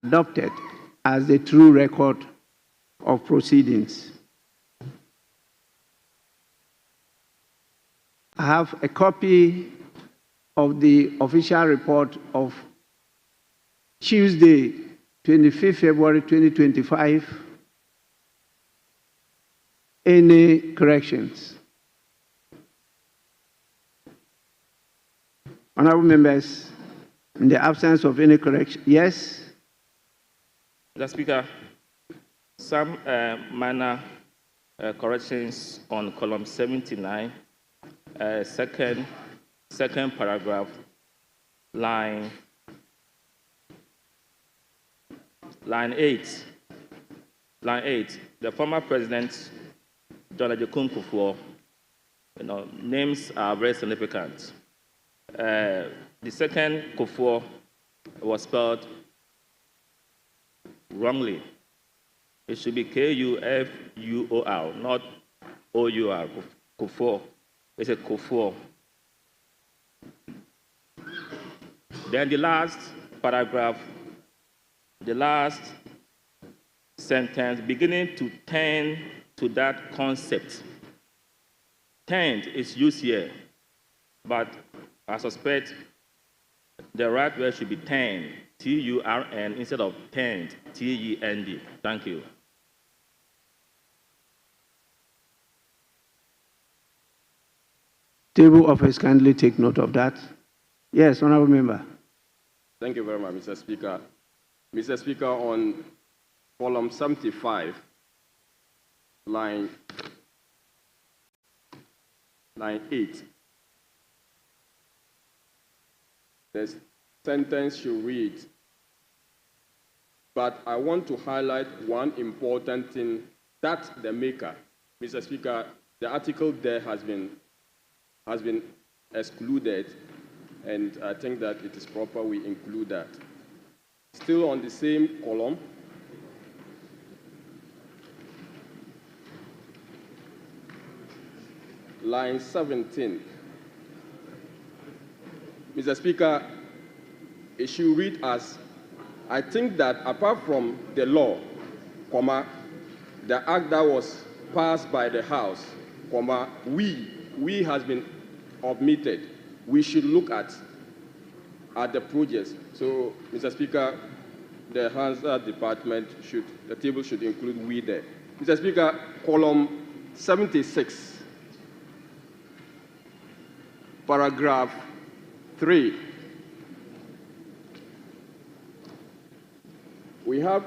adopted as the true record of proceedings. I have a copy of the official report of Tuesday, 25th February 2025. Any corrections? Honorable members, in the absence of any correction, yes? Mr. Speaker, some minor corrections on column 79, second paragraph, line 8. Line 8, the former president, John Ajekun Kufuor, names are very significant. The second Kufuor was spelled wrongly. It should be Kufuor, not Our. Kufuor. It's a Kufuor. Then the last paragraph, the last sentence, beginning to tend to that concept. Tend is used here, but I suspect the right word should be tend, T-U-R-N, instead of tend, T-E-N-D. Thank you. Table office, kindly take note of that. Yes, honorable member. Thank you very much, Mr. Speaker. Mr. Speaker, on column 75, line 8, the sentence should read, but I want to highlight one important thing that the maker, Mr. Speaker, the article there has been excluded, and I think that it is proper we include that. Still on the same column, line 17. Mr. Speaker, it should read as, I think that apart from the law, the act that was passed by the House, we has been omitted. We should look at the projects. So, Mr. Speaker, the Hansard department the table should include we there. Mr. Speaker, column 76, paragraph 3. We have,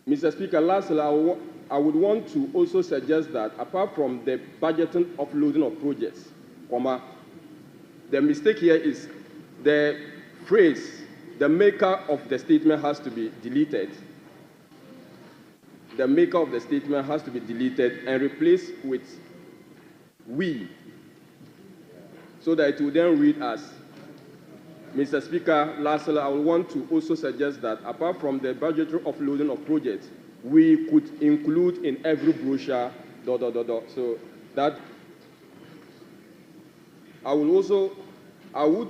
Mr. Speaker, lastly, I would want to also suggest that apart from the budgeting offloading of projects, the mistake here is the phrase, the maker of the statement has to be deleted. The maker of the statement has to be deleted and replaced with we, so that it will then read as, Mr. Speaker, lastly, I would want to also suggest that apart from the budgetary offloading of projects, we could include in every brochure, So that I would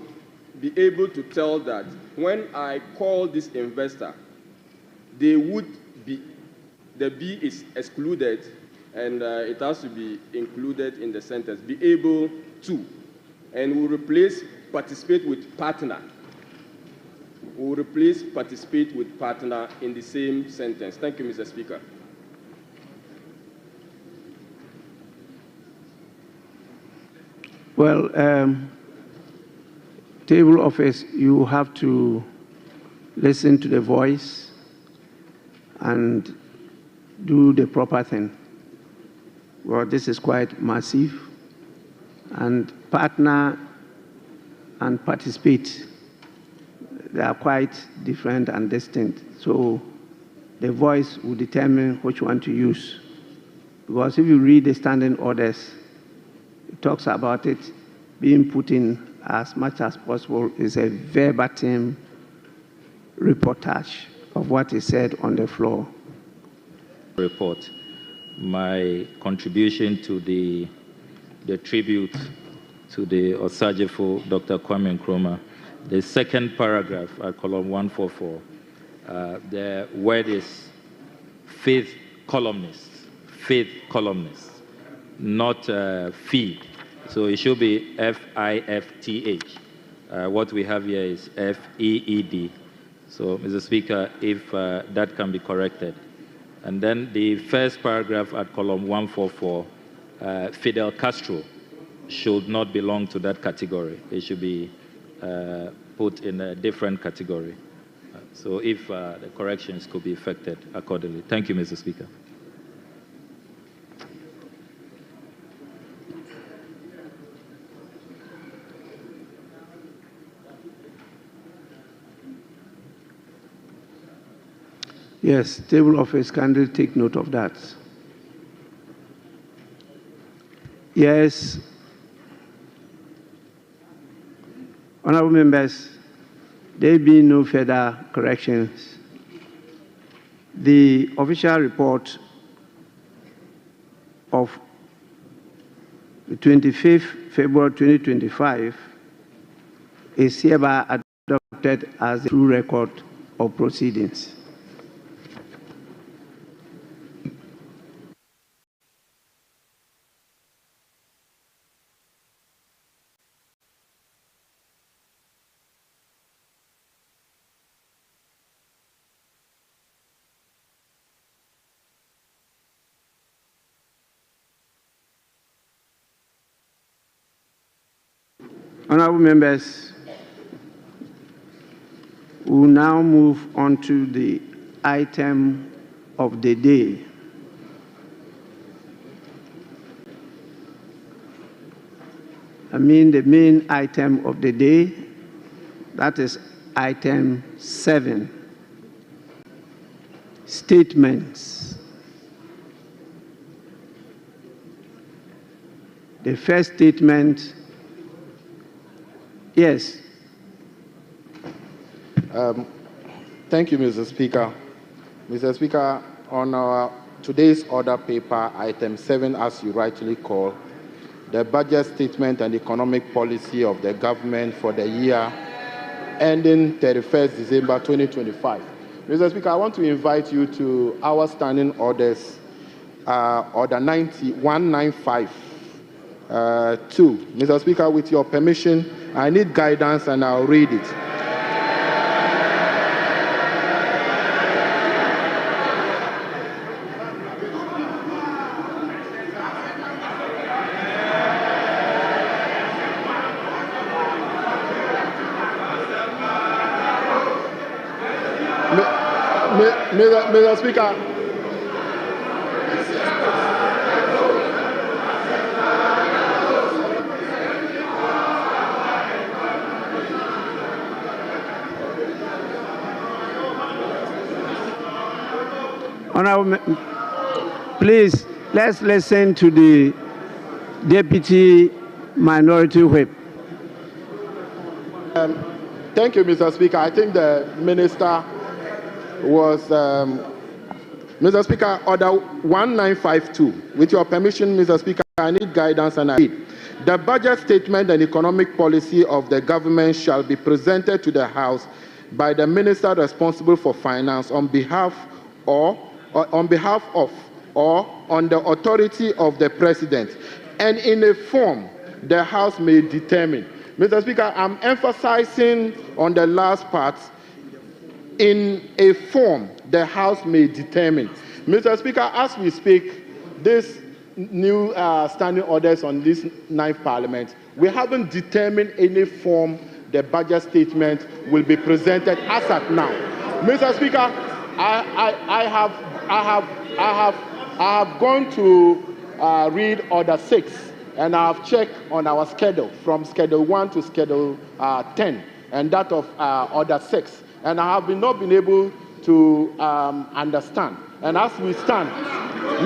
be able to tell that when I call this investor, they would be, the B is excluded, and it has to be included in the sentence, be able to, and we'll replace participate with partner. We'll replace participate with partner in the same sentence. Thank you, Mr. Speaker. Well, table office, you have to listen to the voice and do the proper thing. Well, this is quite massive, and partner and participate, they are quite different and distinct. So the voice will determine which one to use. Because if you read the standing orders, it talks about it being put in as much as possible. Is a verbatim reportage of what is said on the floor. Report. My contribution to the tribute to the Osajefo, Dr. Kwame Nkrumah, the second paragraph at column 144, The word is faith columnists, not feed. So it should be FIFTH. What we have here is FEED. So, Mr. Speaker, if that can be corrected. And then the first paragraph at column 144, Fidel Castro should not belong to that category. It should be put in a different category. So if the corrections could be effected accordingly. Thank you, Mr. Speaker. Yes, table office, kindly take note of that. Yes. Honorable members, there be no further corrections. The official report of the 25th February 2025 is hereby adopted as a true record of proceedings. Honorable members, we will now move on to the item of the day. I mean the main item of the day, that is item 7, statements. The first statement. Yes. Thank you, Mr. Speaker. Mr. Speaker, on our today's order paper, item 7, as you rightly call, the budget statement and economic policy of the government for the year ending 31st December 2025. Mr. Speaker, I want to invite you to our standing orders, order 195. 2. Mr. Speaker, with your permission, I need guidance and I'll read it. Mr. Speaker. Honorable, please, let's listen to the Deputy Minority Whip. Thank you, Mr. Speaker. I think the Minister was, Mr. Speaker, order 1952. With your permission, Mr. Speaker, I need guidance and I read. The budget statement and economic policy of the government shall be presented to the House by the Minister responsible for finance on behalf of or on the authority of the President, and in a form the House may determine. Mr. Speaker, I'm emphasizing on the last part, in a form the House may determine. Mr. Speaker, as we speak, this new standing orders on this 9th Parliament, we haven't determined any form the budget statement will be presented as at now. Mr. Speaker, I have gone to read Order 6, and I have checked on our schedule from Schedule 1 to Schedule 10, and that of Order 6, and I have not been able to understand. And as we stand,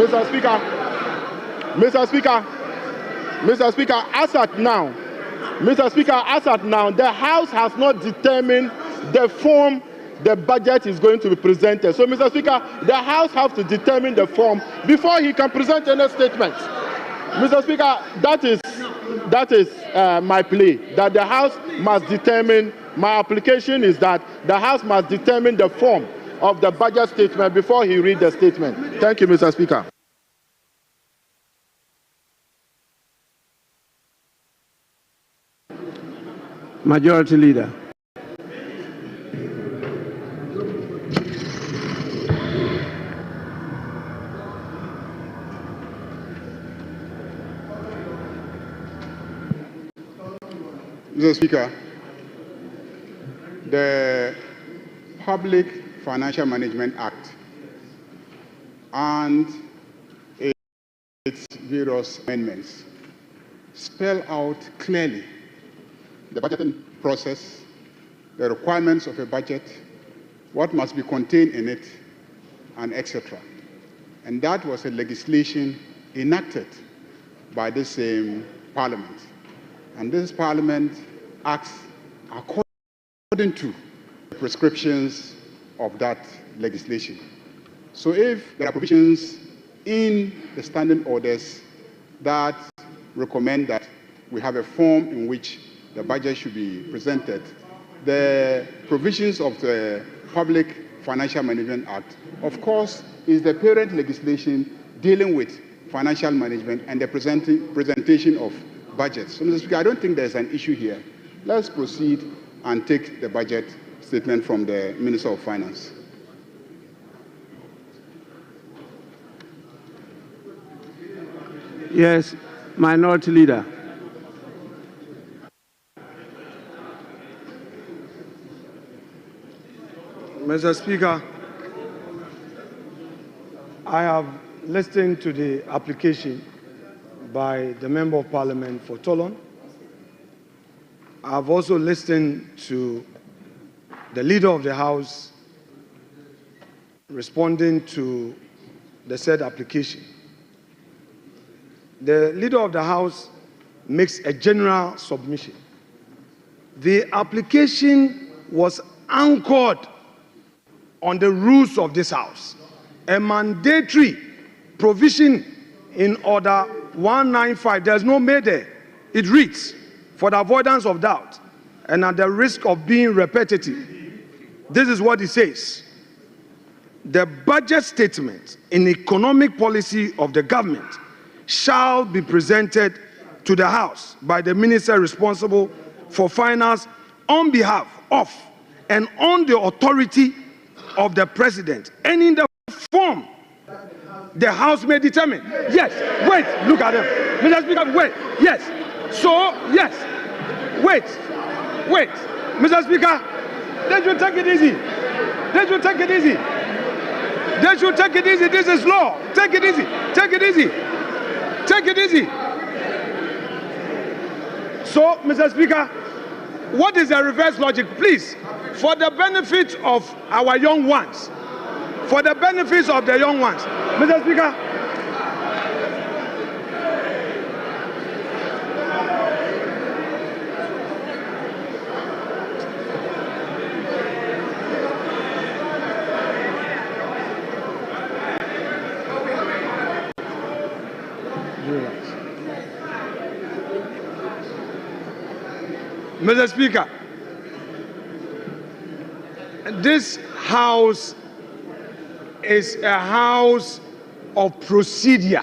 Mr. Speaker, as at now, the House has not determined the form the budget is going to be presented. So, Mr. Speaker, the House has to determine the form before he can present any statements. Mr. Speaker, that is my plea, that the House must determine, my application is that the House must determine the form of the budget statement before he reads the statement. Thank you, Mr. Speaker. Majority Leader. Mr. Speaker, the Public Financial Management Act and its various amendments spell out clearly the budgeting process, the requirements of a budget, what must be contained in it, and etc. And that was a legislation enacted by the same Parliament. And this Parliament acts according to the prescriptions of that legislation. So if there are provisions in the standing orders that recommend that we have a form in which the budget should be presented, the provisions of the Public Financial Management Act, of course, is the parent legislation dealing with financial management and the presentation of budgets. So, Mr. Speaker, I don't think there's an issue here. Let's proceed and take the budget statement from the Minister of Finance. Yes, Minority Leader. Mr. Speaker, I have listened to the application by the Member of Parliament for Toulon. I have also listened to the Leader of the House responding to the said application. The Leader of the House makes a general submission. The application was anchored on the rules of this House. A mandatory provision in Order 195, there's no may there. It reads, for the avoidance of doubt and at the risk of being repetitive, this is what it says. The budget statement in economic policy of the government shall be presented to the House by the Minister responsible for finance on behalf of and on the authority of the President, and in the form the House may determine. Yes, wait, look at them. Mr. Speaker, wait, yes. So, yes, wait. Mr. Speaker, they should take it easy. They should take it easy. They should take it easy. This is law. Take it easy. Take it easy. Take it easy. So, Mr. Speaker, what is the reverse logic? Please, for the benefit of our young ones, for the benefits of the young ones, Mr. Speaker, Mr. Speaker, this House is a house of procedure.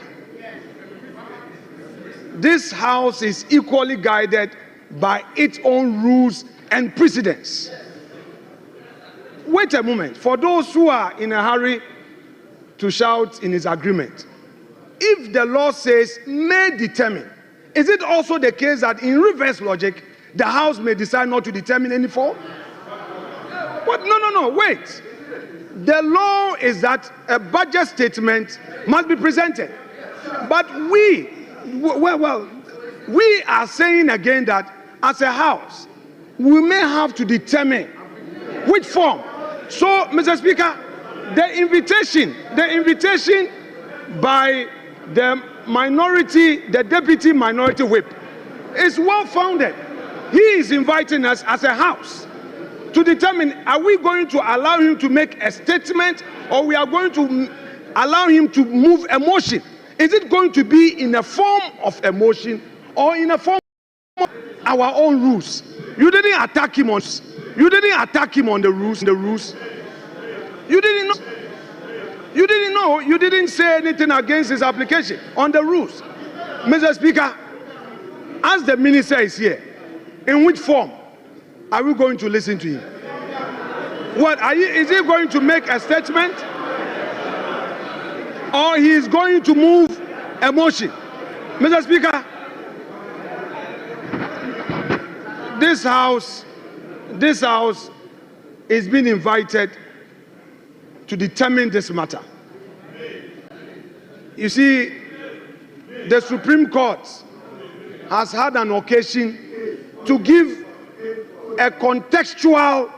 This House is equally guided by its own rules and precedents. Wait a moment. For those who are in a hurry to shout in his agreement, if the law says may determine, is it also the case that in reverse logic, the House may decide not to determine any form? What? No, wait. The law is that a budget statement must be presented. But we are saying again that as a House, we may have to determine which form. So, Mr. Speaker, the invitation by the minority, the deputy minority whip, is well founded. He is inviting us as a House to determine, are we going to allow him to make a statement, or we are going to allow him to move a motion? Is it going to be in a form of a motion or in a form of our own rules? You didn't attack him on the rules. You didn't know. You didn't know. You didn't say anything against his application on the rules. Mr. Speaker, as the minister is here, in which form are we going to listen to him? What are you? Is he going to make a statement, or he is going to move a motion? Mr. Speaker, this house is being invited to determine this matter. You see, the Supreme Court has had an occasion to give a contextual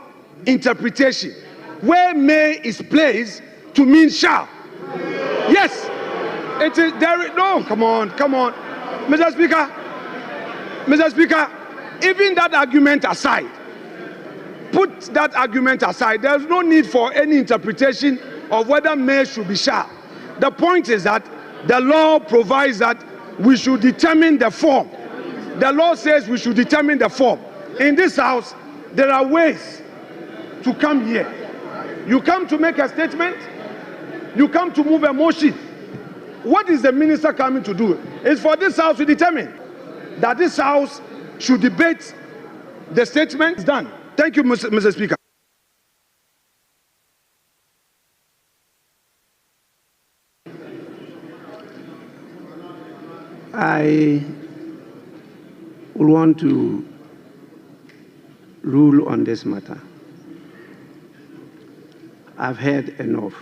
interpretation where may is placed to mean shall. Yes, it is there. No, come on, Mr. Speaker, even that argument aside, put that argument aside. There's no need for any interpretation of whether may should be shall. The point is that the law provides that we should determine the form. The law says we should determine the form. In this house, there are ways to come here. You come to make a statement, you come to move a motion. What is the minister coming to do? It's for this house to determine that this house should debate the statement. It's done. Thank you, Mr. Speaker. I will want to rule on this matter. I've heard enough.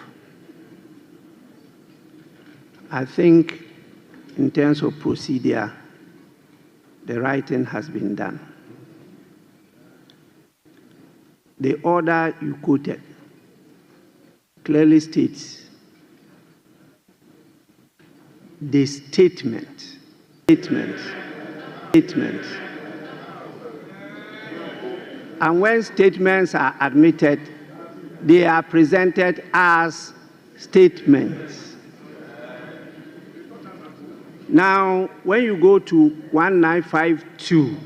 I think in terms of procedure, the right thing has been done. The order you quoted clearly states the statement. And when statements are admitted, they are presented as statements. Now, when you go to 1952,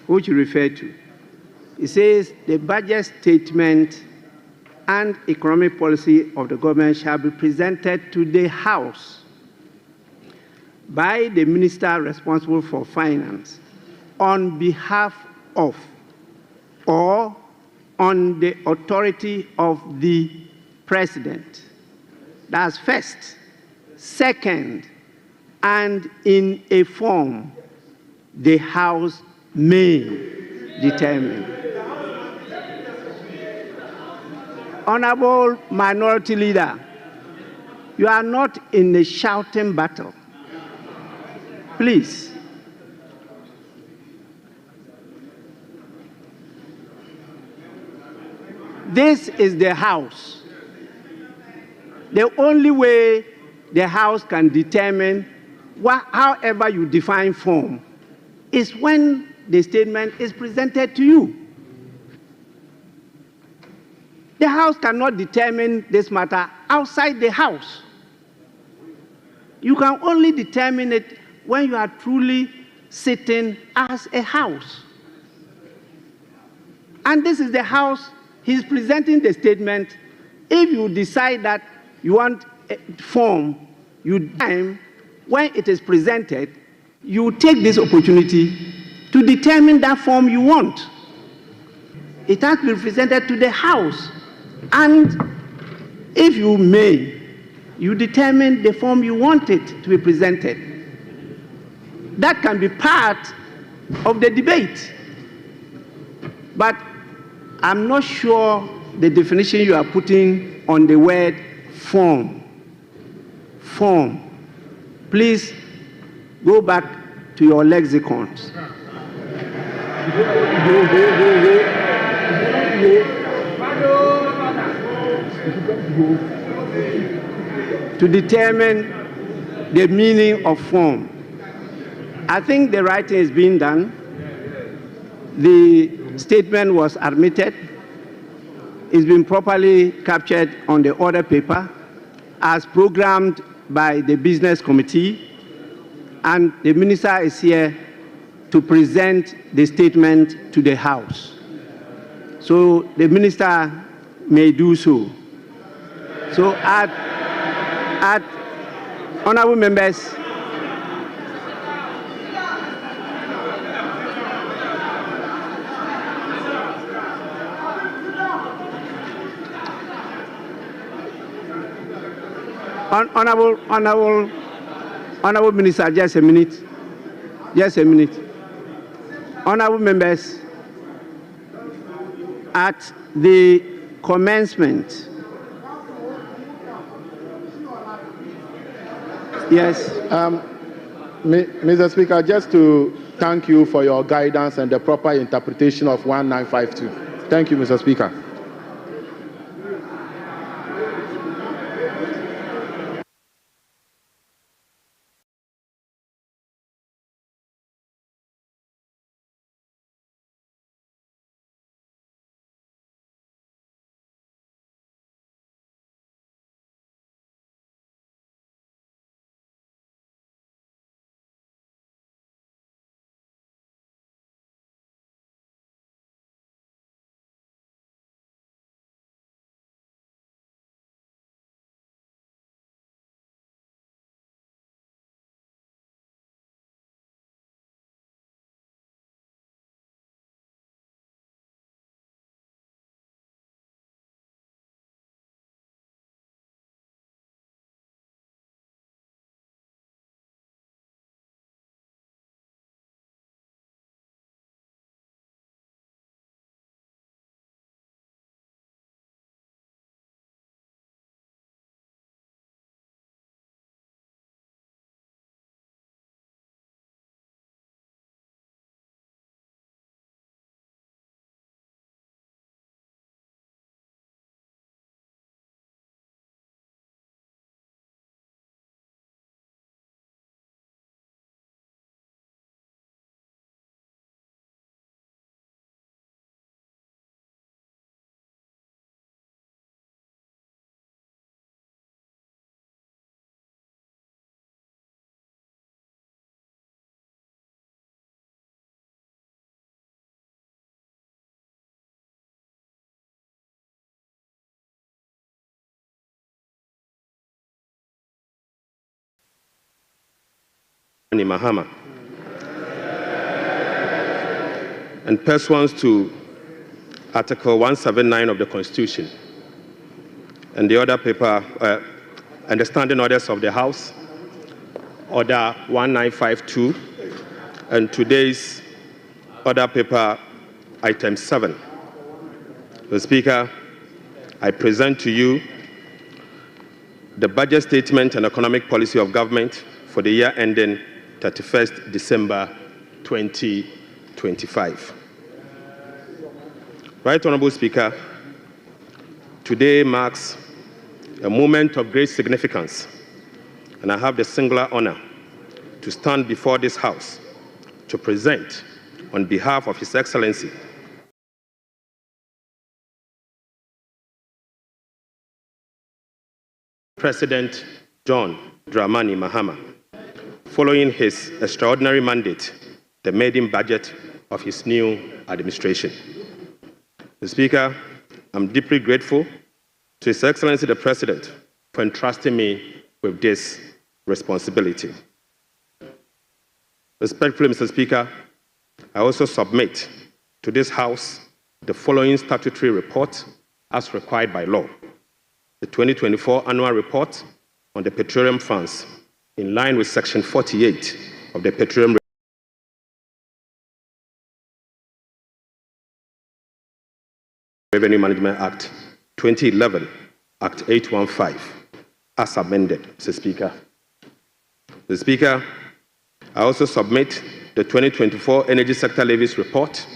which you refer to, it says the budget statement and economic policy of the government shall be presented to the House by the minister responsible for finance on behalf of or on the authority of the president. That's first. Second, and in a form the House may determine. Honorable Minority Leader, you are not in a shouting battle. Please. This is the House. The only way the House can determine however you define form is when the statement is presented to you. The House cannot determine this matter outside the House. You can only determine it when you are truly sitting as a House. And this is the House. He's presenting the statement. If you decide that you want a form, when it is presented, you take this opportunity to determine that form you want. It has to be presented to the House. And if you may, you determine the form you want it to be presented. That can be part of the debate. But I'm not sure the definition you are putting on the word form. Form. Please go back to your lexicons. To determine the meaning of form. I think the right thing is being done. The statement was admitted. It's been properly captured on the order paper as programmed by the business committee, and the minister is here to present the statement to the House. so the minister may do so. So, honorable members, Honorable Minister, just a minute. Just a minute. Honorable members, at the commencement, yes. Mr. Speaker, just to thank you for your guidance and the proper interpretation of 1952. Thank you, Mr. Speaker. Mahama, and pursuant to Article 179 of the Constitution and the other paper and the standing orders of the House, Order 1952, and today's order paper, Item 7. Mr. Speaker, I present to you the budget statement and economic policy of government for the year ending 31st December 2025. Right Honorable Speaker, today marks a moment of great significance, and I have the singular honor to stand before this House to present, on behalf of His Excellency, President John Dramani Mahama, following his extraordinary mandate, the maiden budget of his new administration. Mr. Speaker, I'm deeply grateful to His Excellency the President for entrusting me with this responsibility. Respectfully, Mr. Speaker, I also submit to this House the following statutory report as required by law. The 2024 Annual Report on the Petroleum Funds, in line with Section 48 of the Petroleum Revenue Management Act 2011, Act 815, as amended, Mr. Speaker. Mr. Speaker, I also submit the 2024 Energy Sector Levies Report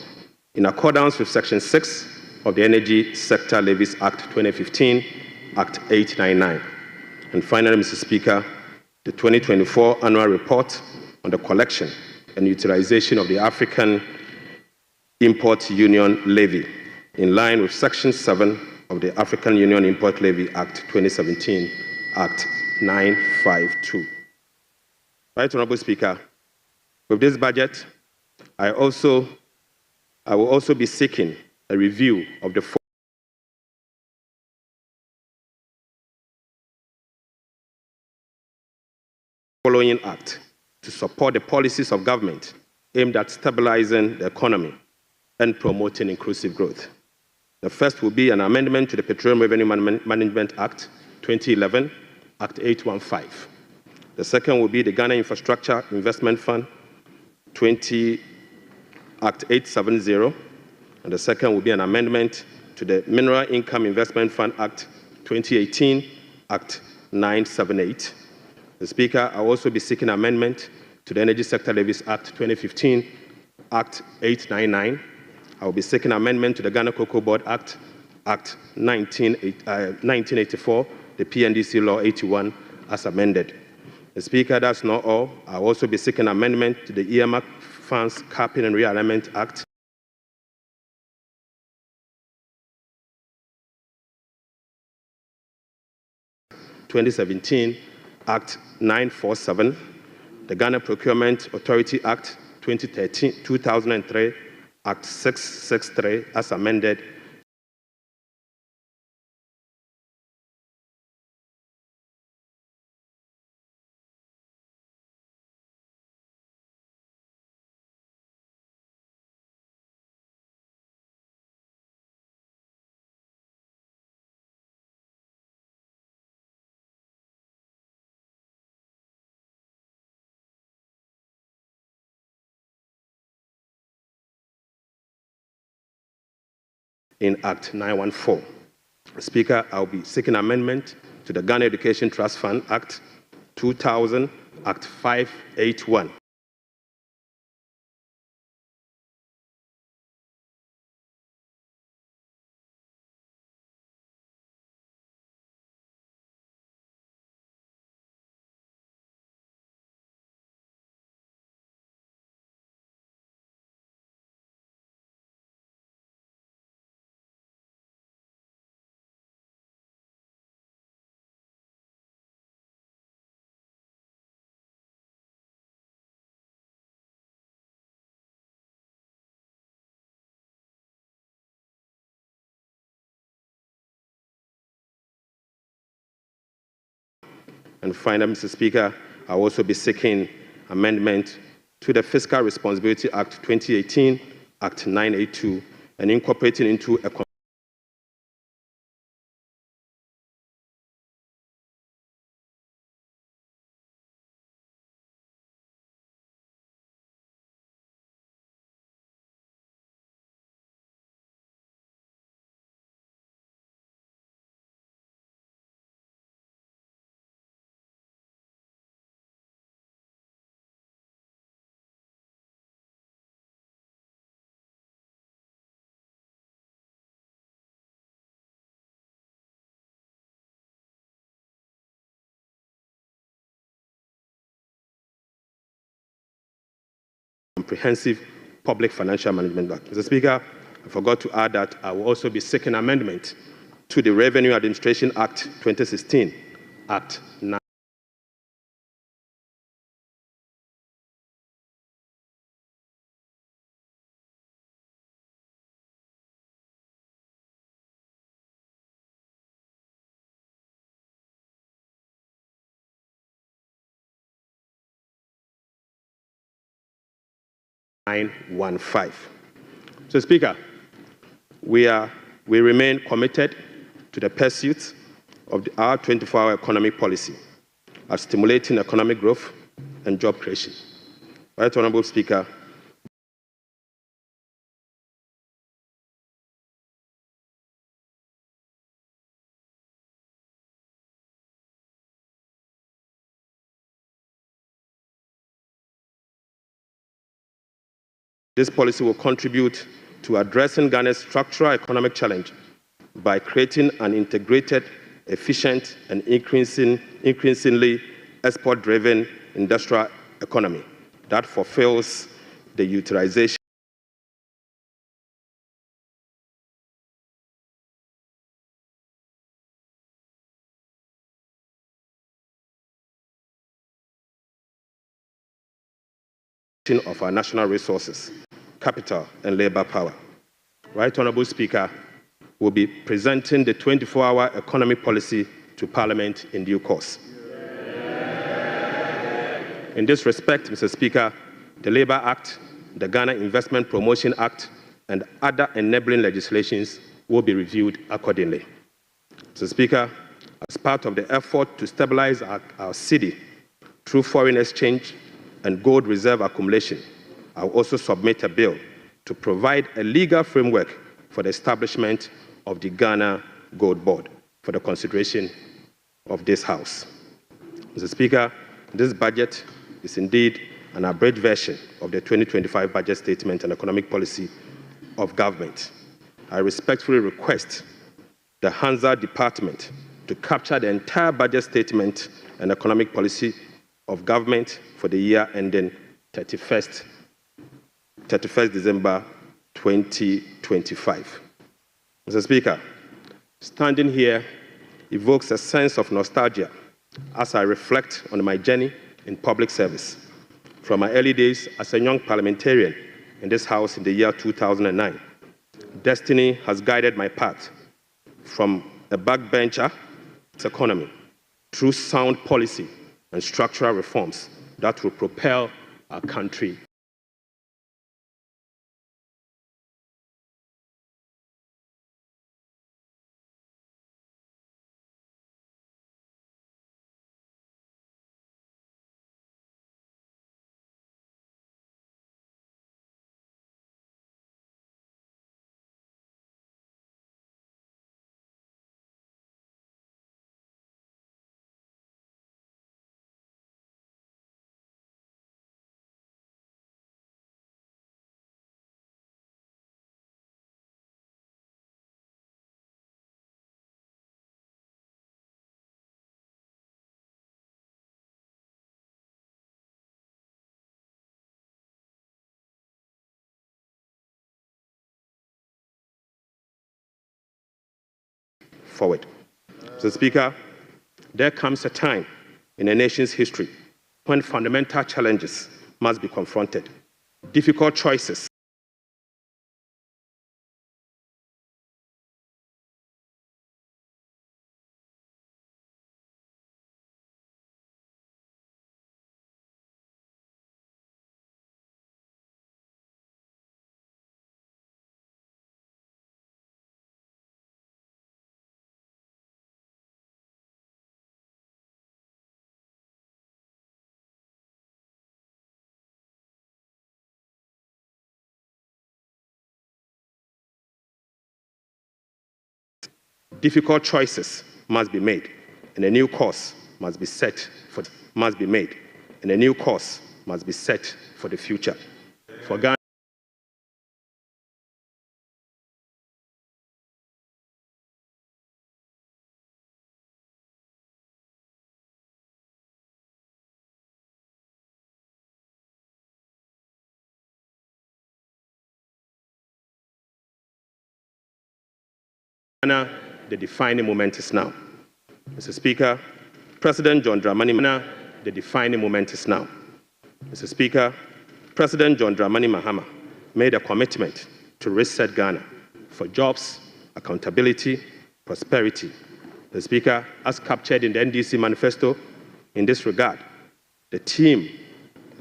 in accordance with Section 6 of the Energy Sector Levies Act 2015, Act 899. And finally, Mr. Speaker, the 2024 Annual Report on the collection and utilization of the African Import Union Levy, in line with Section 7 of the African Union Import Levy Act 2017, Act 952. Right Honorable Speaker, with this budget, I will also be seeking a review of the following Act to support the policies of government aimed at stabilizing the economy and promoting inclusive growth. The first will be an amendment to the Petroleum Revenue Management Act 2011, Act 815. The second will be the Ghana Infrastructure Investment Fund 20, Act 870. And the second will be an amendment to the Mineral Income Investment Fund Act 2018, Act 978. The Speaker, I will also be seeking amendment to the Energy Sector Levies Act 2015, Act 899. I will be seeking amendment to the Ghana Cocoa Board Act, Act 1984, the PNDC Law 81, as amended. The Speaker, that's not all. I will also be seeking amendment to the earmark funds capping and realignment Act 2017, Act 947, the Ghana Procurement Authority Act 2003, Act 663, as amended, in Act 914. Speaker, I will be seeking amendment to the Ghana Education Trust Fund Act 2000, Act 581. And finally, Mr. Speaker, I will also be seeking amendment to the Fiscal Responsibility Act 2018, Act 982, and incorporating into a comprehensive public financial management act. Mr. Speaker, I forgot to add that I will also be seeking amendment to the Revenue Administration Act 2016, Act 915. So, Speaker, we remain committed to the pursuit of our 24-hour economic policy of stimulating economic growth and job creation. Right Honourable Speaker, this policy will contribute to addressing Ghana's structural economic challenge by creating an integrated, efficient, and increasingly export-driven industrial economy that fulfills the utilization of our national resources, capital, and labor power. Right Honourable Speaker, will be presenting the 24-hour economy policy to Parliament in due course. In this respect, Mr. Speaker, the Labour Act, the Ghana Investment Promotion Act, and other enabling legislations will be reviewed accordingly. Mr. Speaker, as part of the effort to stabilize our city through foreign exchange and gold reserve accumulation, I will also submit a bill to provide a legal framework for the establishment of the Ghana Gold Board for the consideration of this House. Mr. Speaker, this budget is indeed an abridged version of the 2025 budget statement and economic policy of government. I respectfully request the Hansa Department to capture the entire budget statement and economic policy of government for the year ending 31st December 2025. Mr. Speaker, standing here evokes a sense of nostalgia as I reflect on my journey in public service. From my early days as a young parliamentarian in this House in the year 2009, destiny has guided my path from a backbencher to economy through sound policy and structural reforms that will propel our country forward. Mr. Speaker, there comes a time in a nation's history when fundamental challenges must be confronted. Difficult choices must be made, and a new course must be set for the future. For Ghana, the defining moment is now. Mr. Speaker, President John Dramani Mahama, the defining moment is now. Mr. Speaker, President John Dramani Mahama made a commitment to reset Ghana for jobs, accountability, prosperity. The Speaker, as captured in the NDC manifesto, in this regard, the theme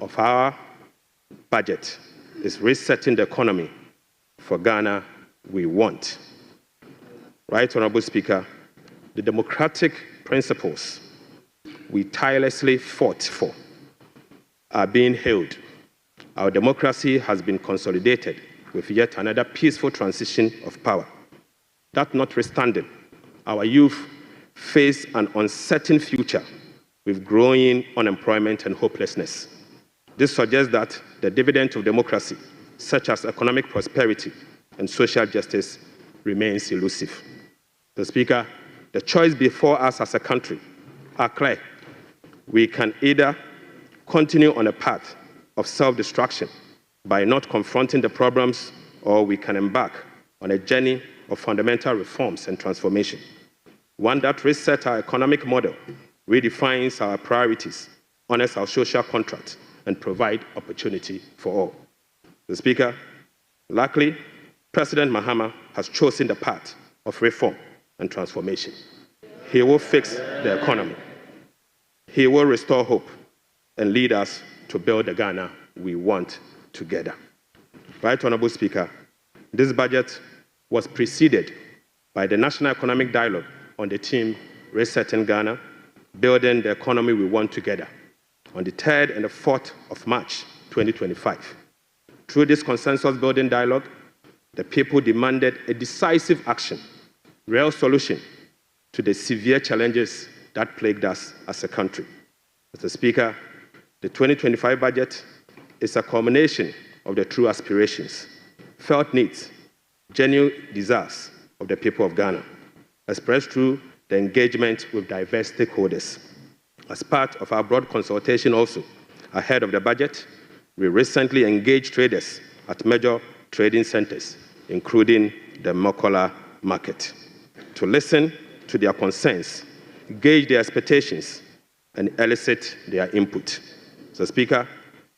of our budget is resetting the economy for Ghana we want. Right Honourable Speaker, the democratic principles we tirelessly fought for are being held. Our democracy has been consolidated with yet another peaceful transition of power. That notwithstanding, our youth face an uncertain future with growing unemployment and hopelessness. This suggests that the dividend of democracy, such as economic prosperity and social justice, remains elusive. Mr. Speaker, the choice before us as a country are clear. We can either continue on a path of self-destruction by not confronting the problems, or we can embark on a journey of fundamental reforms and transformation, one that resets our economic model, redefines our priorities, honors our social contract, and provides opportunity for all. Mr. Speaker, luckily, President Mahama has chosen the path of reform and transformation. He will fix the economy. He will restore hope and lead us to build the Ghana we want together. Right Honorable Speaker, this budget was preceded by the National Economic Dialogue on the theme Resetting Ghana, Building the Economy We Want Together, on the 3rd and the 4th of March 2025. Through this consensus-building dialogue, the people demanded a decisive action, real solution to the severe challenges that plagued us as a country. Mr. Speaker, the 2025 budget is a culmination of the true aspirations, felt needs, genuine desires of the people of Ghana, expressed through the engagement with diverse stakeholders. As part of our broad consultation also, ahead of the budget, we recently engaged traders at major trading centers, including the Mokola market, to listen to their concerns, gauge their expectations, and elicit their input. Mr. Speaker,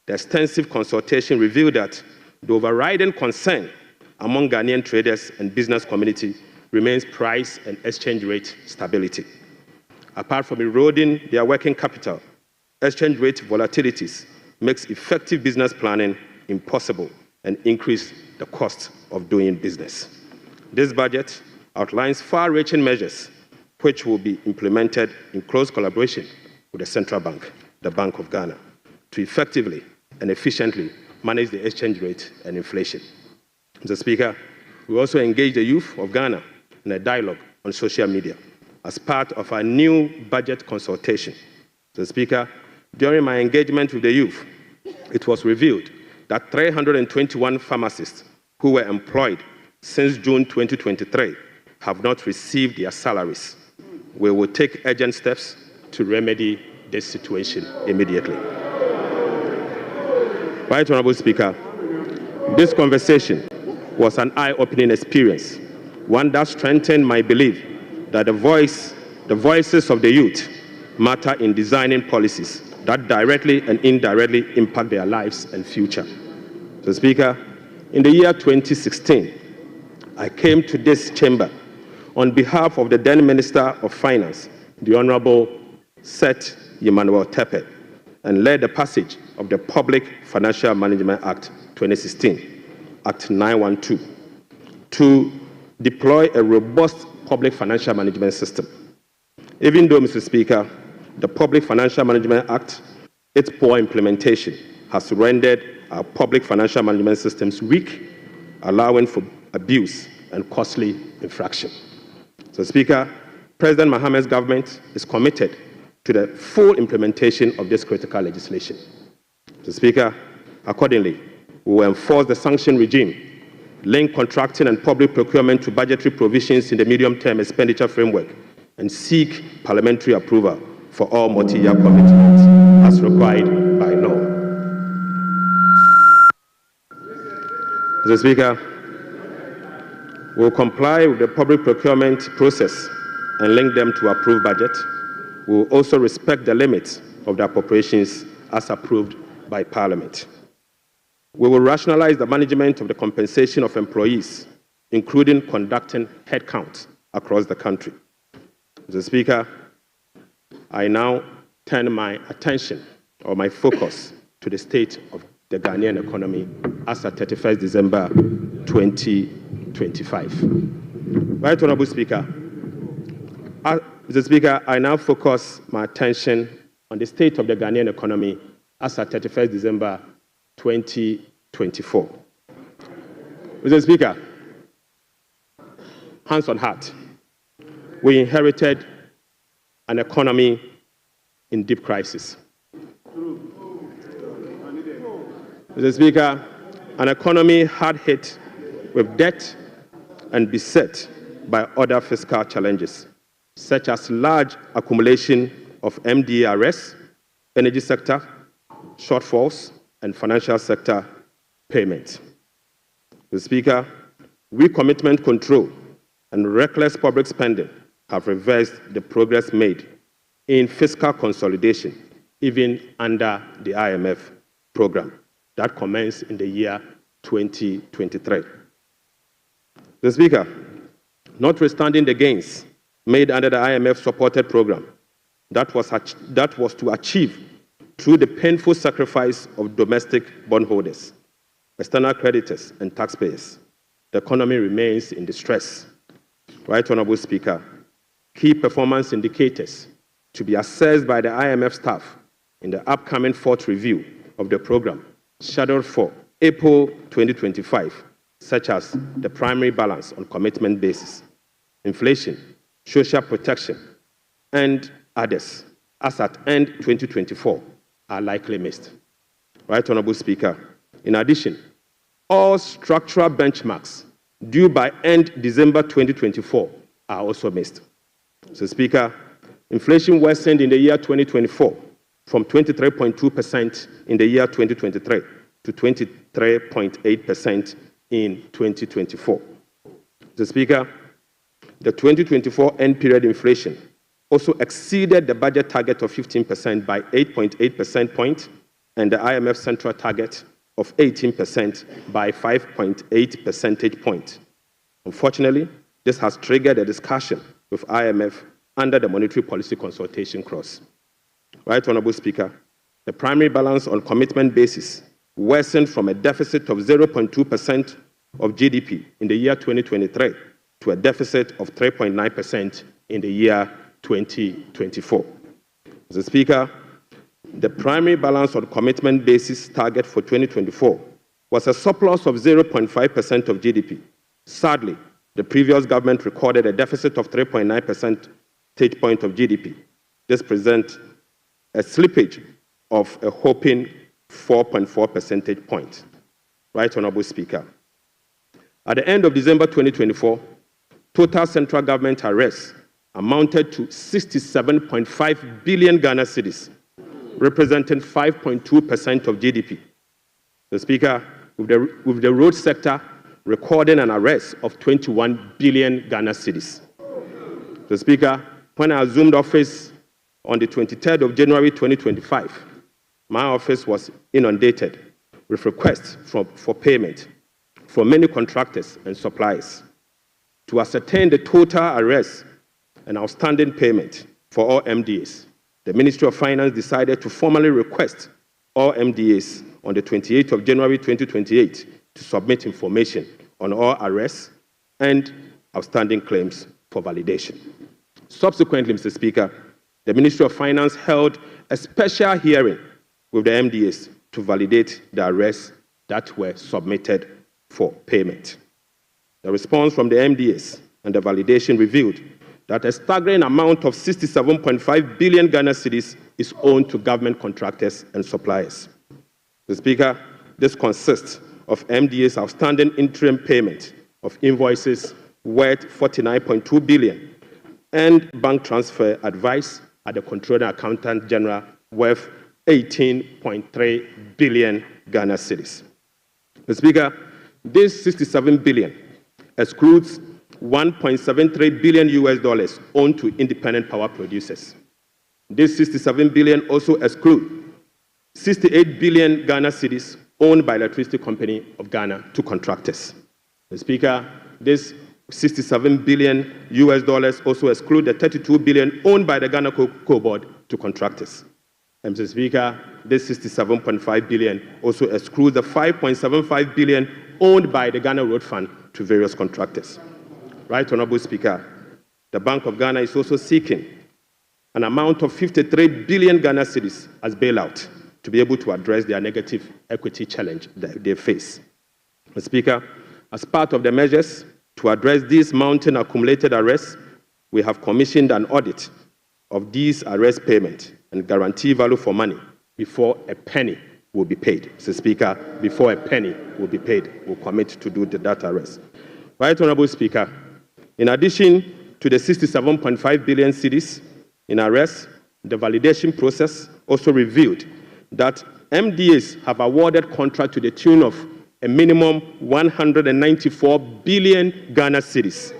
the extensive consultation revealed that the overriding concern among Ghanaian traders and business community remains price and exchange rate stability. Apart from eroding their working capital, exchange rate volatilities makes effective business planning impossible and increase the cost of doing business. This budget outlines far-reaching measures which will be implemented in close collaboration with the Central Bank, the Bank of Ghana, to effectively and efficiently manage the exchange rate and inflation. Mr. Speaker, we also engage the youth of Ghana in a dialogue on social media as part of our new budget consultation. Mr. Speaker, during my engagement with the youth, it was revealed that 321 pharmacists who were employed since June 2023 have not received their salaries. We will take urgent steps to remedy this situation immediately. Right Honorable Speaker, this conversation was an eye-opening experience, one that strengthened my belief that the voices of the youth matter in designing policies that directly and indirectly impact their lives and future. Mr. Speaker, in the year 2016, I came to this chamber on behalf of the then Minister of Finance, the Honorable Seth Emmanuel Tepe, and led the passage of the Public Financial Management Act 2016, Act 912, to deploy a robust public financial management system. Even though, Mr. Speaker, the Public Financial Management Act, its poor implementation has rendered our public financial management systems weak, allowing for abuse and costly infraction. So, Speaker, President Mahama's government is committed to the full implementation of this critical legislation. So, Speaker, accordingly, we will enforce the sanction regime, link contracting and public procurement to budgetary provisions in the medium-term expenditure framework, and seek parliamentary approval for all multi-year commitments as required by law. Mr. Speaker, we will comply with the public procurement process and link them to approved budget. We will also respect the limits of the appropriations as approved by Parliament. We will rationalize the management of the compensation of employees, including conducting headcount across the country. Mr. Speaker, I now turn my attention or my focus to the state of the Ghanaian economy as at 31st December 2025. Right Honorable Speaker, Mr. Speaker, I now focus my attention on the state of the Ghanaian economy as at 31st December 2024. Mr. Speaker, hands on heart, we inherited an economy in deep crisis. Mr. Speaker, an economy hard hit with debt and beset by other fiscal challenges, such as large accumulation of MDRS, energy sector shortfalls, and financial sector payments. Mr. Speaker, weak commitment control and reckless public spending have reversed the progress made in fiscal consolidation, even under the IMF program that commenced in the year 2023. Mr. Speaker, notwithstanding the gains made under the IMF-supported program that was to achieve through the painful sacrifice of domestic bondholders, external creditors, and taxpayers, the economy remains in distress. Right Honorable Speaker, key performance indicators to be assessed by the IMF staff in the upcoming fourth review of the program, scheduled for April 2025, such as the primary balance on commitment basis, inflation, social protection, and others, as at end 2024, are likely missed. Right Honorable Speaker, in addition, all structural benchmarks due by end December 2024 are also missed. So, Speaker, inflation worsened in the year 2024 from 23.2% in the year 2023 to 23.8% in 2024. So, Speaker, the 2024 end period inflation also exceeded the budget target of 15% by 8.8 percentage points and the IMF central target of 18% by 5.8 percentage points. Unfortunately, this has triggered a discussion with IMF under the monetary policy consultation clause. Right Honorable Speaker, the primary balance on commitment basis worsened from a deficit of 0.2% of GDP in the year 2023 to a deficit of 3.9% in the year 2024. Mr. Speaker, the primary balance on commitment basis target for 2024 was a surplus of 0.5% of GDP. Sadly, the previous government recorded a deficit of 3.9 percentage point of GDP. This presents a slippage of a whopping 4.4 percentage points. Right Honorable Speaker, at the end of December 2024, total central government arrests amounted to 67.5 billion Ghana cedis, representing 5.2% of GDP. The Speaker, with the road sector recording an arrest of 21 billion Ghana cedis. The Speaker, when I assumed office on the 23rd of January 2025, my office was inundated with requests for payment from many contractors and suppliers. To ascertain the total arrests and outstanding payment for all MDAs, the Ministry of Finance decided to formally request all MDAs on the 28th of January 2028 to submit information on all arrests and outstanding claims for validation. Subsequently, Mr. Speaker, the Ministry of Finance held a special hearing with the MDAs to validate the arrests that were submitted for payment. The response from the MDAs and the validation revealed that a staggering amount of 67.5 billion Ghana cedis is owed to government contractors and suppliers. Mr. Speaker, this consists of MDA's outstanding interim payment of invoices worth 49.2 billion and bank transfer advice at the Controller Accountant General worth 18.3 billion Ghana cedis. Mr. Speaker, this 67 billion excludes 1.73 billion US dollars owed to independent power producers. This 67 billion also excludes 68 billion Ghana cedis owned by the Electricity Company of Ghana to contractors. Mr. Speaker, this 67 billion US dollars also exclude the 32 billion owned by the Ghana Cocoa Board to contractors. And Mr. Speaker, this 67.5 billion also excludes the 5.75 billion owned by the Ghana Road Fund to various contractors. Right Honorable Speaker, the Bank of Ghana is also seeking an amount of 53 billion Ghana cedis as bailout to be able to address their negative equity challenge that they face. Mr. Speaker, as part of the measures to address these mounting accumulated arrests, we have commissioned an audit of these arrest payments and guarantee value for money before a penny will be paid. Mr. Speaker, before a penny will be paid, we'll commit to do that arrest. Right Honorable Speaker, in addition to the 67.5 billion cedis in arrests, the validation process also revealed that MDAs have awarded contract to the tune of a minimum 194 billion Ghana cedis.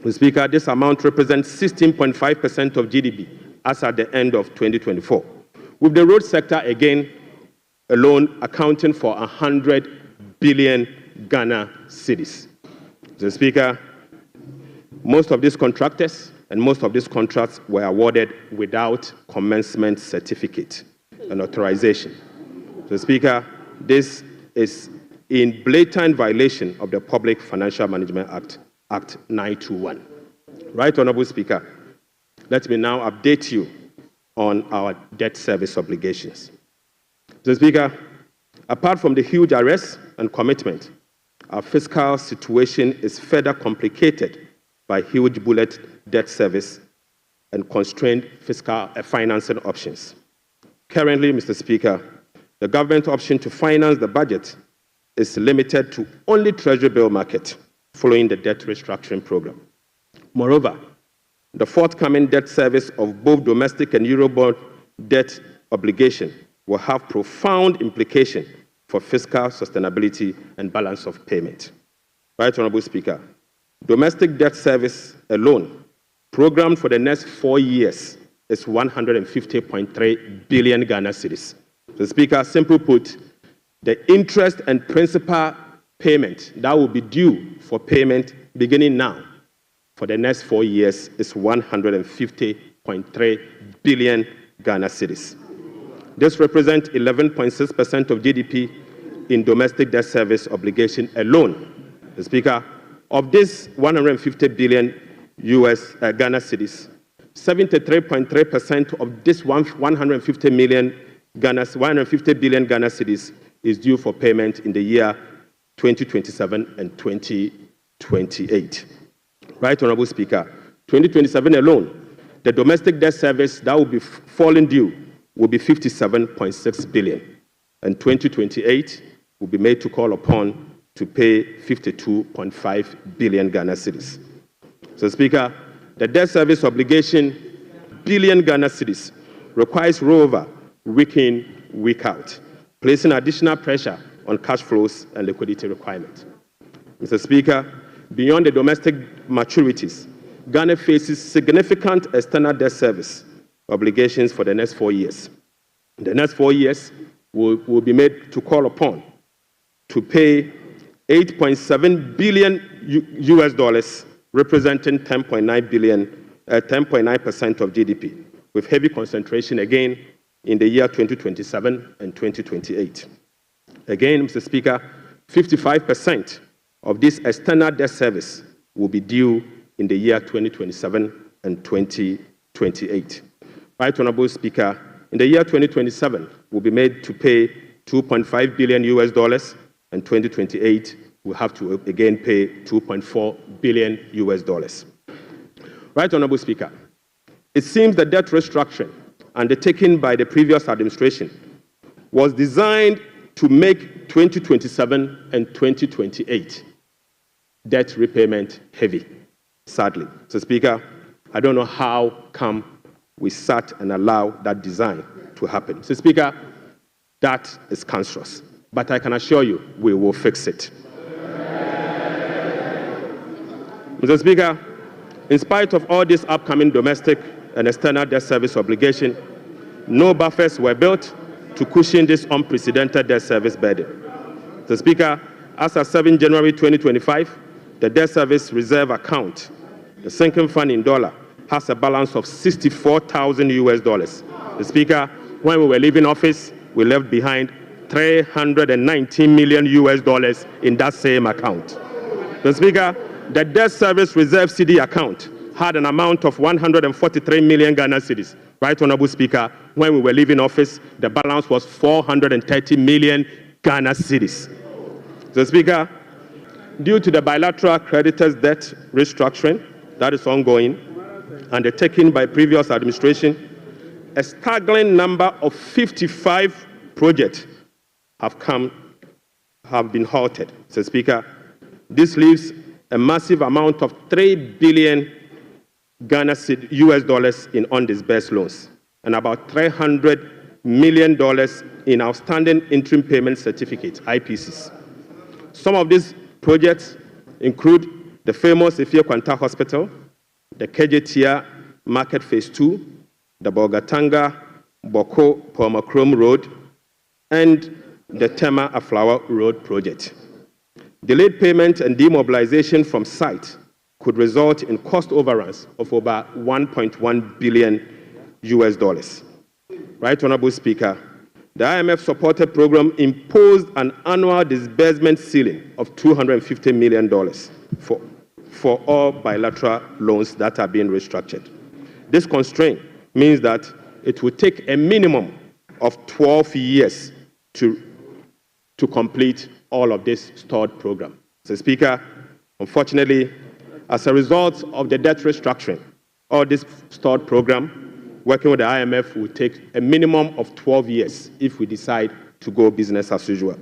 Mr. Speaker, this amount represents 16.5% of GDP as at the end of 2024, with the road sector again alone accounting for 100 billion Ghana cedis. Mr. Speaker, most of these contractors and most of these contracts were awarded without commencement certificate and authorization. Mr. Speaker, this is in blatant violation of the Public Financial Management Act, Act 921. Right, Honorable Speaker, let me now update you on our debt service obligations. Mr. Speaker, apart from the huge arrests and commitment, our fiscal situation is further complicated by huge bullet debt service and constrained fiscal financing options. Currently, Mr. Speaker, the government option to finance the budget is limited to only Treasury bill market following the debt restructuring program. Moreover, the forthcoming debt service of both domestic and Eurobond debt obligation will have profound implications for fiscal sustainability and balance of payment. Right, Honorable Speaker, domestic debt service alone, programmed for the next 4 years, is 150.3 billion Ghana cedis. Mr. Speaker, simply put, the interest and principal payment that will be due for payment beginning now for the next 4 years is 150.3 billion Ghana cedis. This represents 11.6% of GDP in domestic debt service obligation alone. Mr. Speaker, of this 150 billion Ghana cedis, 73.3% of this 150 billion Ghana cedis is due for payment in the year 2027 and 2028. Right, Honorable Speaker, 2027 alone, the domestic debt service that will be falling due will be 57.6 billion, and 2028 will be made to call upon to pay 52.5 billion Ghana cedis. So, Speaker, the debt service obligation, billion Ghana cedis, requires rollover week in, week out, placing additional pressure on cash flows and liquidity requirements. Mr. Speaker, beyond the domestic maturities, Ghana faces significant external debt service obligations for the next 4 years. The next 4 years will be made to call upon to pay $8.7 billion US dollars, representing 10.9% of GDP, with heavy concentration again in the year 2027 and 2028. Again, Mr. Speaker, 55% of this external debt service will be due in the year 2027 and 2028. Right, Honorable Speaker, in the year 2027, we'll be made to pay $2.5 billion US dollars, and 2028, we'll have to again pay $2.4 billion US dollars. Right, Honorable Speaker, it seems the debt restructuring undertaken by the previous administration was designed to make 2027 and 2028 debt repayment heavy, sadly. So, Speaker, I don't know how come we sat and allowed that design to happen. So, Speaker, that is cancerous. But I can assure you, we will fix it. Mr. Speaker, in spite of all this upcoming domestic and external debt service obligation, no buffers were built to cushion this unprecedented debt service burden. Mr. Speaker, as of 7 January 2025, the debt service reserve account, the sinking fund in dollar, has a balance of $64,000 US dollars. Mr. Speaker, when we were leaving office, we left behind $319 million US dollars in that same account. Mr. Speaker, the debt service reserve CD account had an amount of 143 million Ghana cedis. Right, Honorable Speaker, when we were leaving office, the balance was 430 million Ghana cedis. Mr. Speaker, due to the bilateral creditors' debt restructuring that is ongoing, undertaken by previous administration, a staggering number of 55 projects have been halted. Mr. Speaker, this leaves a massive amount of 3 billion Ghana US dollars in undisbursed loans and about $300 million in outstanding interim payment certificates, IPCs. Some of these projects include the famous Ifeanyi Kwanta Hospital, the Kejetia Market Phase 2, the Bolgatanga Boko Pomakrom Road, and the Tema Aflawa Road project. Delayed payment and demobilization from site could result in cost overruns of over $1.1 billion US. Right, Honorable Speaker, the IMF-supported program imposed an annual disbursement ceiling of $250 million for all bilateral loans that are being restructured. This constraint means that it will take a minimum of 12 years to complete all of this stalled program. Mr. Speaker, unfortunately, as a result of the debt restructuring or this stalled program, working with the IMF will take a minimum of 12 years if we decide to go business as usual.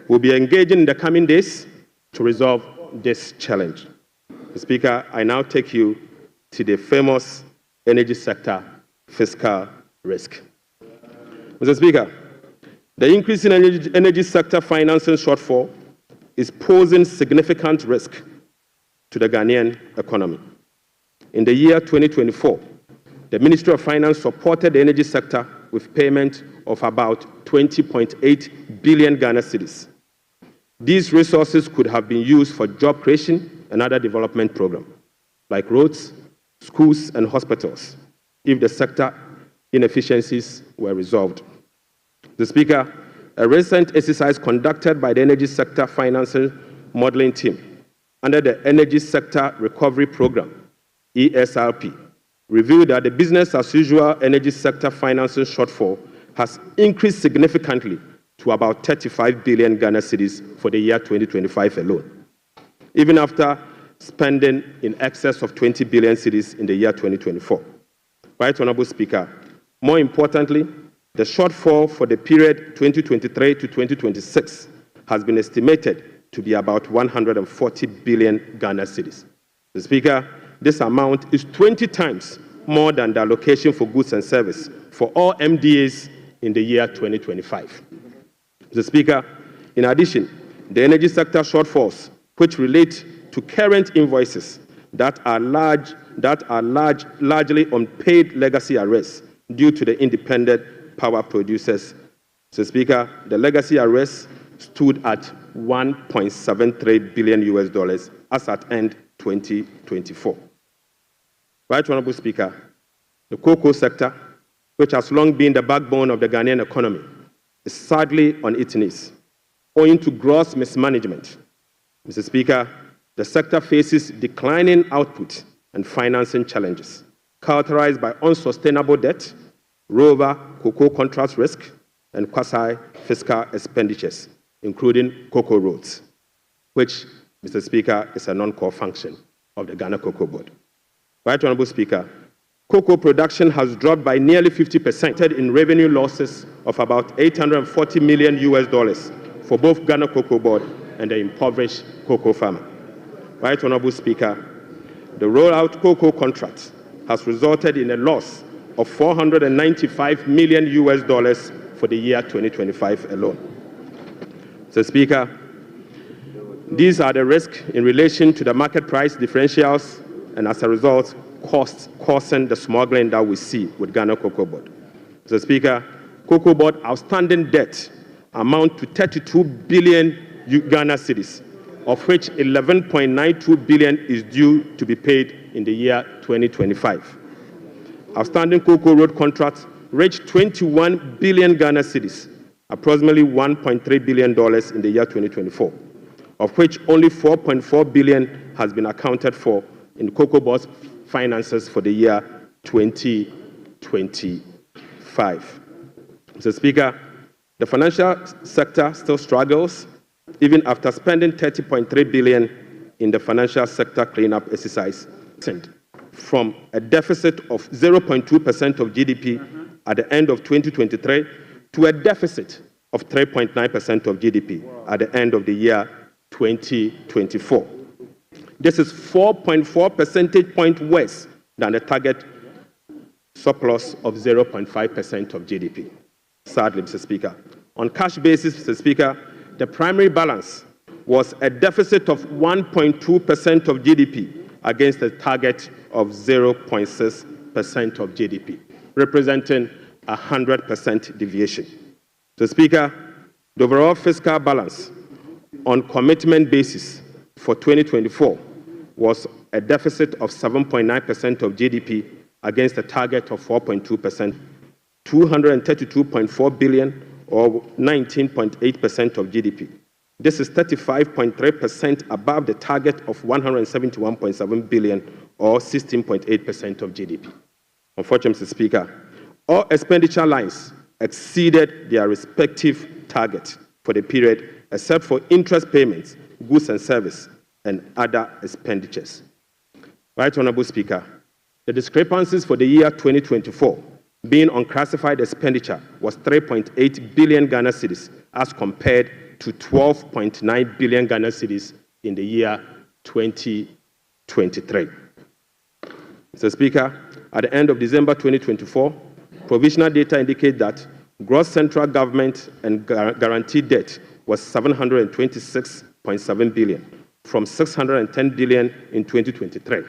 We'll be engaging in the coming days to resolve this challenge. Mr. Speaker, I now take you to the famous energy sector fiscal risk. Mr. Speaker, the increase in energy sector financing shortfall is posing significant risk to the Ghanaian economy. In the year 2024, the Ministry of Finance supported the energy sector with payment of about 20.8 billion Ghana cedis. These resources could have been used for job creation and other development programs, like roads, schools, and hospitals, if the sector inefficiencies were resolved. The Speaker, a recent exercise conducted by the Energy Sector Financing Modeling Team under the Energy Sector Recovery Program, ESRP, revealed that the business-as-usual energy sector financing shortfall has increased significantly to about 35 billion Ghana cedis for the year 2025 alone, even after spending in excess of 20 billion cedis in the year 2024. Right, Honorable Speaker, more importantly, the shortfall for the period 2023 to 2026 has been estimated to be about 140 billion Ghana cedis. The Speaker, this amount is 20 times more than the allocation for goods and service for all MDAs in the year 2025. The Speaker, in addition, the energy sector shortfalls, which relate to current invoices that are largely unpaid legacy arrests due to the independent power producers. Mr. Speaker, the legacy arrests stood at $1.73 billion US as at end 2024. Right, Honorable Speaker, the cocoa sector, which has long been the backbone of the Ghanaian economy, is sadly on its knees, owing to gross mismanagement. Mr. Speaker, the sector faces declining output and financing challenges, characterized by unsustainable debt, rollover cocoa contract risk, and quasi-fiscal expenditures, including cocoa roads, which, Mr. Speaker, is a non-core function of the Ghana Cocoa Board. Right, Honorable Speaker, cocoa production has dropped by nearly 50% in revenue losses of about $840 million US for both Ghana Cocoa Board and the impoverished cocoa farmer. Right, Honorable Speaker, the rollout cocoa contract has resulted in a loss of $495 million US for the year 2025 alone. Mr. Speaker, these are the risks in relation to the market price differentials and, as a result, costs causing the smuggling that we see with Ghana Cocoa Board. Mr. Speaker, Cocoa Board outstanding debt amount to 32 billion Ghana cedis, of which 11.92 billion is due to be paid in the year 2025. Outstanding cocoa road contracts reached 21 billion Ghana cedis, approximately $1.3 billion in the year 2024, of which only 4.4 billion has been accounted for in Cocoa Board's finances for the year 2025. Mr. Speaker, the financial sector still struggles, even after spending 30.3 billion in the financial sector cleanup exercise, from a deficit of 0.2% of GDP at the end of 2023 to a deficit of 3.9% of GDP at the end of the year 2024. This is 4.4 percentage points worse than the target surplus of 0.5% of GDP. Sadly, Mr. Speaker, on cash basis, Mr. Speaker, the primary balance was a deficit of 1.2% of GDP against a target of 0.6% of GDP, representing a 100% deviation. Mr. Speaker, the overall fiscal balance on commitment basis for 2024 was a deficit of 7.9% of GDP against a target of 4.2%, 232.4 billion or 19.8% of GDP. This is 35.3% above the target of 171.7 billion or 16.8% of GDP. Unfortunately, Mr. Speaker, all expenditure lines exceeded their respective targets for the period, except for interest payments, goods and service, and other expenditures. Right Honorable Speaker, the discrepancies for the year 2024 being unclassified expenditure was 3.8 billion Ghana cedis as compared to 12.9 billion Ghana cedis in the year 2023. Mr. Speaker, at the end of December 2024, provisional data indicate that gross central government and guaranteed debt was 726.7 billion from 610 billion in 2023.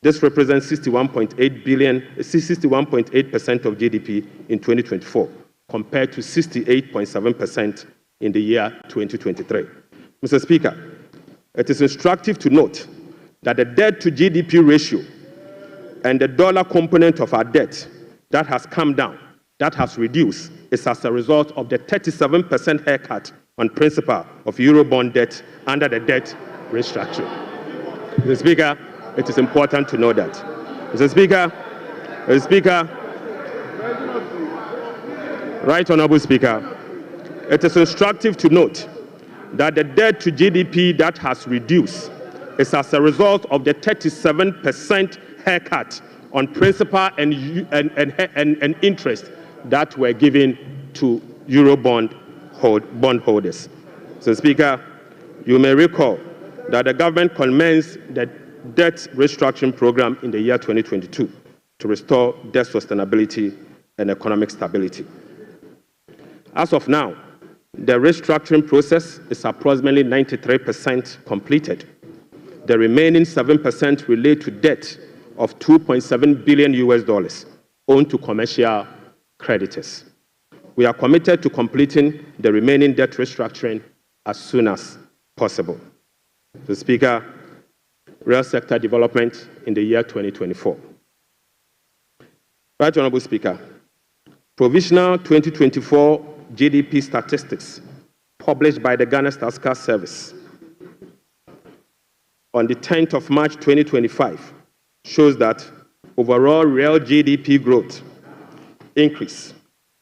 This represents 61.8% of GDP in 2024, compared to 68.7% in the year 2023. Mr. Speaker, it is instructive to note that the debt to GDP ratio and the dollar component of our debt that has come down, that has reduced, is as a result of the 37% haircut on principal of Eurobond debt under the debt restructuring. Mr. Speaker, it is important to know that. Mr. Speaker, Right Honorable Speaker, it is instructive to note that the debt to GDP that has reduced is as a result of the 37% haircut on principal and interest that were given to Eurobond bondholders. So, Speaker, you may recall that the government commenced the debt restructuring program in the year 2022 to restore debt sustainability and economic stability. As of now, the restructuring process is approximately 93% completed. The remaining 7% relate to debt of $2.7 billion owed to commercial creditors. We are committed to completing the remaining debt restructuring as soon as possible. So, Speaker, real sector development in the year 2024. Right Honorable Speaker, provisional 2024 GDP statistics published by the Ghana Statistical Service on the 10th of March 2025 shows that overall real GDP growth increased.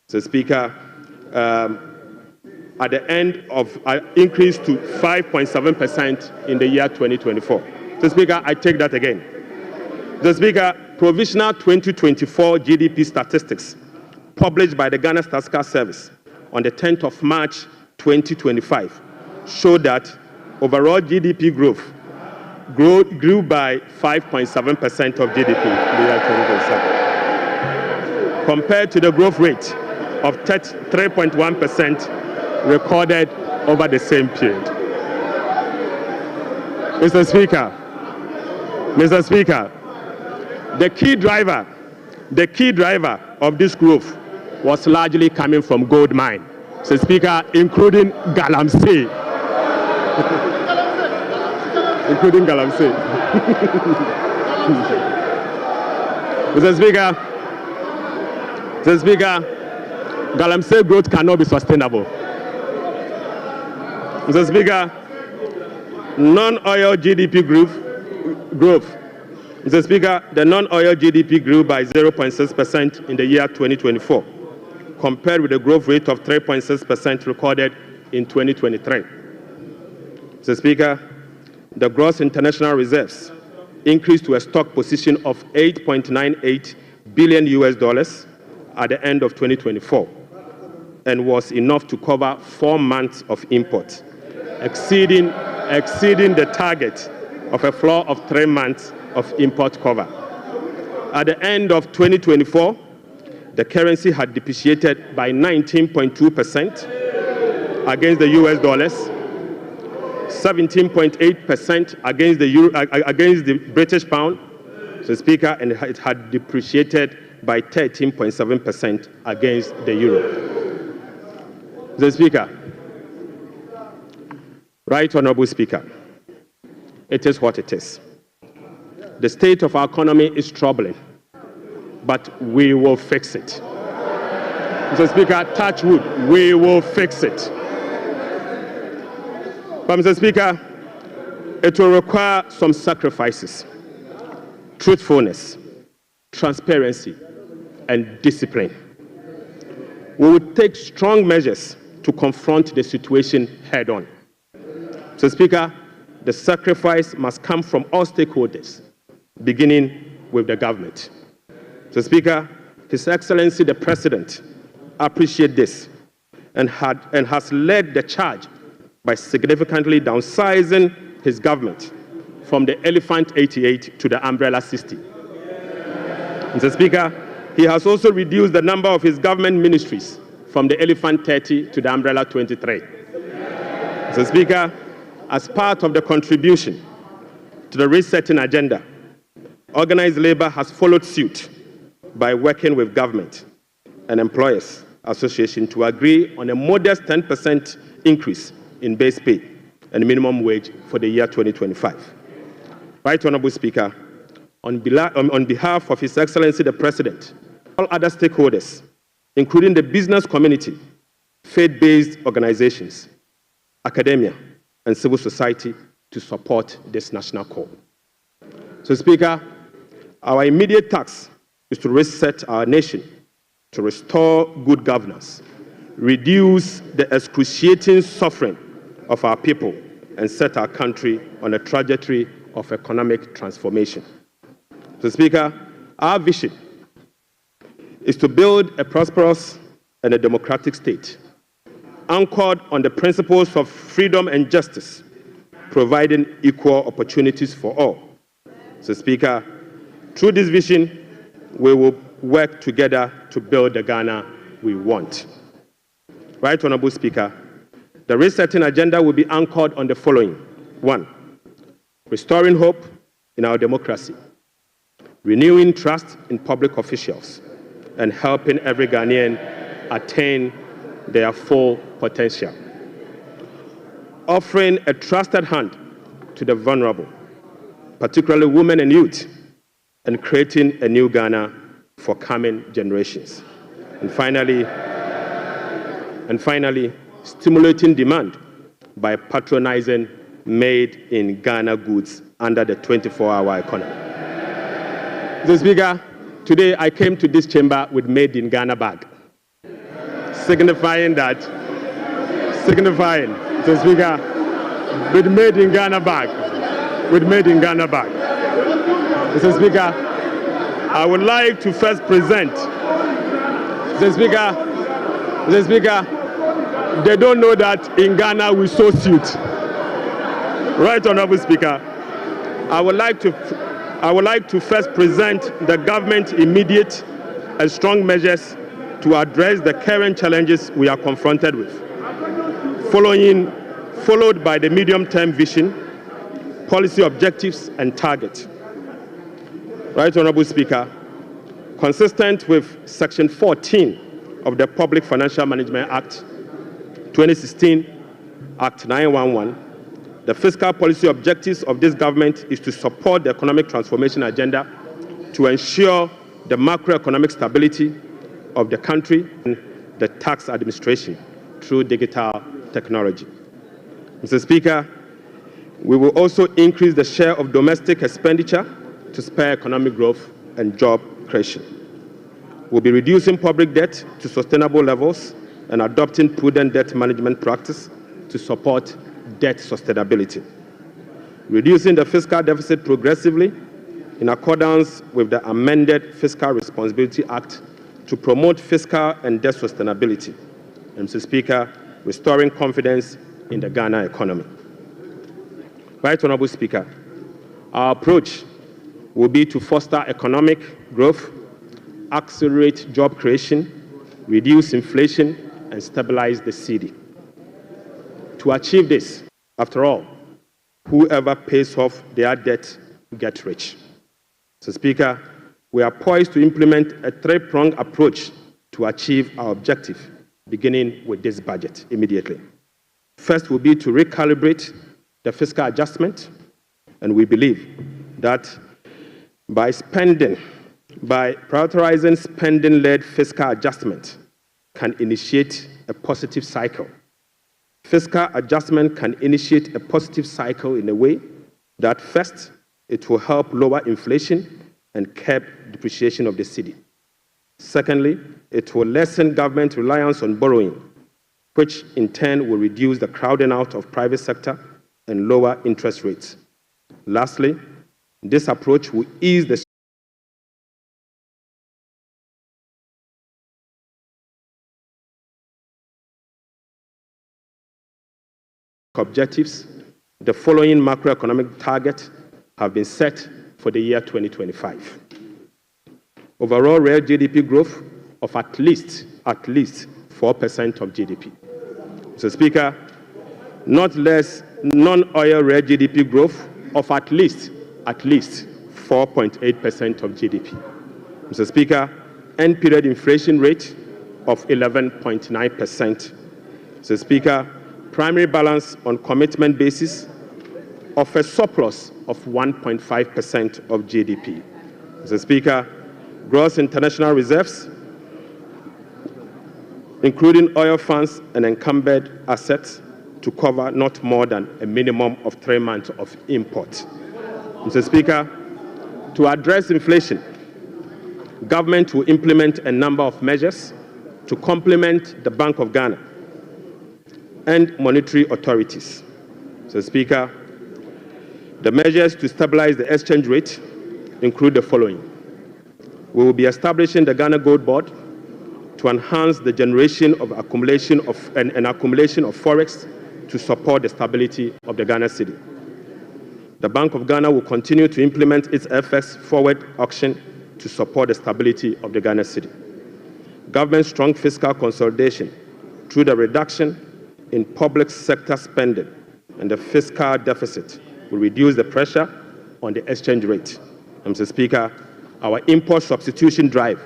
So, Speaker, at the end of increased to 5.7% in the year 2024. So, Speaker, I take that again. So, Speaker, provisional 2024 GDP statistics published by the Ghana Statistical Service on the 10th of March 2025 show that overall GDP growth grew by 5.7% of GDP in the year 2027, compared to the growth rate of 3.1% recorded over the same period. Mr. Speaker, the key driver of this growth was largely coming from gold mine. So, Speaker, including Galamsey. Including Galamsey. Mr. Speaker, Galamsey growth cannot be sustainable. Mr. Speaker, non-oil GDP growth. Mr. Speaker, the non-oil GDP grew by 0.6% in the year 2024, compared with the growth rate of 3.6% recorded in 2023. Mr. Speaker, the gross international reserves increased to a stock position of $8.98 billion at the end of 2024 and was enough to cover 4 months of imports, exceeding the target of a floor of 3 months of import cover. At the end of 2024, the currency had depreciated by 19.2% against the US dollars, 17.8% against the British pound, so, Speaker, and it had depreciated by 13.7% against the euro. The Speaker, Right Honorable Speaker, it is what it is. The state of our economy is troubling, but we will fix it. Mr. Speaker, touch wood, we will fix it. But Mr. Speaker, it will require some sacrifices, truthfulness, transparency, and discipline. We will take strong measures to confront the situation head-on. Mr. Speaker, the sacrifice must come from all stakeholders, beginning with the government. Mr. Speaker, His Excellency the President appreciates this and has led the charge by significantly downsizing his government from the Elephant 88 to the Umbrella 60. Mr. Speaker, he has also reduced the number of his government ministries from the Elephant 30 to the Umbrella 23. Mr. Speaker, as part of the contribution to the resetting agenda, organized labor has followed suit by working with government and employers association to agree on a modest 10% increase in base pay and minimum wage for the year 2025. Right Honorable Speaker, on behalf of His Excellency the President, all other stakeholders, including the business community, faith-based organizations, academia, and civil society, to support this national call. So, Speaker, our immediate task is to reset our nation, to restore good governance, reduce the excruciating suffering of our people, and set our country on a trajectory of economic transformation. So, Speaker, our vision is to build a prosperous and a democratic state, anchored on the principles of freedom and justice, providing equal opportunities for all. So, Speaker, through this vision, we will work together to build the Ghana we want. Right Honorable Speaker, the resetting agenda will be anchored on the following. 1, restoring hope in our democracy, renewing trust in public officials, and helping every Ghanaian attain their full potential. Offering a trusted hand to the vulnerable, particularly women and youth, and creating a new Ghana for coming generations. And finally, stimulating demand by patronizing made-in-Ghana goods under the 24-hour economy. Mr. Speaker, today I came to this chamber with made-in-Ghana bag, signifying, Mr. Speaker, with made-in-Ghana bag, Mr. Speaker, I would like to first present, Mr. Speaker, they don't know that in Ghana we sew suit. Right Honorable Speaker, I would like to first present the government's immediate and strong measures to address the current challenges we are confronted with, followed by the medium-term vision, policy objectives, and targets. Right Honorable Speaker, consistent with Section 14 of the Public Financial Management Act 2016, Act 911, the fiscal policy objectives of this government is to support the economic transformation agenda to ensure the macroeconomic stability of the country and the tax administration through digital technology. Mr. Speaker, we will also increase the share of domestic expenditure to spur economic growth and job creation. We'll be reducing public debt to sustainable levels and adopting prudent debt management practice to support debt sustainability. Reducing the fiscal deficit progressively in accordance with the amended Fiscal Responsibility Act to promote fiscal and debt sustainability. And Mr. Speaker, restoring confidence in the Ghana economy. Right Honorable Speaker, our approach will be to foster economic growth, accelerate job creation, reduce inflation, and stabilize the cedi. To achieve this, after all, whoever pays off their debt gets rich. So, Speaker, we are poised to implement a three-pronged approach to achieve our objective, beginning with this budget immediately. First will be to recalibrate the fiscal adjustment, and we believe that by prioritizing spending-led fiscal adjustment can initiate a positive cycle. Fiscal adjustment can initiate a positive cycle in a way that first, it will help lower inflation and curb depreciation of the cedi. Secondly, it will lessen government reliance on borrowing, which in turn will reduce the crowding out of private sector and lower interest rates. Lastly, this approach will ease the objectives. The following macroeconomic targets have been set for the year 2025. Overall real GDP growth of at least 4% of GDP. Mr. Speaker, not less non-oil real GDP growth of at least 4.8% of GDP. Mr. Speaker, end period inflation rate of 11.9%. Mr. Speaker, primary balance on commitment basis of a surplus of 1.5% of GDP. Mr. Speaker, gross international reserves, including oil funds and encumbered assets, to cover not more than a minimum of 3 months of import. Mr. Speaker, to address inflation, government will implement a number of measures to complement the Bank of Ghana and monetary authorities. Mr. Speaker, the measures to stabilize the exchange rate include the following. We will be establishing the Ghana Gold Board to enhance the generation of accumulation of forex to support the stability of the Ghana cedi. The Bank of Ghana will continue to implement its FX forward auction to support the stability of the Ghana cedi. Government's strong fiscal consolidation through the reduction in public sector spending and the fiscal deficit will reduce the pressure on the exchange rate. Mr. Speaker, our import substitution drive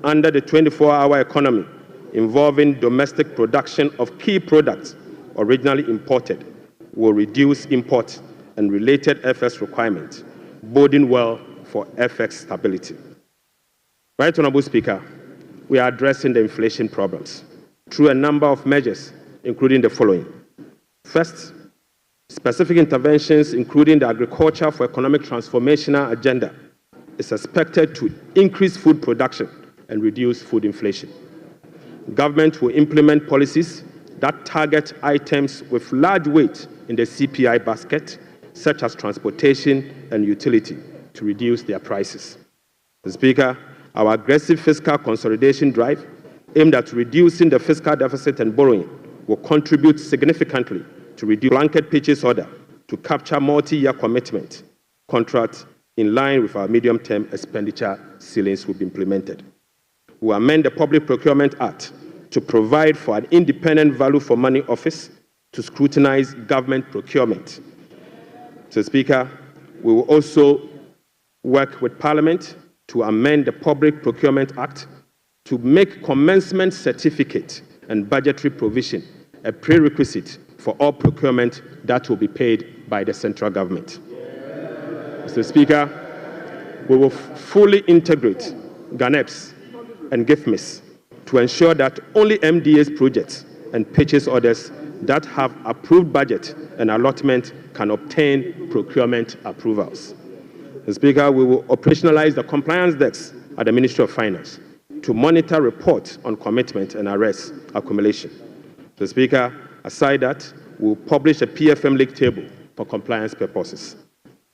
under the 24-hour economy involving domestic production of key products originally imported will reduce import and related FX requirements, boding well for FX stability. Right Honourable Speaker, we are addressing the inflation problems through a number of measures, including the following. First, specific interventions, including the Agriculture for Economic Transformational Agenda, is expected to increase food production and reduce food inflation. Government will implement policies that target items with large weight in the CPI basket, such as transportation and utility, to reduce their prices. Mr. Speaker, our aggressive fiscal consolidation drive aimed at reducing the fiscal deficit and borrowing will contribute significantly to reduce blanket purchase order to capture multi-year commitment contracts in line with our medium-term expenditure ceilings will be implemented. We will amend the Public Procurement Act to provide for an independent value for money office to scrutinize government procurement. Mr. Speaker, we will also work with Parliament to amend the Public Procurement Act to make commencement certificate and budgetary provision a prerequisite for all procurement that will be paid by the central government. Mr. Speaker, we will fully integrate GANEPS and GIFMIS to ensure that only MDA's projects and purchase orders that have approved budget and allotment can obtain procurement approvals. Mr. Speaker, we will operationalize the compliance desk at the Ministry of Finance to monitor reports on commitment and arrest accumulation. Mr. Speaker, aside that, we will publish a PFM league table for compliance purposes.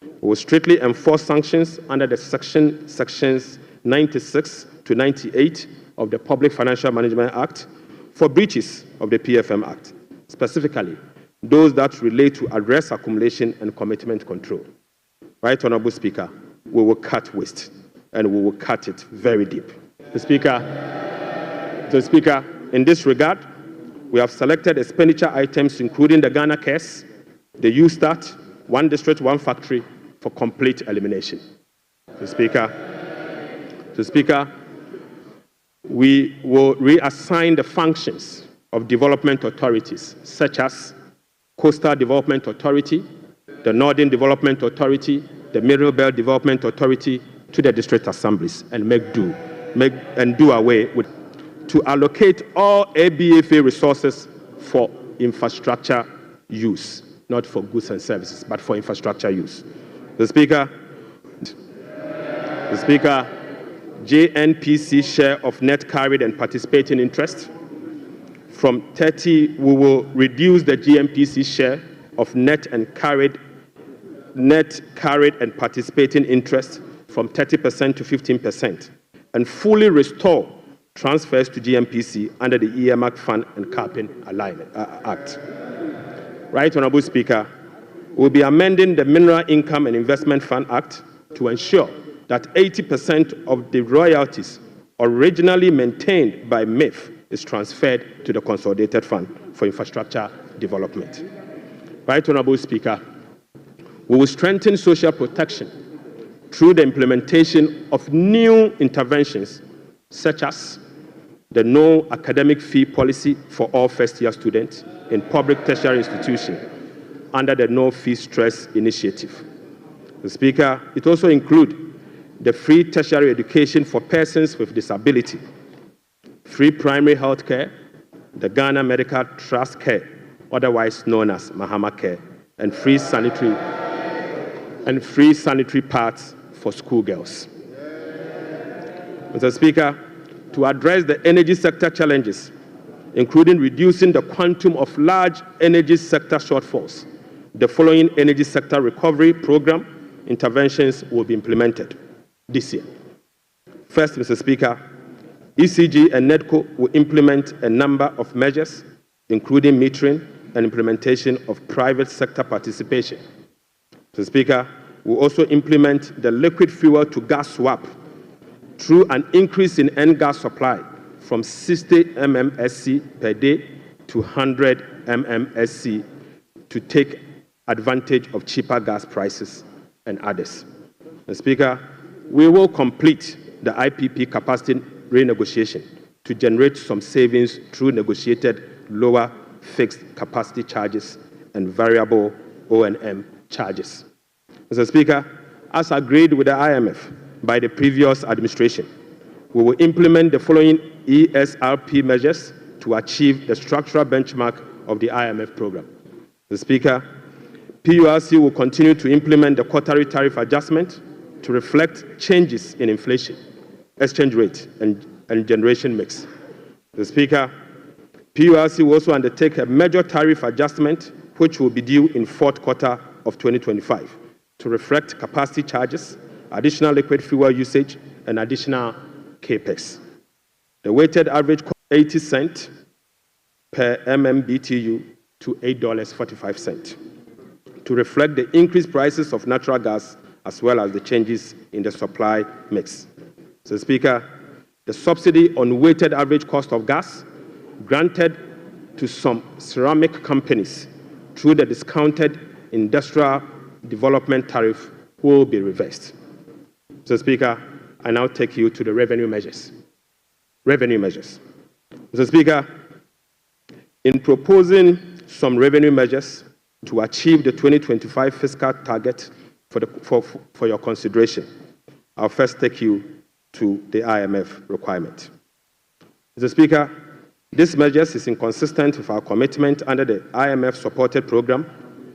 We will strictly enforce sanctions under the sections 96 to 98 of the Public Financial Management Act for breaches of the PFM Act, specifically those that relate to arrest accumulation and commitment control. Right Honourable Speaker, we will cut waste and we will cut it very deep. Mr. Speaker, in this regard, we have selected expenditure items including the Ghana Cares, the U-Start, One District, One Factory for complete elimination. Mr. Speaker, we will reassign the functions of development authorities such as Coastal Development Authority, the Northern Development Authority, the Middle Belt Development Authority to the district assemblies and do away with, to allocate all ABFA resources for infrastructure use, not for goods and services, but for infrastructure use. The Speaker, JNPC share of net carried and participating interest from 30, we will reduce the GNPC share of net carried and participating interest from 30% to 15% and fully restore transfers to GNPC under the earmark fund and capping alignment act. Right, Honorable Speaker, we'll be amending the Mineral Income and Investment Fund Act to ensure that 80% of the royalties originally maintained by MIF is transferred to the Consolidated Fund for Infrastructure Development. Right, Honorable Speaker, we will strengthen social protection through the implementation of new interventions such as the no academic fee policy for all first-year students in public tertiary institutions under the No Fee Stress initiative. The Speaker, it also includes the free tertiary education for persons with disability, free primary health care, the Ghana Medical Trust Care, otherwise known as Mahama Care, and free sanitary pads for schoolgirls. Mr. Speaker, to address the energy sector challenges, including reducing the quantum of large energy sector shortfalls, the following energy sector recovery program interventions will be implemented this year. First, Mr. Speaker, ECG and NEDCO will implement a number of measures, including metering and implementation of private sector participation. Mr. Speaker, we'll also implement the liquid fuel to gas swap through an increase in N-gas supply from 60 mmSC per day to 100 mmSC to take advantage of cheaper gas prices and others. Mr. Speaker, we will complete the IPP capacity renegotiation to generate some savings through negotiated lower fixed capacity charges and variable O&M charges. Mr. Speaker, as agreed with the IMF by the previous administration, we will implement the following ESRP measures to achieve the structural benchmark of the IMF program. Mr. Speaker, PURC will continue to implement the quarterly tariff adjustment to reflect changes in inflation, exchange rate, and generation mix. Mr. Speaker, PURC will also undertake a major tariff adjustment, which will be due in fourth quarter of 2025, to reflect capacity charges, additional liquid fuel usage, and additional CAPEX. The weighted average cost 80 cents per MMBTU to $8.45 to reflect the increased prices of natural gas as well as the changes in the supply mix. Mr. Speaker, the subsidy on weighted average cost of gas granted to some ceramic companies through the discounted industrial development tariff will be reversed. Mr. Speaker, I now take you to the revenue measures. Mr. Speaker, in proposing some revenue measures to achieve the 2025 fiscal target for your consideration, I'll first take you to the IMF requirement. Mr. Speaker, this measure is inconsistent with our commitment under the IMF-supported program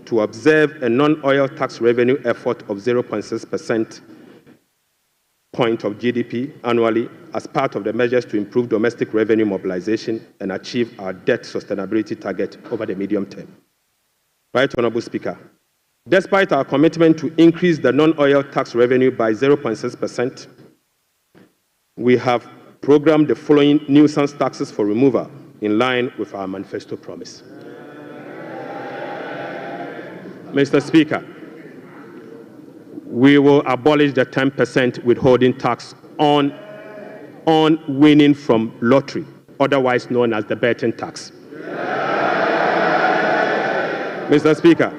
to observe a non-oil tax revenue effort of 0.6% point of GDP annually as part of the measures to improve domestic revenue mobilization and achieve our debt sustainability target over the medium term. Right, Honorable Speaker, despite our commitment to increase the non-oil tax revenue by 0.6%, we have programmed the following nuisance taxes for removal in line with our manifesto promise. Mr. Speaker, we will abolish the 10% withholding tax on winning from lottery, otherwise known as the betting tax. Mr. Speaker,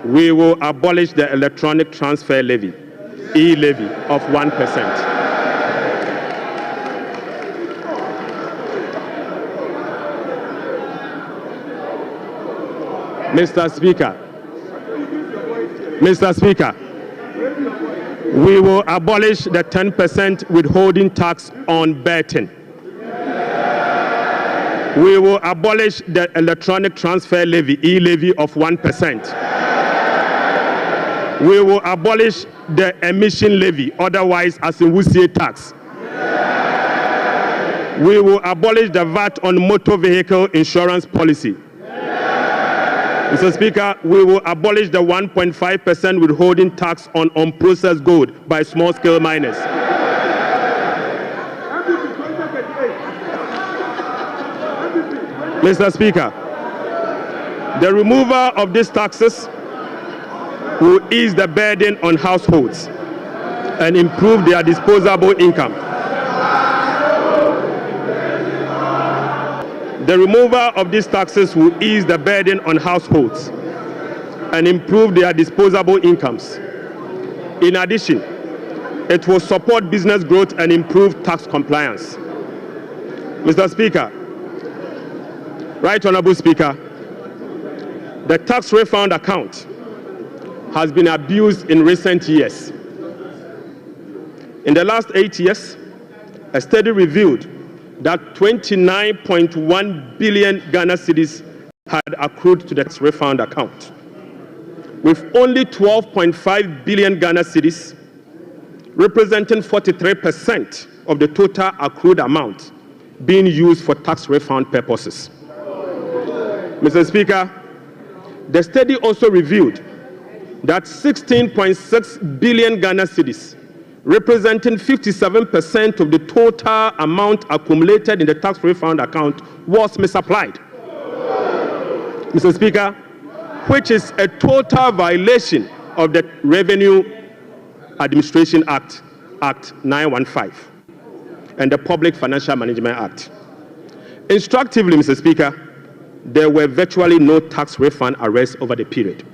we will abolish the electronic transfer levy, e-levy, of 1%. Mr. Speaker, we will abolish the 10% withholding tax on betting. We will abolish the electronic transfer levy, e-levy of 1%. We will abolish the emission levy, otherwise as in Wusie tax. We will abolish the VAT on motor vehicle insurance policy. Mr. Speaker, we will abolish the 1.5% withholding tax on unprocessed gold by small-scale miners. Mr. Speaker, the removal of these taxes will ease the burden on households and improve their disposable income. The removal of these taxes will ease the burden on households and improve their disposable incomes. In addition, it will support business growth and improve tax compliance. Mr. Speaker, Right Honorable Speaker, the tax refund account has been abused in recent years. In the last 8 years, a study revealed that 29.1 billion Ghana cedis had accrued to the tax refund account, with only 12.5 billion Ghana cedis, representing 43% of the total accrued amount, being used for tax refund purposes. Mr. Speaker, the study also revealed that 16.6 billion Ghana cedis, representing 57% of the total amount accumulated in the tax refund account, was misapplied. Mr. Speaker, which is a total violation of the Revenue Administration Act, Act 915, and the Public Financial Management Act. Instructively, Mr. Speaker, there were virtually no tax refund arrests over the period.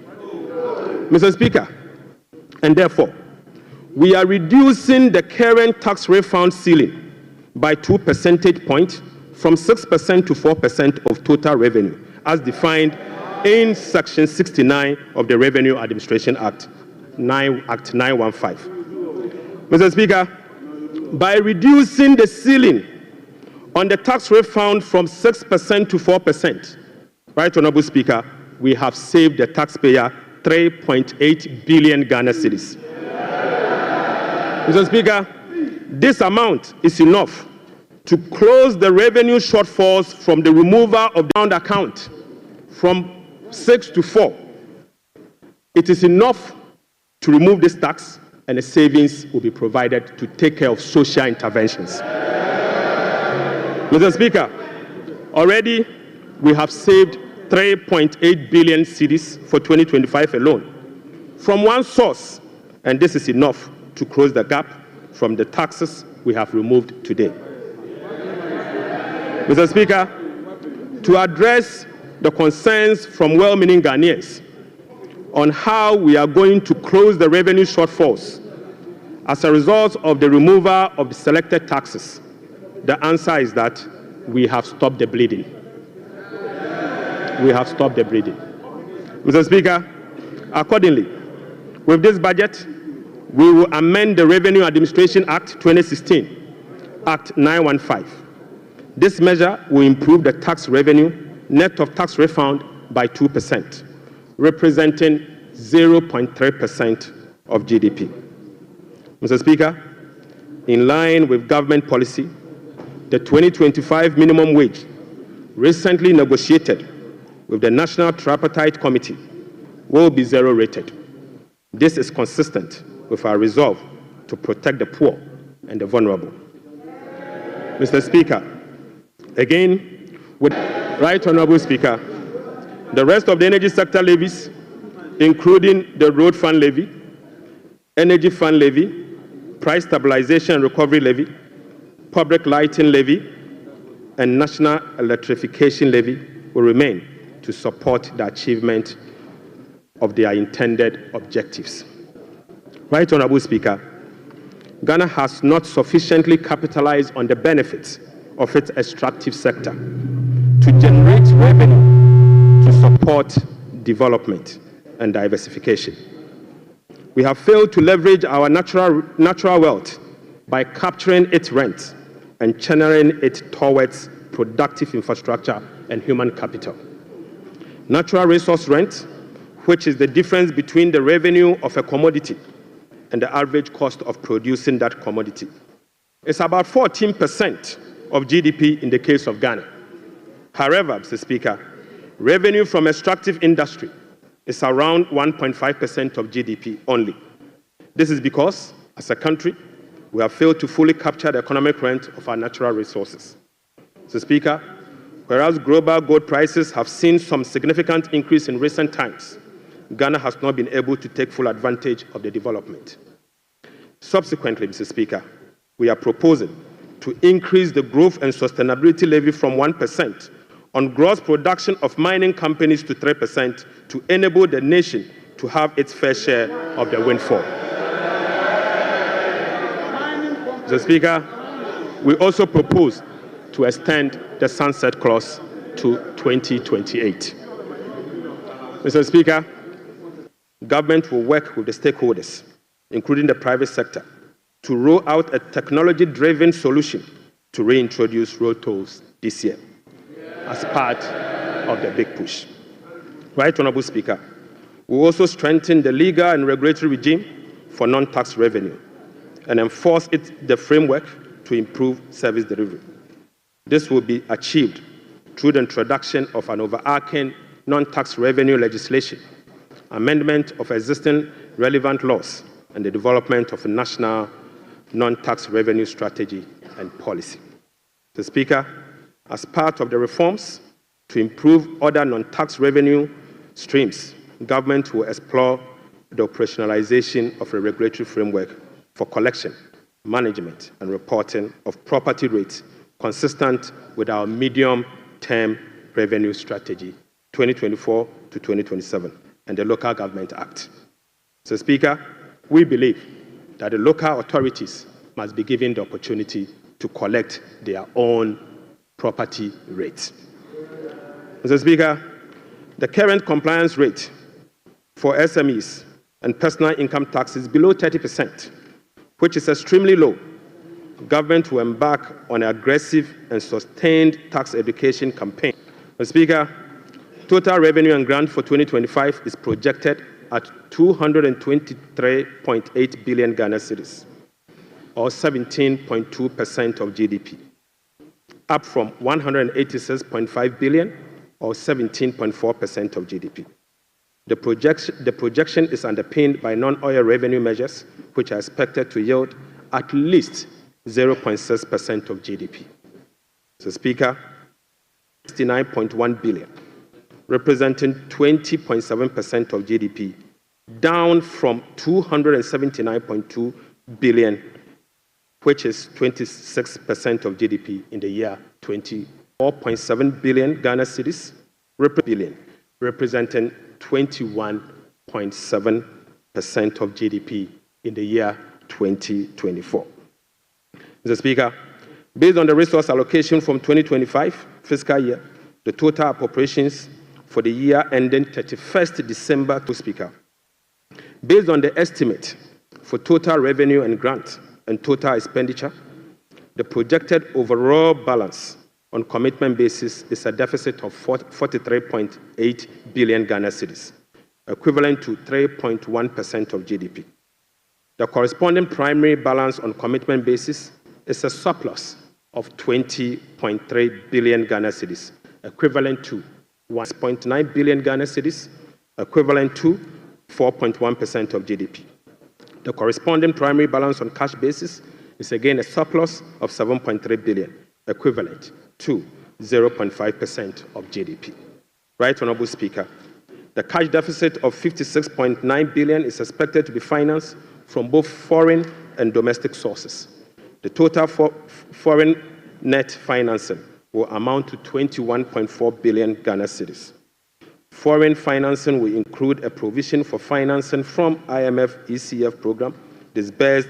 Mr. Speaker, and therefore, we are reducing the current tax refund ceiling by 2 percentage points from 6% to 4% of total revenue, as defined in Section 69 of the Revenue Administration Act, Act 915. Mr. Speaker, by reducing the ceiling on the tax refund from 6% to 4%, Right Honorable Speaker, we have saved the taxpayer 3.8 billion Ghana cedis. Mr. Speaker, this amount is enough to close the revenue shortfalls from the removal of the account from 6 to 4. It is enough to remove this tax, and the savings will be provided to take care of social interventions. Mr. Speaker, already we have saved 3.8 billion cedis for 2025 alone from one source, and this is enough to close the gap from the taxes we have removed today. Mr. Speaker, to address the concerns from well-meaning Ghanaians on how we are going to close the revenue shortfalls as a result of the removal of the selected taxes, the answer is that we have stopped the bleeding. We have stopped the bleeding. Mr. Speaker, accordingly, with this budget, we will amend the Revenue Administration Act 2016, Act 915. This measure will improve the tax revenue net of tax refund by 2%, representing 0.3% of GDP. Mr. Speaker, in line with government policy, the 2025 minimum wage recently negotiated with the National Tripartite Committee will be zero-rated. This is consistent with our resolve to protect the poor and the vulnerable. Mr. Speaker, again, with Right Honorable Speaker, the rest of the energy sector levies, including the Road Fund Levy, Energy Fund Levy, Price Stabilization and Recovery Levy, Public Lighting Levy, and National Electrification Levy will remain to support the achievement of their intended objectives. Right Honorable Speaker, Ghana has not sufficiently capitalized on the benefits of its extractive sector to generate revenue to support development and diversification. We have failed to leverage our natural wealth by capturing its rent and channeling it towards productive infrastructure and human capital. Natural resource rent, which is the difference between the revenue of a commodity and the average cost of producing that commodity, is about 14% of GDP in the case of Ghana. However, Mr. Speaker, revenue from extractive industry is around 1.5% of GDP only. This is because, as a country, we have failed to fully capture the economic rent of our natural resources. Mr. Speaker, whereas global gold prices have seen some significant increase in recent times, Ghana has not been able to take full advantage of the development. Subsequently, Mr. Speaker, we are proposing to increase the growth and sustainability levy from 1% on gross production of mining companies to 3% to enable the nation to have its fair share of the windfall. Mr. Speaker, we also propose to extend the sunset clause to 2028. Mr. Speaker, government will work with the stakeholders, including the private sector, to roll out a technology-driven solution to reintroduce road tolls this year as part of the big push. Right, Honorable Speaker, we will also strengthen the legal and regulatory regime for non-tax revenue and enforce the framework to improve service delivery. This will be achieved through the introduction of an overarching non-tax revenue legislation, amendment of existing relevant laws, and the development of a national non-tax revenue strategy and policy. Mr. Speaker, as part of the reforms to improve other non-tax revenue streams, government will explore the operationalization of a regulatory framework for collection, management, and reporting of property rates consistent with our medium-term revenue strategy, 2024 to 2027, and the Local Government Act. Mr. Speaker, we believe that the local authorities must be given the opportunity to collect their own property rates. Mr. Speaker, the current compliance rate for SMEs and personal income tax is below 30%, which is extremely low. Government will embark on an aggressive and sustained tax education campaign. Mr. Speaker, total revenue and grant for 2025 is projected at 223.8 billion Ghana cedis, or 17.2% of GDP, up from 186.5 billion, or 17.4% of GDP. The projection is underpinned by non-oil revenue measures, which are expected to yield at least 0.6% of GDP. Mr. Speaker, 69.1 billion, representing 20.7% of GDP, down from 279.2 billion, which is 26% of GDP in the year 24.7 billion Ghana cedis, representing 21.7% of GDP in the year 2024. Mr. Speaker, based on the resource allocation from 2025 fiscal year, the total appropriations for the year ending 31st December, Speaker, based on the estimate for total revenue and grant and total expenditure, the projected overall balance on commitment basis is a deficit of 43.8 billion Ghana cedis, equivalent to 3.1% of GDP. The corresponding primary balance on commitment basis is a surplus of 20.3 billion Ghana cedis, equivalent to 1.9 billion Ghana cedis, equivalent to 4.1% of GDP. The corresponding primary balance on cash basis is again a surplus of 7.3 billion, equivalent to 0.5% of GDP. Right, Honorable Speaker, the cash deficit of 56.9 billion is expected to be financed from both foreign and domestic sources. The total foreign net financing will amount to 21.4 billion Ghana cedis. Foreign financing will include a provision for financing from IMF ECF program disbursed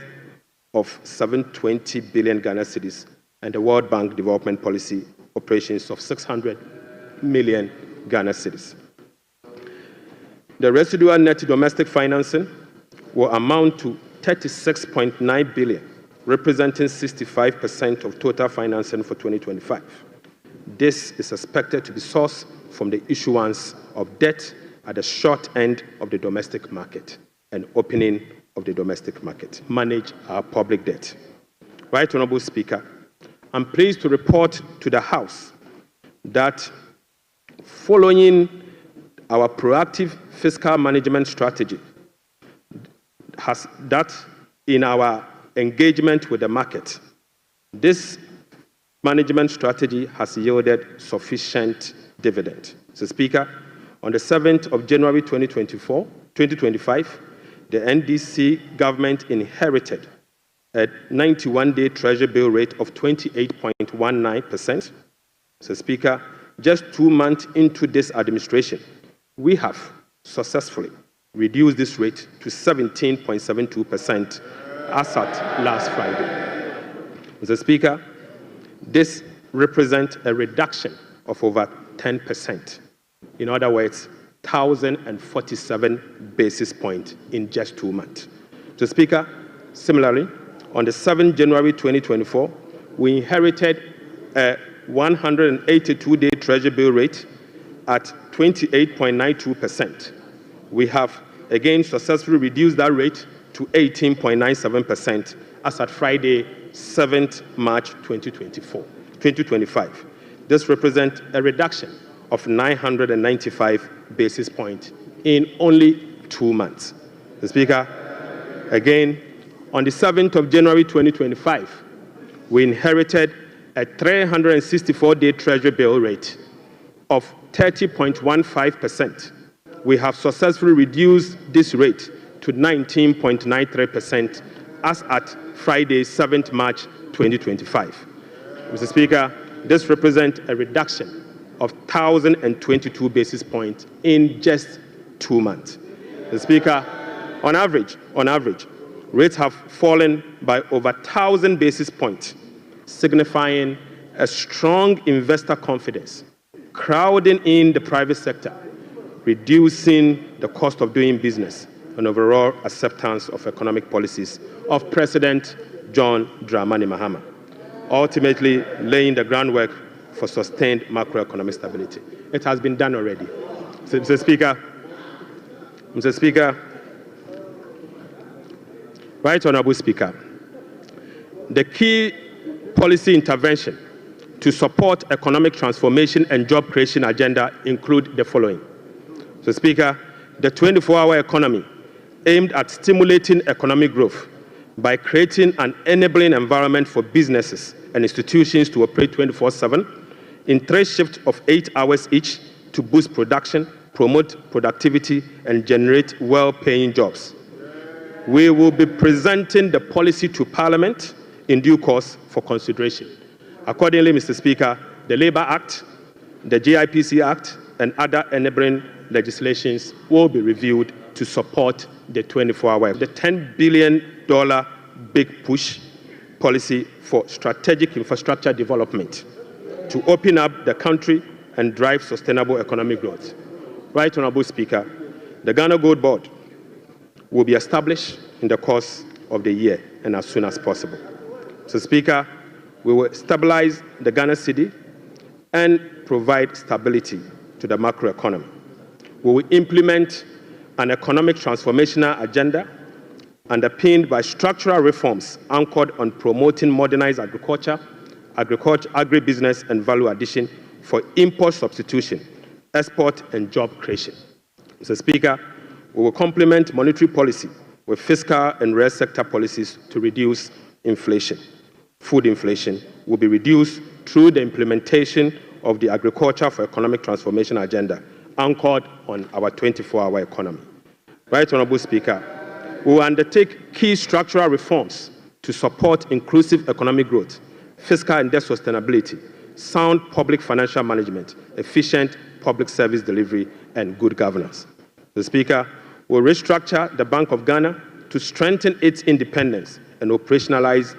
of 720 billion Ghana cedis and the World Bank Development Policy operations of 600 million Ghana cedis. The residual net domestic financing will amount to 36.9 billion, representing 65% of total financing for 2025. This is expected to be sourced from the issuance of debt at the short end of the domestic market and opening of the domestic market. Manage our public debt. Right Honorable Speaker, I'm pleased to report to the House that following our proactive fiscal management strategy, in our engagement with the market, this management strategy has yielded sufficient dividend. Mr. Speaker, on the 7th of January 2025, the NDC government inherited a 91-day Treasury bill rate of 28.19%. Mr. Speaker, just 2 months into this administration, we have successfully reduced this rate to 17.72% as at last Friday. Mr. Speaker, this represents a reduction of over 10%. In other words, 1,047 basis points in just 2 months. Mr. Speaker, similarly, on the 7th January 2024, we inherited a 182-day Treasury bill rate at 28.92%. We have again successfully reduced that rate to 18.97% as at Friday, 7th March 2025. This represents a reduction of 995 basis points in only 2 months. Mr. Speaker, again, on the 7th of January 2025, we inherited a 364-day Treasury bill rate of 30.15%. We have successfully reduced this rate to 19.93% as at Friday, 7th March 2025. Mr. Speaker, this represents a reduction of 1,022 basis points in just 2 months. Mr. Speaker, on average, rates have fallen by over 1,000 basis points, signifying a strong investor confidence, crowding in the private sector, reducing the cost of doing business, and overall acceptance of economic policies of President John Dramani Mahama, ultimately laying the groundwork for sustained macroeconomic stability. It has been done already. Mr. Speaker, Right Honorable Speaker, the key policy intervention to support economic transformation and job creation agenda include the following. Mr. Speaker, the 24-hour economy aimed at stimulating economic growth by creating an enabling environment for businesses and institutions to operate 24/7 in 3 shifts of 8 hours each to boost production, promote productivity, and generate well-paying jobs. We will be presenting the policy to Parliament in due course for consideration. Accordingly, Mr. Speaker, the Labour Act, the GIPC Act, and other enabling legislations will be reviewed to support the 24-hour. The $10 billion big push policy for strategic infrastructure development to open up the country and drive sustainable economic growth. Right Honorable Speaker, the Ghana Gold Board will be established in the course of the year and as soon as possible. So, Speaker, we will stabilize the Ghana cedi and provide stability to the macroeconomy. We will implement an economic transformational agenda underpinned by structural reforms anchored on promoting modernized agriculture, agribusiness, and value addition for import substitution, export, and job creation. Mr. Speaker, we will complement monetary policy with fiscal and real sector policies to reduce inflation. Food inflation will be reduced through the implementation of the Agriculture for Economic Transformation agenda, anchored on our 24-hour economy. Right Honorable Speaker, we will undertake key structural reforms to support inclusive economic growth, fiscal and debt sustainability, sound public financial management, efficient public service delivery, and good governance. The Speaker will restructure the Bank of Ghana to strengthen its independence and operationalize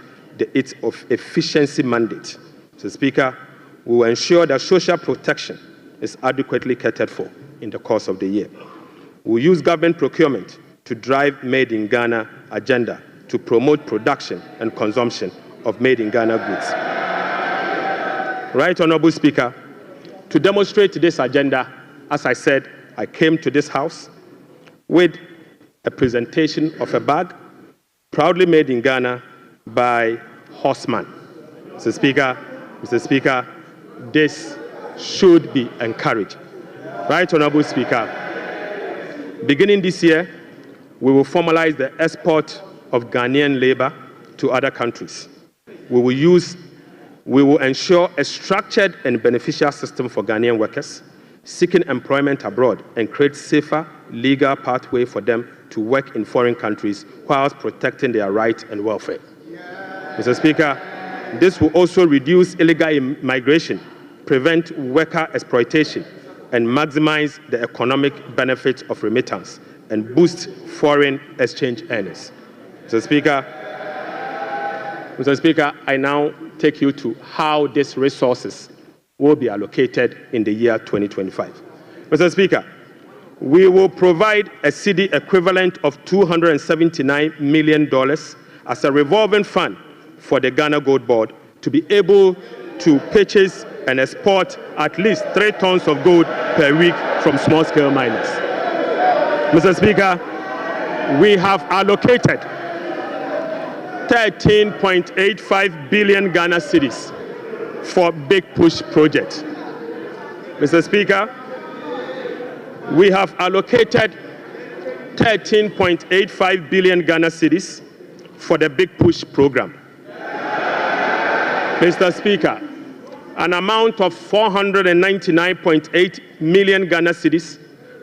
its efficiency mandate. The Speaker we will ensure that social protection is adequately catered for in the course of the year. We'll use government procurement to drive Made in Ghana agenda to promote production and consumption of Made in Ghana goods. Right, Honorable Speaker, to demonstrate this agenda, as I said, I came to this House with a presentation of a bag proudly made in Ghana by Horseman. Mr. Speaker, this should be encouraged. Right, Honorable Speaker, beginning this year, we will formalize the export of Ghanaian labor to other countries. We will ensure a structured and beneficial system for Ghanaian workers seeking employment abroad and create safer legal pathway for them to work in foreign countries whilst protecting their rights and welfare. Mr. Speaker, this will also reduce illegal immigration, prevent worker exploitation, and maximize the economic benefits of remittance and boost foreign exchange earnings. Mr. Speaker, I now take you to how these resources will be allocated in the year 2025. Mr. Speaker, we will provide a cedi equivalent of $279 million as a revolving fund for the Ghana Gold Board to be able to purchase and export at least 3 tons of gold per week from small-scale miners. Mr. Speaker, we have allocated 13.85 billion Ghana cedis for Big Push project. Mr. Speaker, we have allocated 13.85 billion Ghana cedis for the Big Push program. Mr. Speaker, an amount of 499.8 million Ghana cedis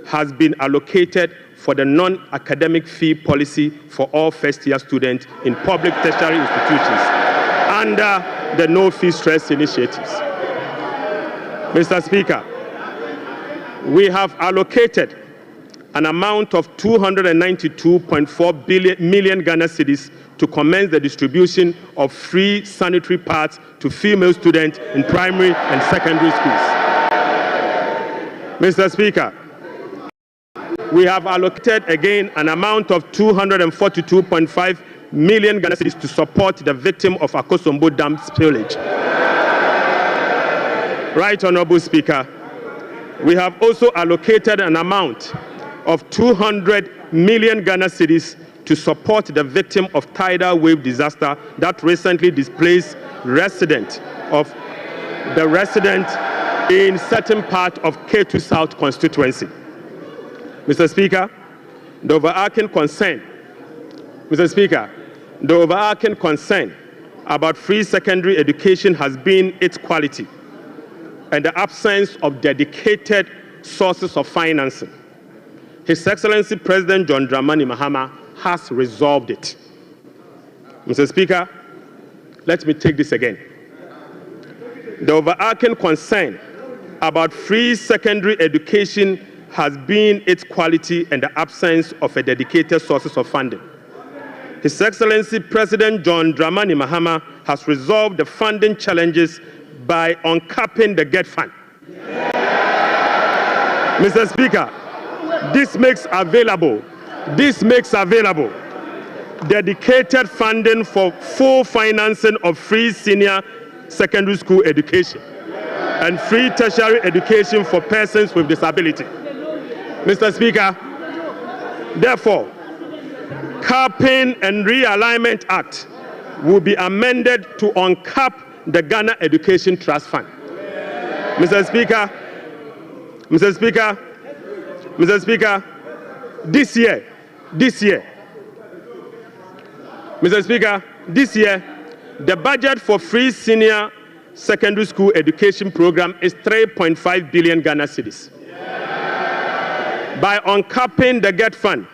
has been allocated for the non-academic fee policy for all first-year students in public tertiary institutions under the No Fee Stress initiatives. Mr. Speaker, we have allocated an amount of 292.4 million Ghana cedis to commence the distribution of free sanitary pads to female students in primary and secondary schools. Mr. Speaker, we have allocated again an amount of 242.5 million Ghana cedis to support the victim of Akosombo Dam spillage. Right, Honorable Speaker, we have also allocated an amount of 200 million Ghana cedis to support the victim of tidal wave disaster that recently displaced resident in certain part of K2 South constituency. Mr. Speaker, the overarching concern about free secondary education has been its quality and the absence of dedicated sources of financing. His Excellency President John Dramani Mahama has resolved it. Mr. Speaker, let me take this again. The overarching concern about free secondary education has been its quality and the absence of a dedicated sources of funding. His Excellency President John Dramani Mahama has resolved the funding challenges by uncapping the GET fund. Mr. Speaker, this makes available dedicated funding for full financing of free senior secondary school education and free tertiary education for persons with disability. Mr. Speaker, therefore, Capping and Realignment Act will be amended to uncap the Ghana Education Trust Fund. Mr. Speaker, this year, the budget for free senior secondary school education program is 3.5 billion Ghana cedis. By uncapping the GET fund,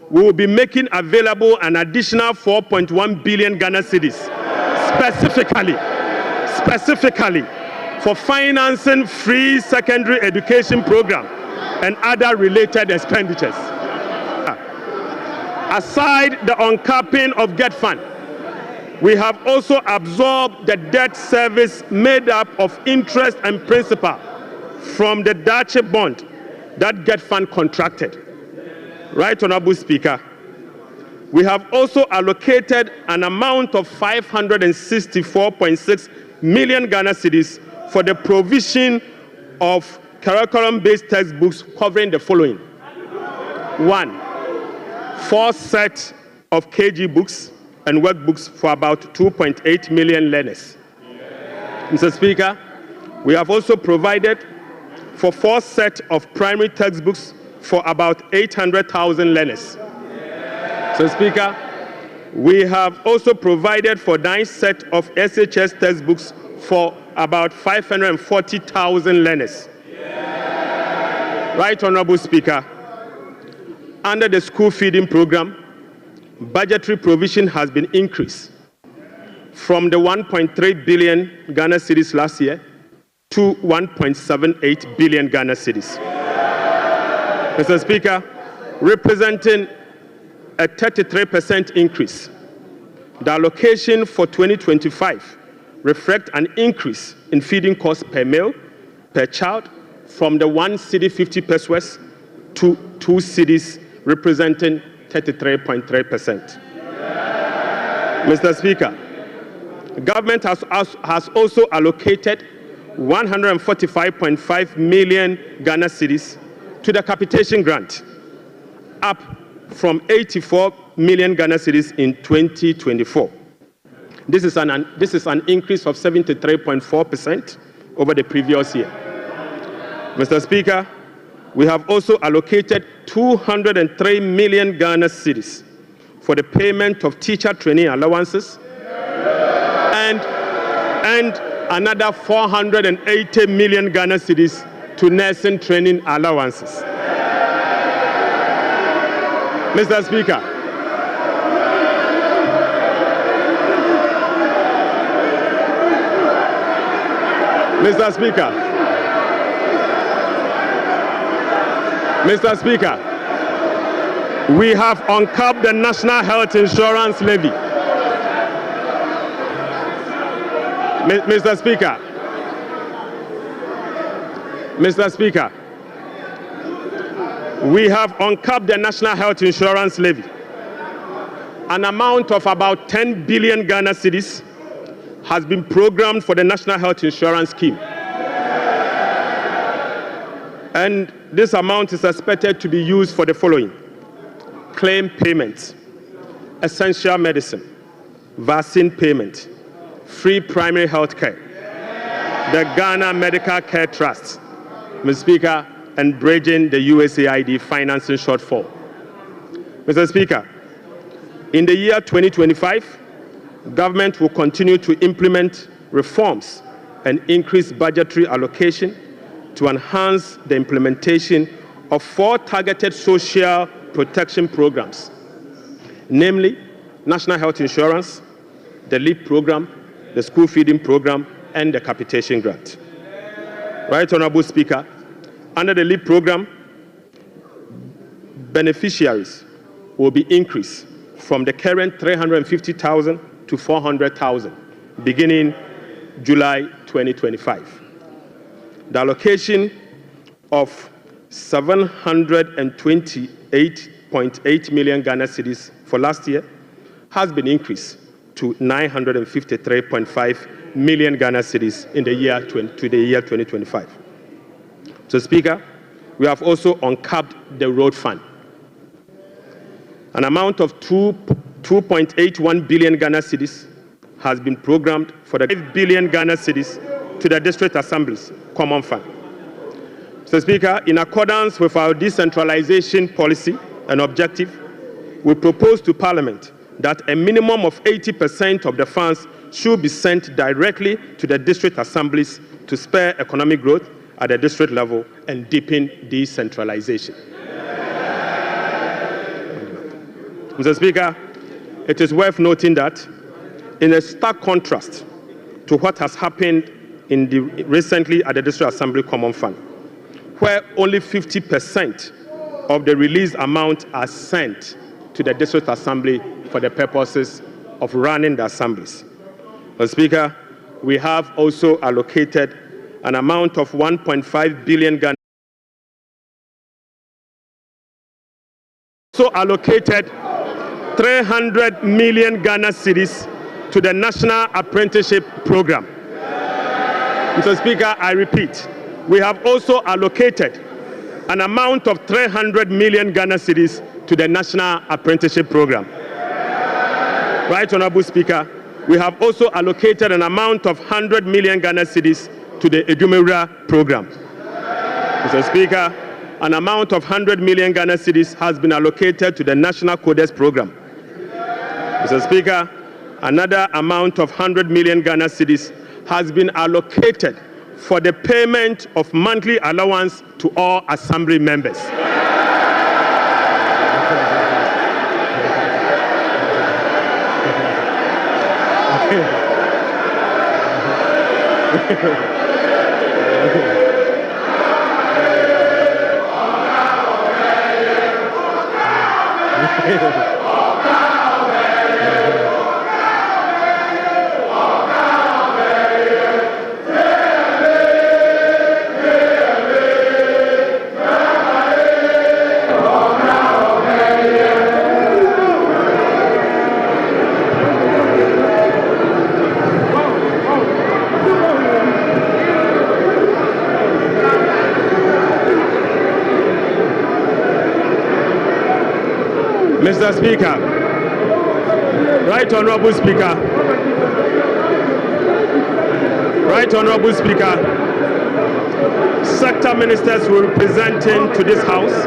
we will be making available an additional 4.1 billion Ghana cedis, specifically for financing free secondary education program and other related expenditures. Aside the uncapping of GET fund, we have also absorbed the debt service made up of interest and principal from the Dache bond that GET fund contracted. Right Honorable Speaker, we have also allocated an amount of 564.6 million Ghana cedis for the provision of curriculum-based textbooks covering the following. 1, 4 sets of KG books and workbooks for about 2.8 million learners. Mr. Speaker, we have also provided for 4 sets of primary textbooks for about 800,000 learners. Mr. Speaker, we have also provided for 9 sets of SHS textbooks for about 540,000 learners. Right Honorable Speaker, under the school feeding program, budgetary provision has been increased from the 1.3 billion Ghana cedis last year to 1.78 billion Ghana cedis. Mr. Speaker, representing a 33% increase. The allocation for 2025 reflects an increase in feeding costs per meal, per child, from the 1 cedi 50 pesos to 2 cedis, representing 33.3%. Mr. Speaker, the government has also allocated 145.5 million Ghana cedis to the capitation grant, up from 84 million Ghana cedis in 2024. This is an increase of 73.4% over the previous year. Mr. Speaker, we have also allocated 203 million Ghana cedis for the payment of teacher training allowances and another 480 million Ghana cedis to nursing training allowances. Mr. Speaker, Mr. Speaker, we have uncapped the National Health Insurance Levy. Mr. Speaker, we have uncapped the National Health Insurance Levy. An amount of about 10 billion Ghana cedis has been programmed for the National Health Insurance Scheme. And this amount is expected to be used for the following: claim payments, essential medicine, vaccine payment, free primary health care, the Ghana Medical Care Trust, Mr. Speaker, and bridging the USAID financing shortfall. Mr. Speaker, in the year 2025, government will continue to implement reforms and increase budgetary allocation to enhance the implementation of 4 targeted social protection programs, namely National Health Insurance, the LEAP program, the school feeding program, and the capitation grant. Right Honorable Speaker, under the LEAP program, beneficiaries will be increased from the current 350,000 to 400,000 beginning July 2025. The allocation of 728.8 million Ghana cedis for last year has been increased to 953.5 million Ghana cedis in the year 2025. So, Speaker, we have also uncapped the road fund. An amount of 2.81 billion Ghana cedis has been programmed for the 5 billion Ghana cedis to the district assemblies common fund. So, Speaker, in accordance with our decentralization policy and objective, we propose to Parliament that a minimum of 80% of the funds should be sent directly to the district assemblies to spur economic growth at the district level and deepen decentralization. Mr. Speaker, it is worth noting that in a stark contrast to what has happened recently at the District Assembly Common Fund, where only 50% of the released amount are sent to the District Assembly for the purposes of running the assemblies. Mr. Speaker, we have also allocated an amount of 1.5 billion Ghana allocated 300 million Ghana cedis to the National Apprenticeship Program. Mr. Speaker, I repeat, we have also allocated an amount of 300 million Ghana cedis to the National Apprenticeship Program. Right, Honorable Speaker, we have also allocated an amount of 100 million Ghana cedis to the Edumewura Program. Mr. Speaker, an amount of 100 million Ghana cedis has been allocated to the National Codes Program. Mr. Speaker, another amount of 100 million Ghana cedis has been allocated for the payment of monthly allowance to all assembly members. Mr. Speaker, Right Honorable Speaker, Right Honorable Speaker, sector ministers will be presenting to this House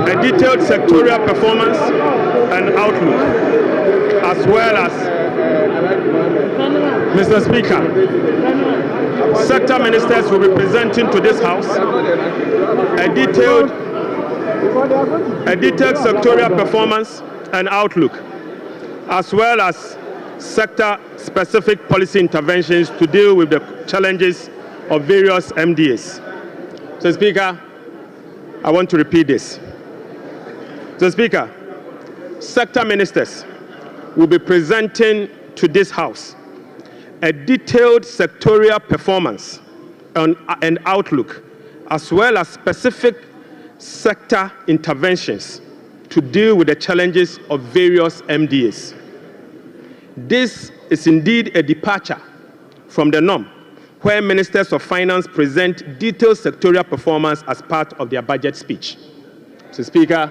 a detailed sectorial performance and outlook, as well as, Mr. Speaker, sector ministers will be presenting to this House a detailed sectorial performance and outlook, as well as sector-specific policy interventions to deal with the challenges of various MDAs. So, Speaker, I want to repeat this. So, Speaker, sector ministers will be presenting to this House a detailed sectorial performance and outlook, as well as specific sector interventions to deal with the challenges of various MDAs. This is indeed a departure from the norm, where ministers of finance present detailed sectorial performance as part of their budget speech. So, Speaker,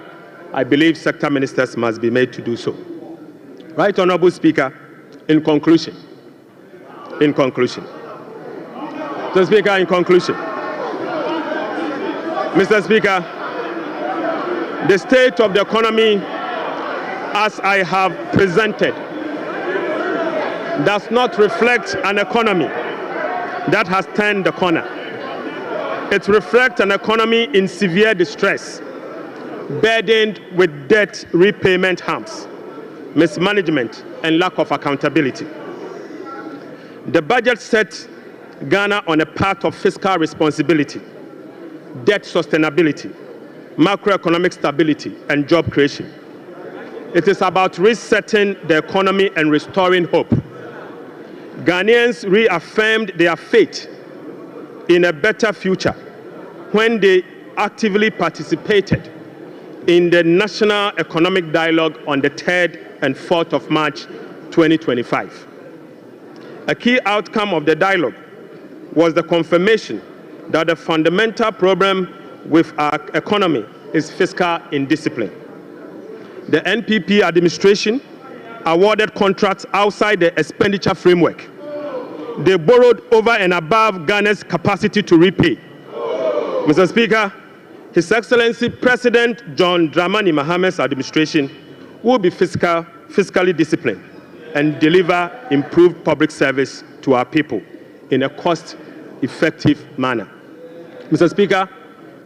I believe sector ministers must be made to do so. Right Honorable Speaker, in conclusion. So, Speaker, in conclusion. Mr. Speaker, the state of the economy, as I have presented, does not reflect an economy that has turned the corner. It reflects an economy in severe distress, burdened with debt repayment harms, mismanagement, and lack of accountability. The budget set Ghana on a path of fiscal responsibility, debt sustainability, macroeconomic stability, and job creation. It is about resetting the economy and restoring hope. Ghanaians reaffirmed their faith in a better future when they actively participated in the National Economic Dialogue on the 3rd and 4th of March 2025. A key outcome of the dialogue was the confirmation that the fundamental problem with our economy is fiscal indiscipline. The NPP administration awarded contracts outside the expenditure framework. They borrowed over and above Ghana's capacity to repay. Mr. Speaker, His Excellency President John Dramani Mahamad's administration will be fiscally disciplined and deliver improved public service to our people in a cost-effective manner. Mr. Speaker,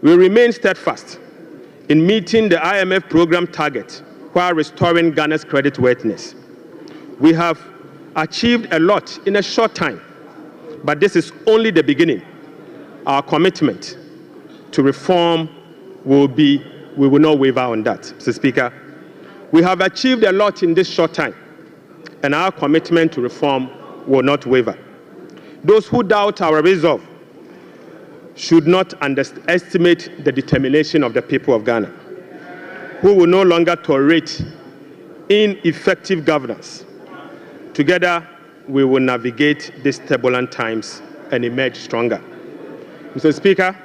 we remain steadfast in meeting the IMF program target while restoring Ghana's creditworthiness. We have achieved a lot in a short time, but this is only the beginning. Our commitment to reform we will not waver on that. Mr. Speaker, we have achieved a lot in this short time, and our commitment to reform will not waver. Those who doubt our resolve should not underestimate the determination of the people of Ghana. who will no longer tolerate ineffective governance. Together, we will navigate these turbulent times and emerge stronger. Mr. Speaker,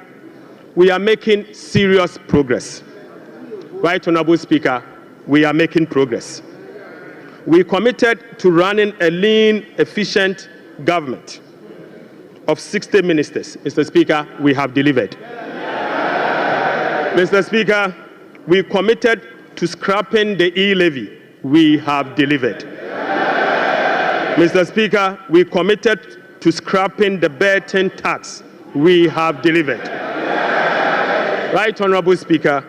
we are making serious progress. Right, Honorable Speaker, we are making progress. We committed to running a lean, efficient government of 60 ministers. Mr. Speaker, we have delivered. Mr. Speaker, we committed to scrapping the e-levy. We have delivered. Mr. Speaker, we committed to scrapping the Burton tax. We have delivered. Right, Honorable Speaker,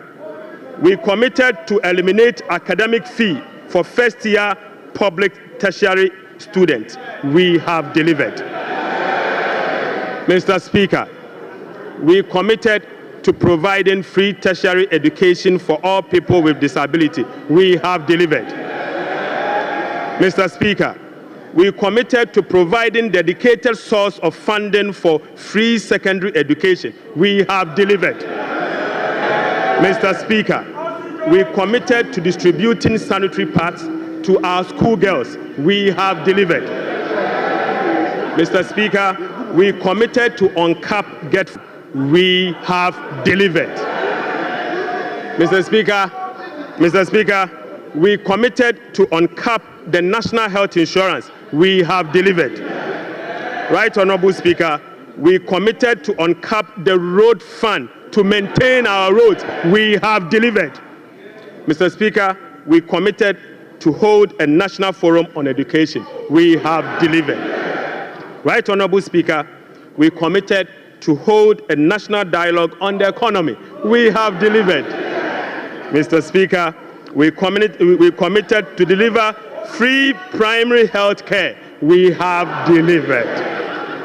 we committed to eliminate academic fee for first-year public tertiary students. We have delivered. Mr. Speaker, we committed to providing free tertiary education for all people with disability. We have delivered. Mr. Speaker, we committed to providing dedicated source of funding for free secondary education. We have delivered. Mr. Speaker, we committed to distributing sanitary pads to our schoolgirls. We have delivered. Mr. Speaker, we committed to uncap get. We have delivered. Mr. Speaker, we committed to uncap the national health insurance. We have delivered. Right, Honorable Speaker, we committed to uncap the road fund to maintain our roads. We have delivered. Mr. Speaker, we committed to hold a national forum on education. We have delivered. Right, Honorable Speaker, we committed to hold a national dialogue on the economy. We have delivered. Mr. Speaker, we committed to deliver free primary health care. We have delivered.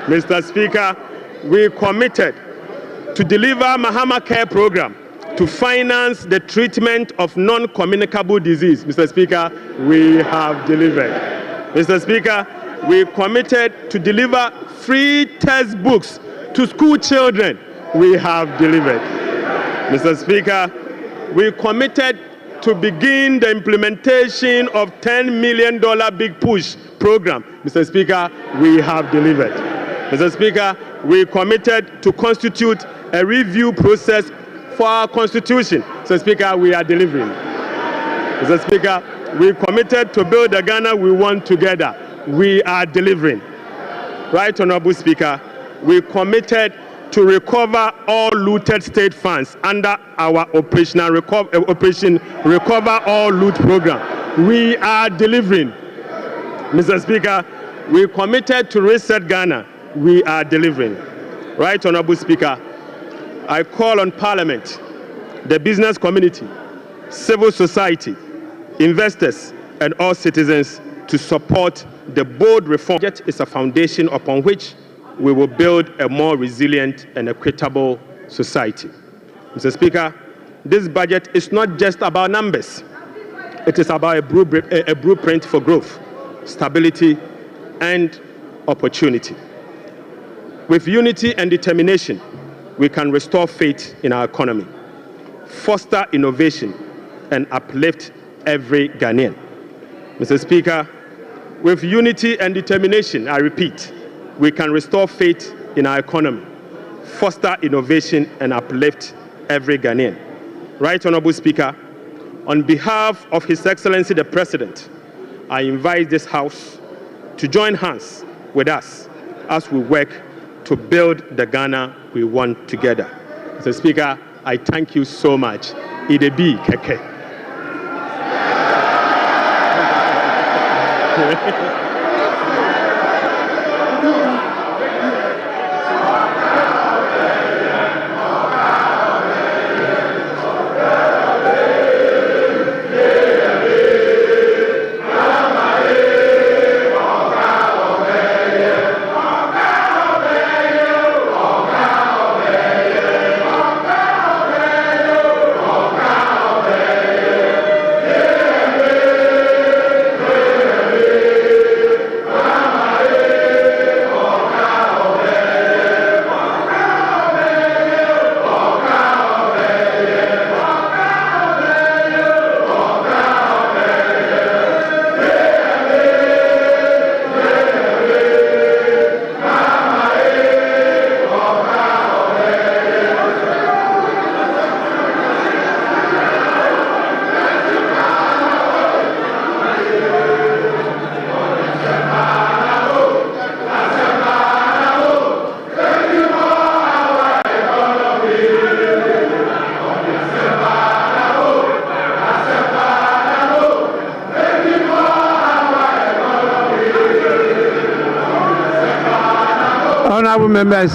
Mr. Speaker, we committed to deliver Mahama Care Program to finance the treatment of non-communicable disease. Mr. Speaker, we have delivered. Mr. Speaker, we committed to deliver free textbooks to school children. We have delivered. Mr. Speaker, we committed to begin the implementation of $10 million Big Push program. Mr. Speaker, we have delivered. Mr. Speaker, we committed to constitute a review process for our constitution. Mr. Speaker, we are delivering. Mr. Speaker, we committed to build the Ghana we want together. We are delivering. Right, Honorable Speaker, we committed to recover all looted state funds under our Operation Recover All Loot program. We are delivering. Mr. Speaker, we committed to reset Ghana. We are delivering. Right, Honorable Speaker, I call on Parliament, the business community, civil society, investors, and all citizens to support the bold reform. The budget is a foundation upon which we will build a more resilient and equitable society. Mr. Speaker, this budget is not just about numbers. It is about a blueprint for growth, stability, and opportunity. With unity and determination, we can restore faith in our economy, foster innovation, and uplift every Ghanaian. Mr. Speaker, with unity and determination, I repeat, we can restore faith in our economy, foster innovation, and uplift every Ghanaian. Right, Honorable Speaker, on behalf of His Excellency the President, I invite this House to join hands with us as we work to build the Ghana we want together. Mr. Speaker, I thank you so much. Idebi Keke. Honorable members.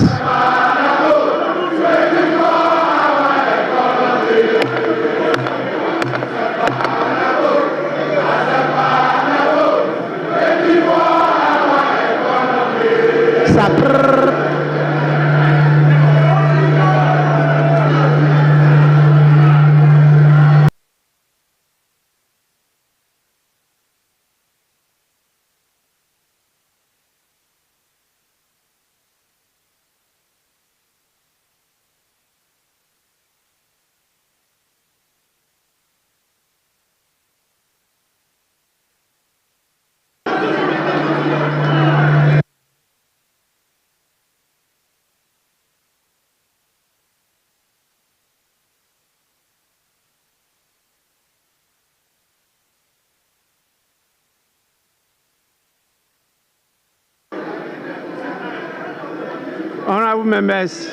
Honorable members.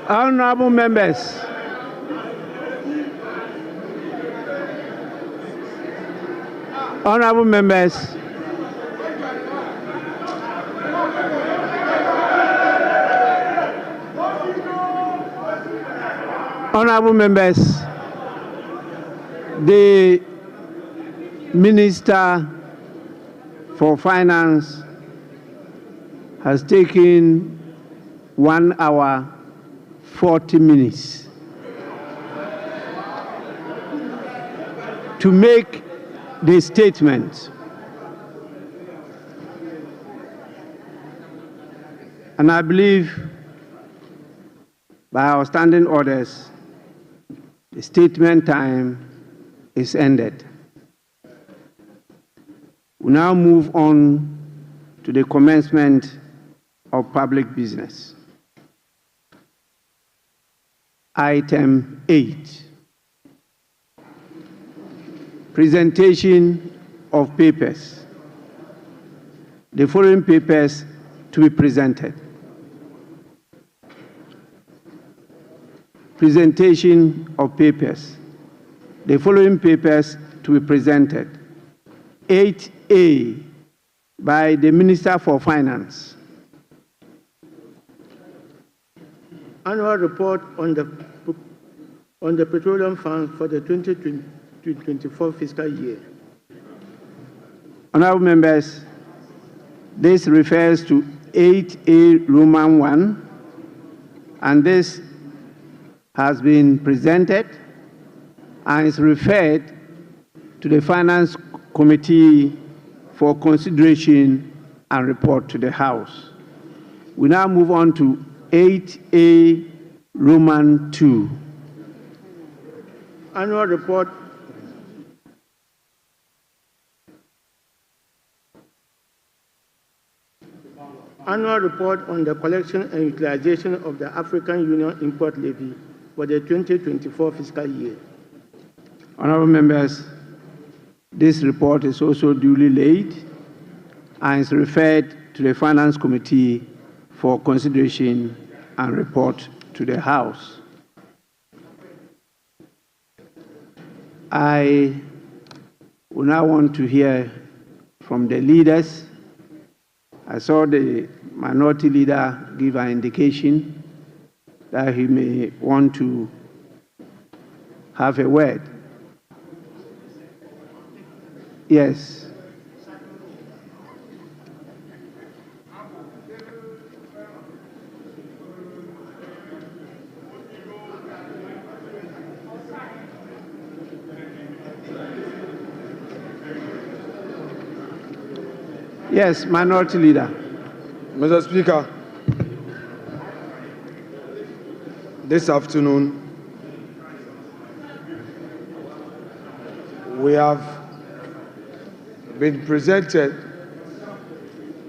Honorable members. Honorable members. Honorable members. The Minister for Finance has taken 1 hour 40 minutes to make the statement. And I believe by our standing orders, the statement time is ended. We now move on to the commencement of public business. Item 8, presentation of papers. The following papers to be presented. Presentation of papers. The following papers to be presented. 8A by the Minister for Finance. Annual report on the petroleum fund for the 2024 fiscal year. Honorable members, this refers to 8A Roman 1, and this has been presented and is referred to the Finance Committee for consideration and report to the House. We now move on to 8A Roman 2. Annual report on the collection and utilization of the African Union import levy for the 2024 fiscal year. Honorable members, this report is also duly laid and is referred to the Finance Committee for consideration and report to the House. I would now want to hear from the leaders. I saw the minority leader give an indication that he may want to have a word. Yes. Yes, minority leader. Mr. Speaker, this afternoon we have been presented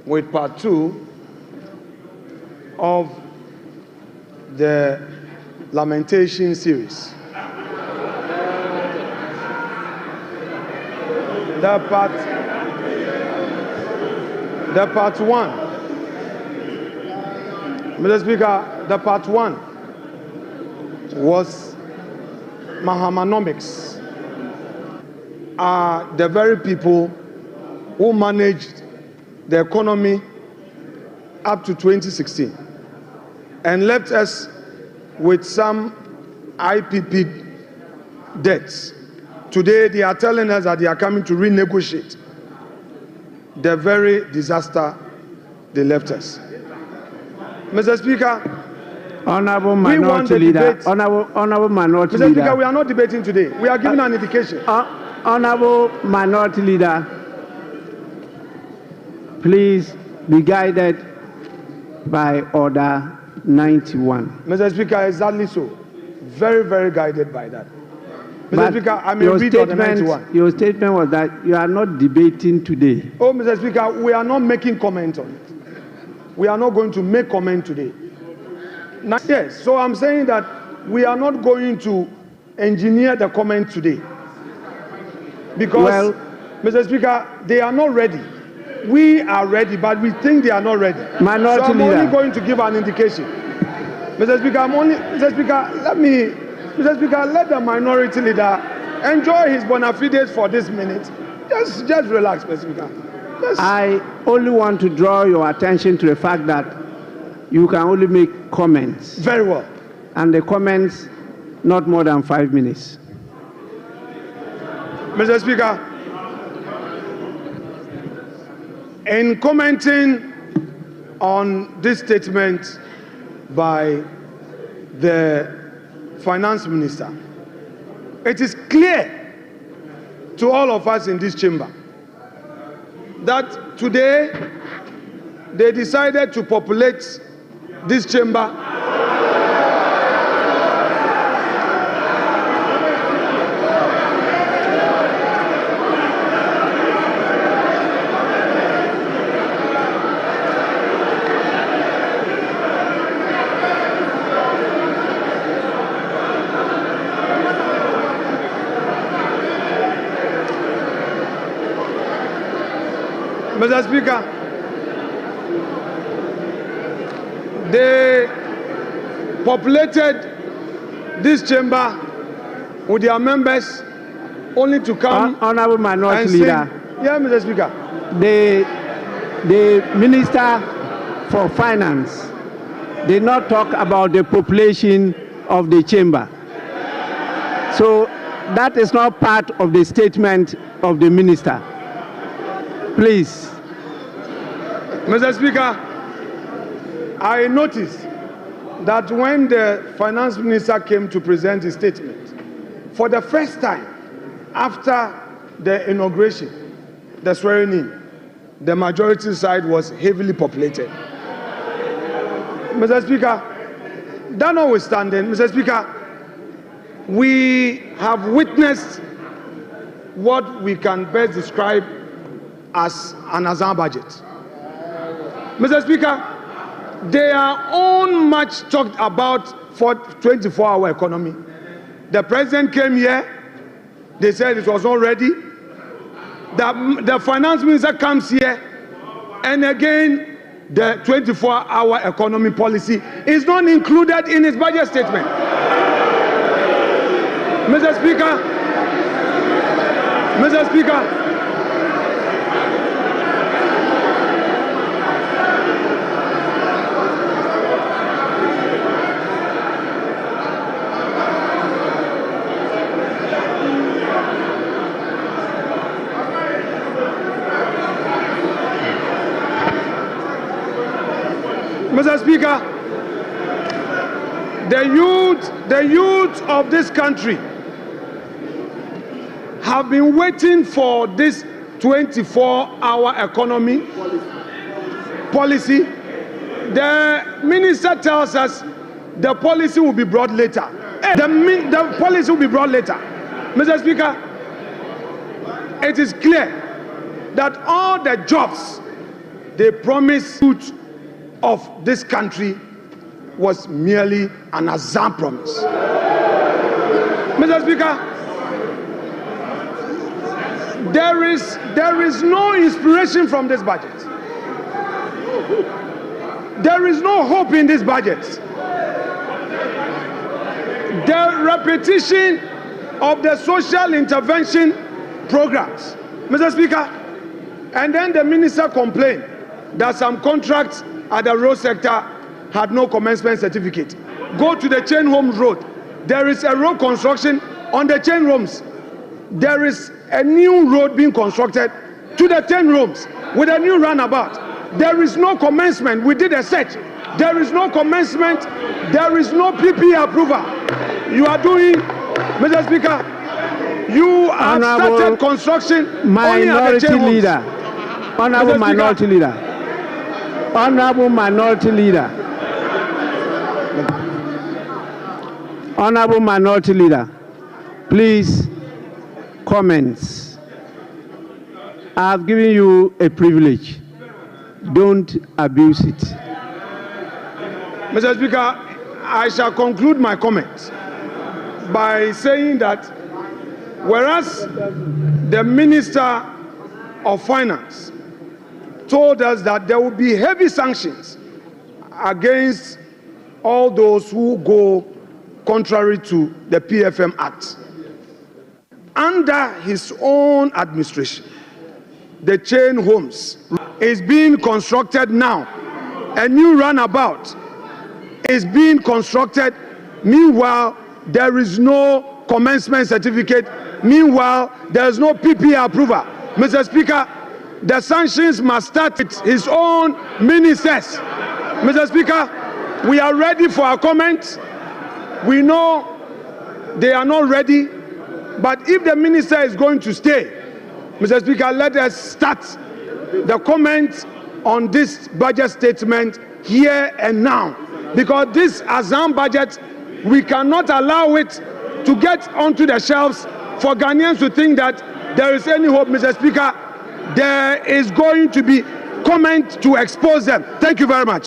with part 2 of the lamentation series. The part 1, Mr. Speaker, the part 1 was Mahamanomics. Are the very people who managed the economy up to 2016 and left us with some IPP debts. Today, they are telling us that they are coming to renegotiate the very disaster they left us. Mr. Speaker, Honorable Minority Leader. Honorable Minority Leader. Mr. Speaker, we are not debating today. We are giving an indication. Honorable Minority Leader, please be guided by Order 91. Mr. Speaker, exactly so. Very, very guided by that. Mr. Speaker, I may read Order 91. Your statement was that you are not debating today. Oh, Mr. Speaker, we are not making comment on it. We are not going to make comment today. Now, yes, so I'm saying that we are not going to engineer the comment today. Because, Mr. Speaker, they are not ready. We are ready, but we think they are not ready. Minority so I'm Leader. only going to give an indication. Mr. Speaker, let the Minority Leader enjoy his bona fides for this minute. Just relax, Mr. Speaker. I only want to draw your attention to the fact that you can only make comments. Very well. And the comments, not more than 5 minutes. Mr. Speaker, in commenting on this statement by the Finance Minister, it is clear to all of us in this chamber that today they decided to populate this chamber Mr. Speaker, they populated this chamber with their members only to come. Honorable Minority Leader. Yeah, Mr. Speaker. The Minister for Finance did not talk about the population of the chamber. So that is not part of the statement of the Minister. Please. Mr. Speaker, I noticed that when the Finance Minister came to present his statement, for the first time after the inauguration, the swearing in, the majority side was heavily populated. Mr. Speaker, that notwithstanding, Mr. Speaker, we have witnessed what we can best describe as an Azan budget. Mr. Speaker, they are on much talked about for 24-hour economy. The president came here, they said it was not ready. The finance minister comes here, and again, the 24-hour economy policy is not included in his budget statement. Mr. Speaker, Mr. Speaker, the youth of this country have been waiting for this 24-hour economy policy. The minister tells us the policy will be brought later. The policy will be brought later. Mr. Speaker, it is clear that all the jobs they promised of this country was merely an Azan promise. Mr. Speaker, there is no inspiration from this budget. There is no hope in this budget. The repetition of the social intervention programs, Mr. Speaker, and then the minister complained that some contracts at the road sector had no commencement certificate. Go to the Chain Homes Road. There is a road construction on the Chain Homes. There is a new road being constructed to the 10 rooms with a new runabout. There is no commencement. We did a search. There is no commencement. There is no PP approval. You are doing, Mr. Speaker, you have started construction only at the Chain Homes. Honorable Minority Leader. Honorable Minority Leader. Honorable Minority Leader. Please, comments. I have given you a privilege. Don't abuse it. Mr. Speaker, I shall conclude my comments by saying that whereas the Minister of Finance told us that there will be heavy sanctions against all those who go contrary to the PFM Act, under his own administration, the Chain Homes is being constructed now. A new runabout is being constructed. Meanwhile, there is no commencement certificate. Meanwhile, there is no PP approval. Mr. Speaker, the sanctions must start with his own ministers. Mr. Speaker, we are ready for our comments. We know they are not ready, but if the minister is going to stay, Mr. Speaker, let us start the comments on this budget statement here and now, because this Azam budget, we cannot allow it to get onto the shelves for Ghanaians to think that there is any hope. Mr. Speaker, there is going to be comment to expose them. Thank you very much.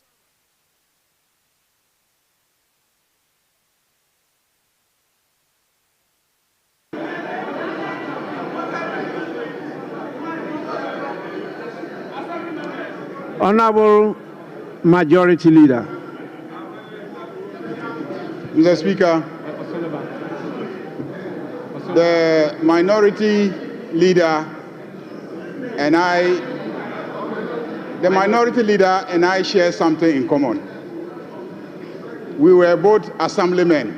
Honorable Majority Leader. Mr. Speaker, the Minority Leader and I share something in common. We were both assemblymen.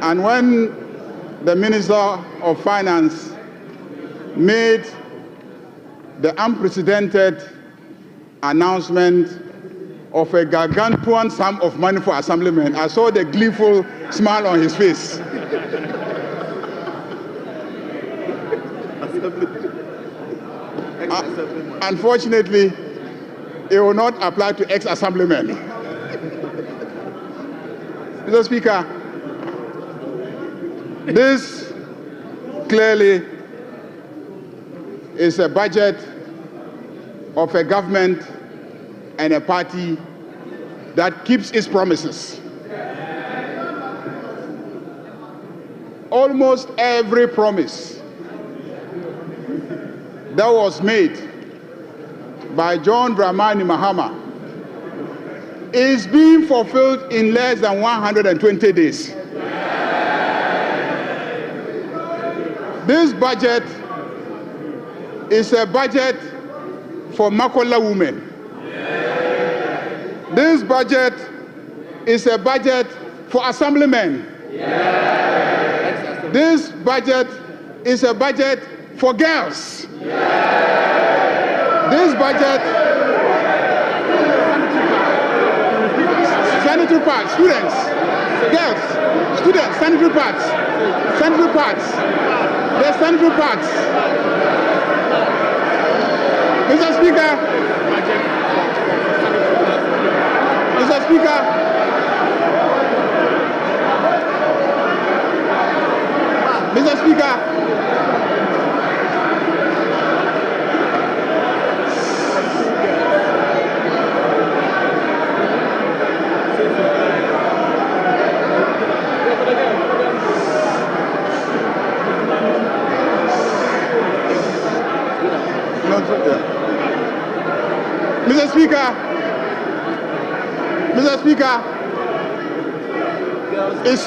And when the Minister of Finance made the unprecedented announcement of a gargantuan sum of money for assemblymen, I saw the gleeful smile on his face. Unfortunately, it will not apply to ex-assemblymen. Mr. Speaker, this clearly is a budget of a government and a party that keeps its promises. Almost every promise that was made by John Dramani Mahama is being fulfilled in less than 120 days. This budget is a budget for Makola women. This budget is a budget for assemblymen. This budget is a budget for girls. This budget, sanitary pads, students, girls, students, sanitary pads, there's sanitary pads. Mr. Speaker, Mr. Speaker, Mr. Speaker, Mr. Speaker, Mr. Speaker, it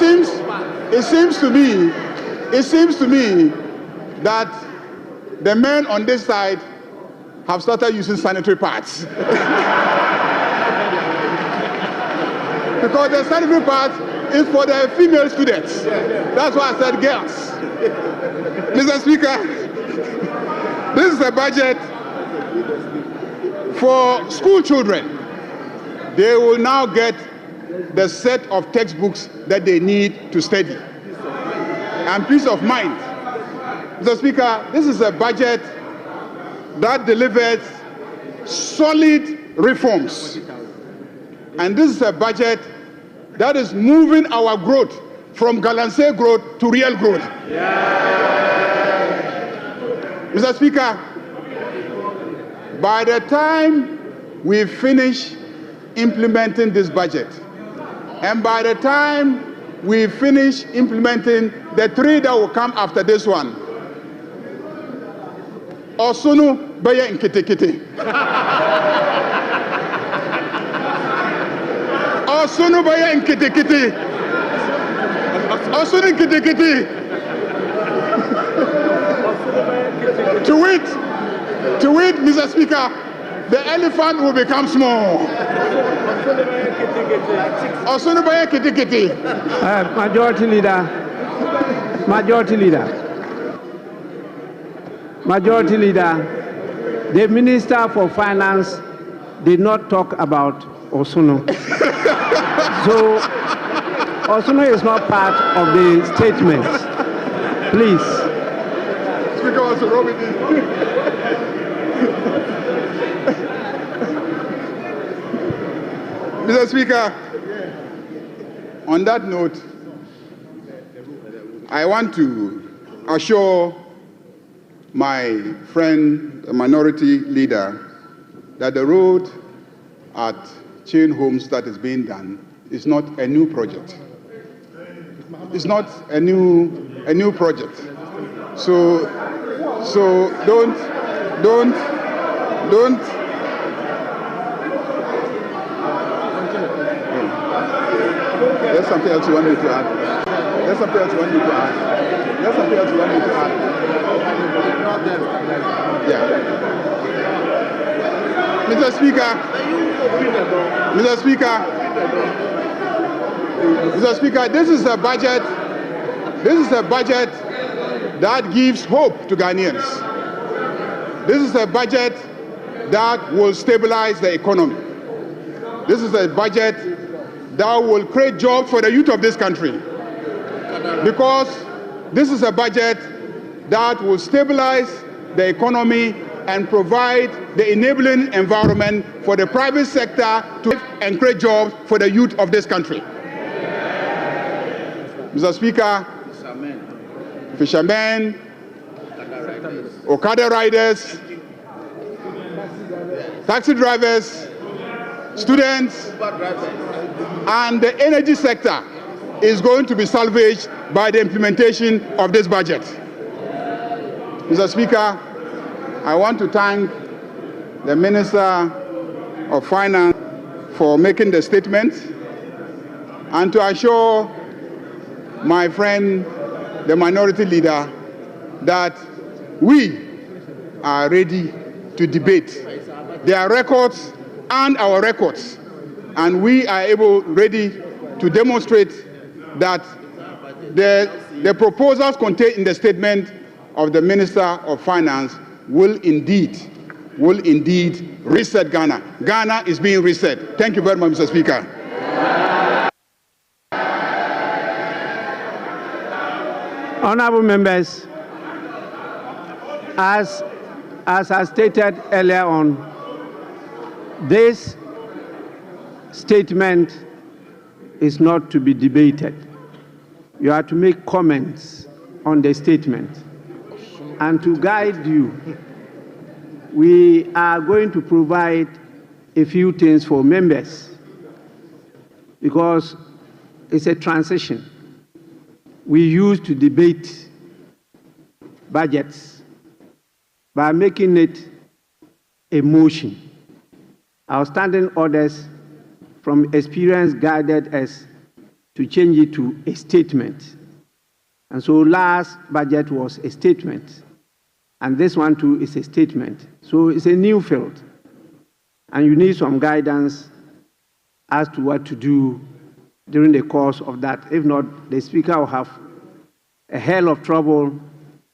seems to me that the men on this side have started using sanitary pads. Because the sanitary pads is for the female students. That's why I said girls. Mr. Speaker, this is a budget for school children. They will now get the set of textbooks that they need to study. And peace of mind. Mr. Speaker, this is a budget that delivers solid reforms. And this is a budget that is moving our growth from Galamsey growth to real growth. Mr. Speaker, by the time we finish implementing this budget, and by the time we finish implementing the three that will come after this one, Osunu Baya Nkitikiti. Osunu Baya Nkitikiti. Osunu Nkitikiti. To it, Mr. Speaker, the elephant will become small. Osunu Baya Nkitikiti. Majority Leader, the Minister for Finance did not talk about Osunu. So, Osunu is not part of the statement. Please. Speaker Osunu. Mr. Speaker, on that note, I want to assure my friend, the minority leader, that the road at Chain Homes that is being done is not a new project. It's not a new project. So don't. There's something else you want me to add. Yeah. Mr. Speaker, this is a budget that gives hope to Ghanaians. This is a budget that will stabilize the economy. This is a budget that will create jobs for the youth of this country. Because this is a budget that will stabilize the economy and provide the enabling environment for the private sector to and create jobs for the youth of this country. Mr. Speaker, fishermen, Okada riders, taxi drivers, students, and the energy sector is going to be salvaged by the implementation of this budget. Mr. Speaker, I want to thank the Minister of Finance for making the statement and to assure my friend, the minority leader, that we are ready to debate their records and our records, and we are ready to demonstrate that the proposals contained in the statement of the Minister of Finance will indeed reset Ghana. Ghana is being reset. Thank you very much, Mr. Speaker. Honorable members, as I stated earlier on, this statement is not to be debated. You are to make comments on the statement. And to guide you, we are going to provide a few things for members because it's a transition. We used to debate budgets by making it a motion. Our standing orders from experience guided us to change it to a statement. And so last budget was a statement. And this one too is a statement. So it's a new field. And you need some guidance as to what to do during the course of that. If not, the Speaker will have a hell of trouble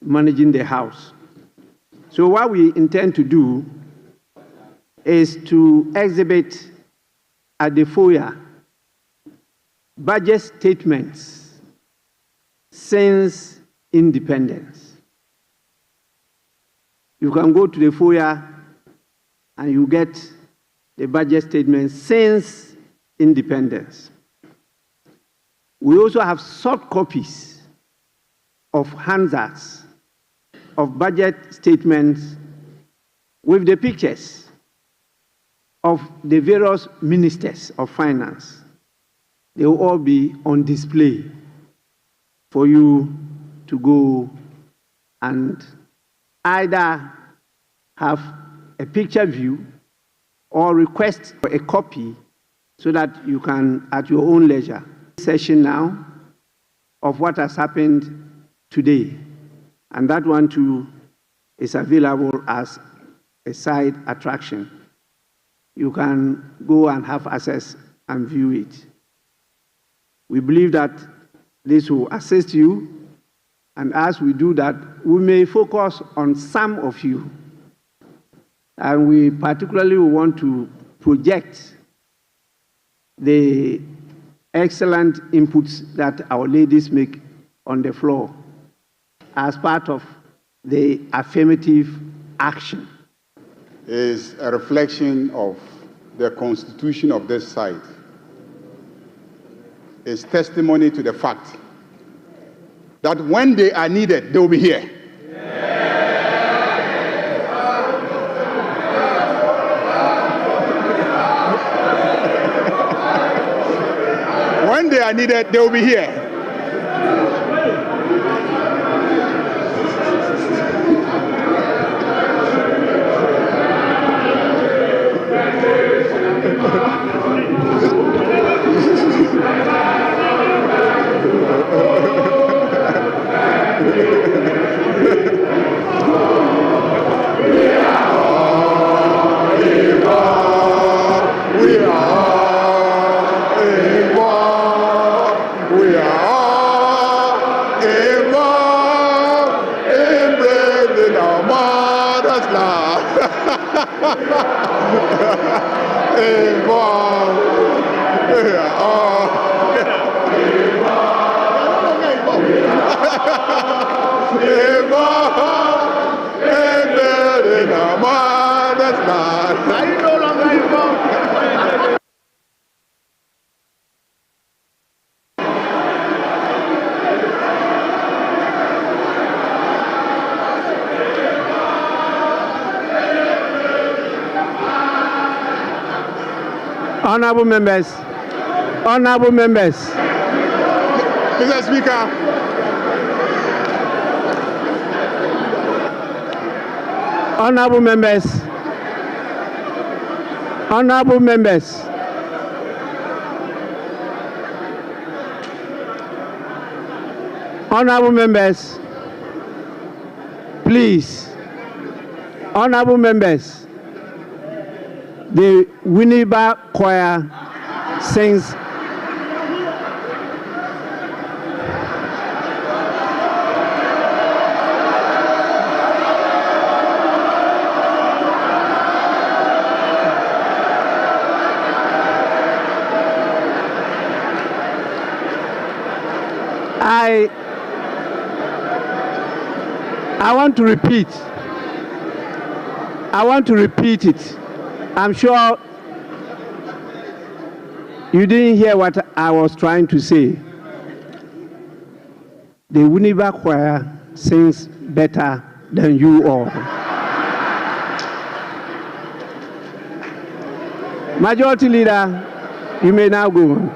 managing the House. So what we intend to do is to exhibit at the foyer budget statements since independence. You can go to the foyer and you get the budget statements since independence. We also have soft copies of handouts of budget statements with the pictures of the various ministers of finance. They will all be on display for you to go and either have a picture view or request for a copy so that you can, at your own leisure, session now of what has happened today. And that one too is available as a side attraction. You can go and have access and view it. We believe that this will assist you, and as we do that, we may focus on some of you. And we particularly want to project the excellent inputs that our ladies make on the floor as part of the affirmative action. Is a reflection of the constitution of this site. Is testimony to the fact that when they are needed, they will be here. When they are needed, they will be here. Honorable members, honorable members. Mr. Speaker. Honorable members, honorable members. Honorable members, please, honorable members. The Winneba Choir sings I want to repeat. I want to repeat it. I'm sure you didn't hear what I was trying to say. The Winneba Choir sings better than you all. Majority Leader, you may now go on.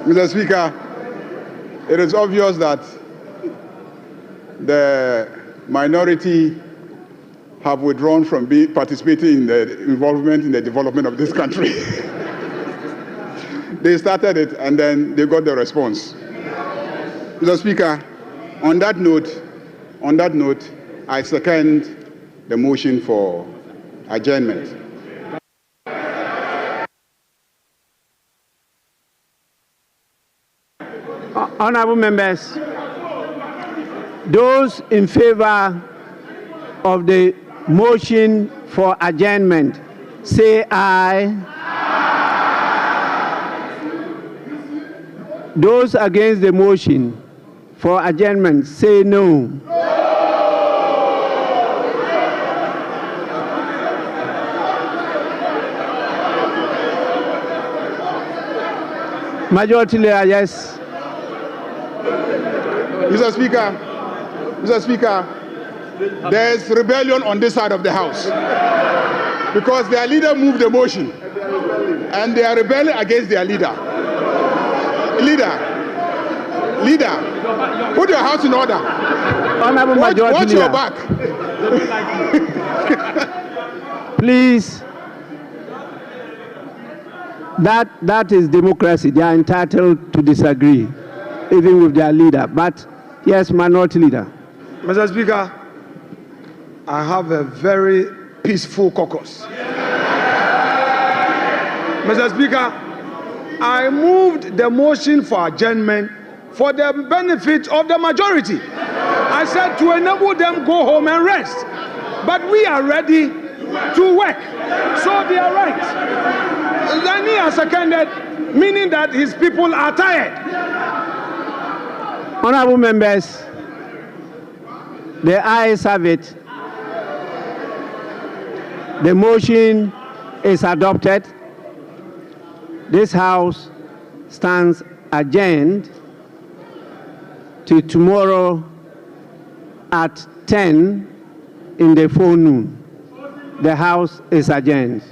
Mr. Speaker, it is obvious that the minority have withdrawn from participating in the involvement in the development of this country. They started it and then they got the response. Mr. Speaker, On that note, I second the motion for adjournment. Honorable members, those in favor of the motion for adjournment, say aye. Those against the motion for adjournment, say no. Majority leader, yes. Mr. Speaker, there's rebellion on this side of the House because their leader moved the motion and they are rebelling against their leader. Leader, put your house in order. Honorable Majority Watch Leader. your back. Please. That is democracy. They are entitled to disagree, even with their leader. But yes, Minority Leader. Mr. Speaker, I have a very peaceful caucus. Mr. Speaker, I moved the motion for adjournment for the benefit of the majority. I said to enable them go home and rest. But we are ready to work. So they are right. Then he has seconded, meaning that his people are tired. Honorable members, the ayes have it. The motion is adopted. This House stands adjourned to tomorrow at 10 in the forenoon. The House is adjourned.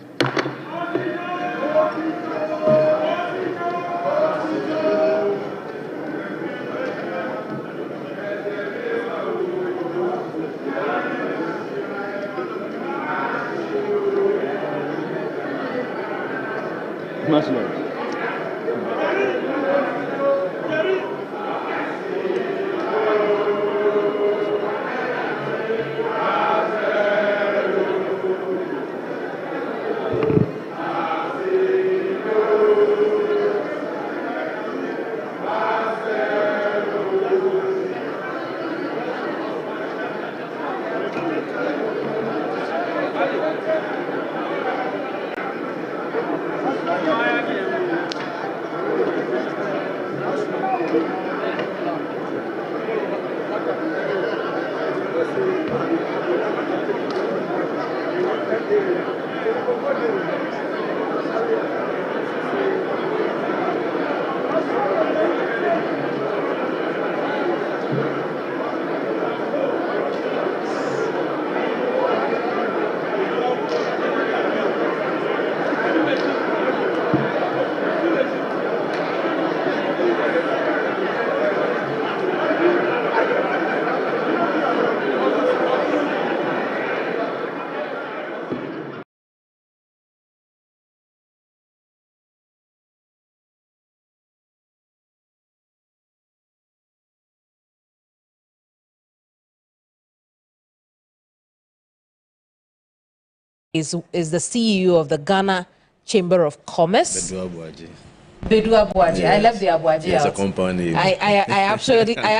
Is the CEO of the Ghana Chamber of Commerce. Bedu Abuaji. Yes. I left the Abuaji out. It's a company. I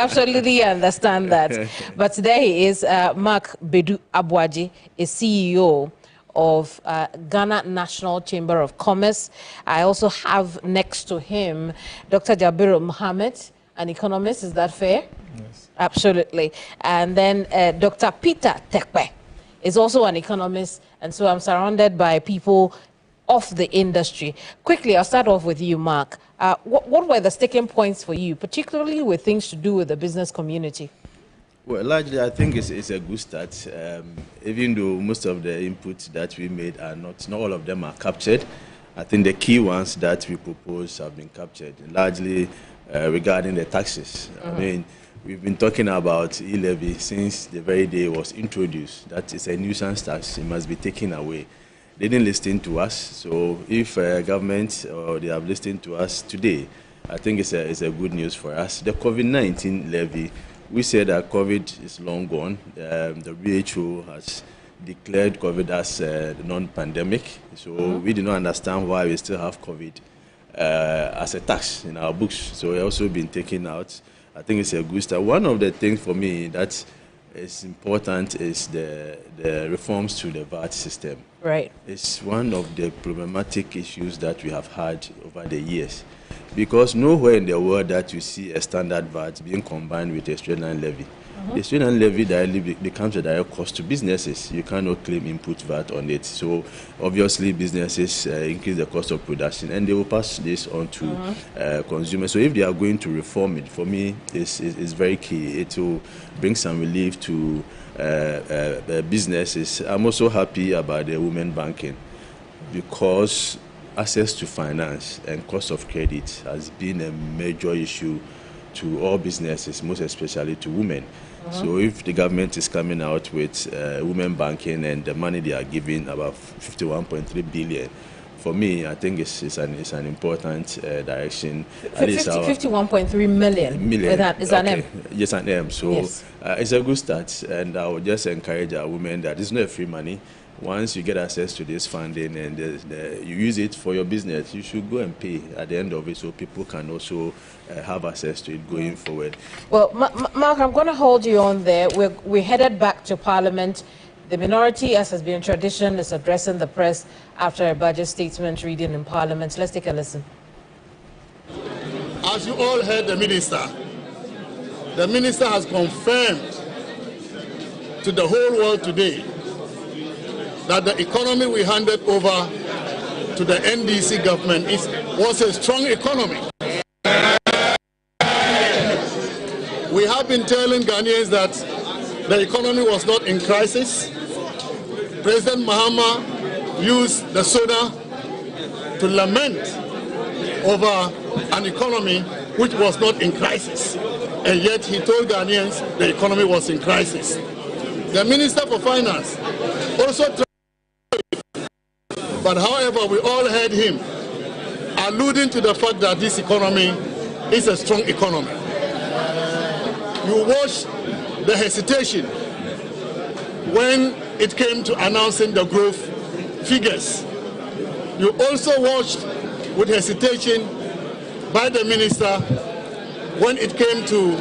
absolutely understand that. But there he is, Mark Bedu Abuaji, is CEO of Ghana National Chamber of Commerce. I also have next to him Dr. Jabiru Mohammed, an economist. Is that fair? Yes. Absolutely. And then Dr. Peter Tekpe is also an economist. And so I'm surrounded by people of the industry. Quickly, I'll start off with you, Mark. What were the sticking points for you, particularly with things to do with the business community? Well, largely, I think it's a good start. Even though most of the inputs that we made are not all of them are captured, I think the key ones that we propose have been captured, largely regarding the taxes. I mean, we've been talking about e-levy since the very day it was introduced. That is a nuisance tax. It must be taken away. They didn't listen to us. So if government or they have listened to us today, I think it's a good news for us. The COVID-19 levy we say that COVID is long gone. The WHO has declared COVID as non-pandemic, so we do not understand why we still have COVID as a tax in our books. So it's also been taken out. I think it's a good start. One of the things for me that is important is the reforms to the VAT system. Right. It's one of the problematic issues that we have had over the years, because nowhere in the world that you see a standard VAT being combined with a straight-line levy. The straight-line levy directly becomes a direct cost to businesses. You cannot claim input VAT on it. So obviously businesses increase the cost of production, and they will pass this on to consumers. So if they are going to reform it, for me, it's very key. It will bring some relief to businesses. I'm also happy about the women banking, because access to finance and cost of credit has been a major issue to all businesses, most especially to women. So if the government is coming out with women banking and the money they are giving, about 51.3 billion, for me, I think it's an important direction. 51.3 million. Is an M? Yes, an M. So yes. It's a good start, and I would just encourage our women that it's not free money. Once you get access to this funding and you use it for your business, you should go and pay at the end of it, so people can also have access to it going forward. Well, Mark, I'm going to hold you on there. We're headed back to Parliament. The minority, as has been tradition, is addressing the press after a budget statement reading in Parliament. Let's take a listen. As you all heard the minister has confirmed to the whole world today that the economy we handed over to the NDC government was a strong economy. We have been telling Ghanaians that the economy was not in crisis. President Mahama used the soda to lament over an economy which was not in crisis. And yet he told Ghanaians the economy was in crisis. The Minister for Finance also tried, but however, we all heard him alluding to the fact that this economy is a strong economy. You watched the hesitation when it came to announcing the growth figures. You also watched with hesitation by the minister when it came to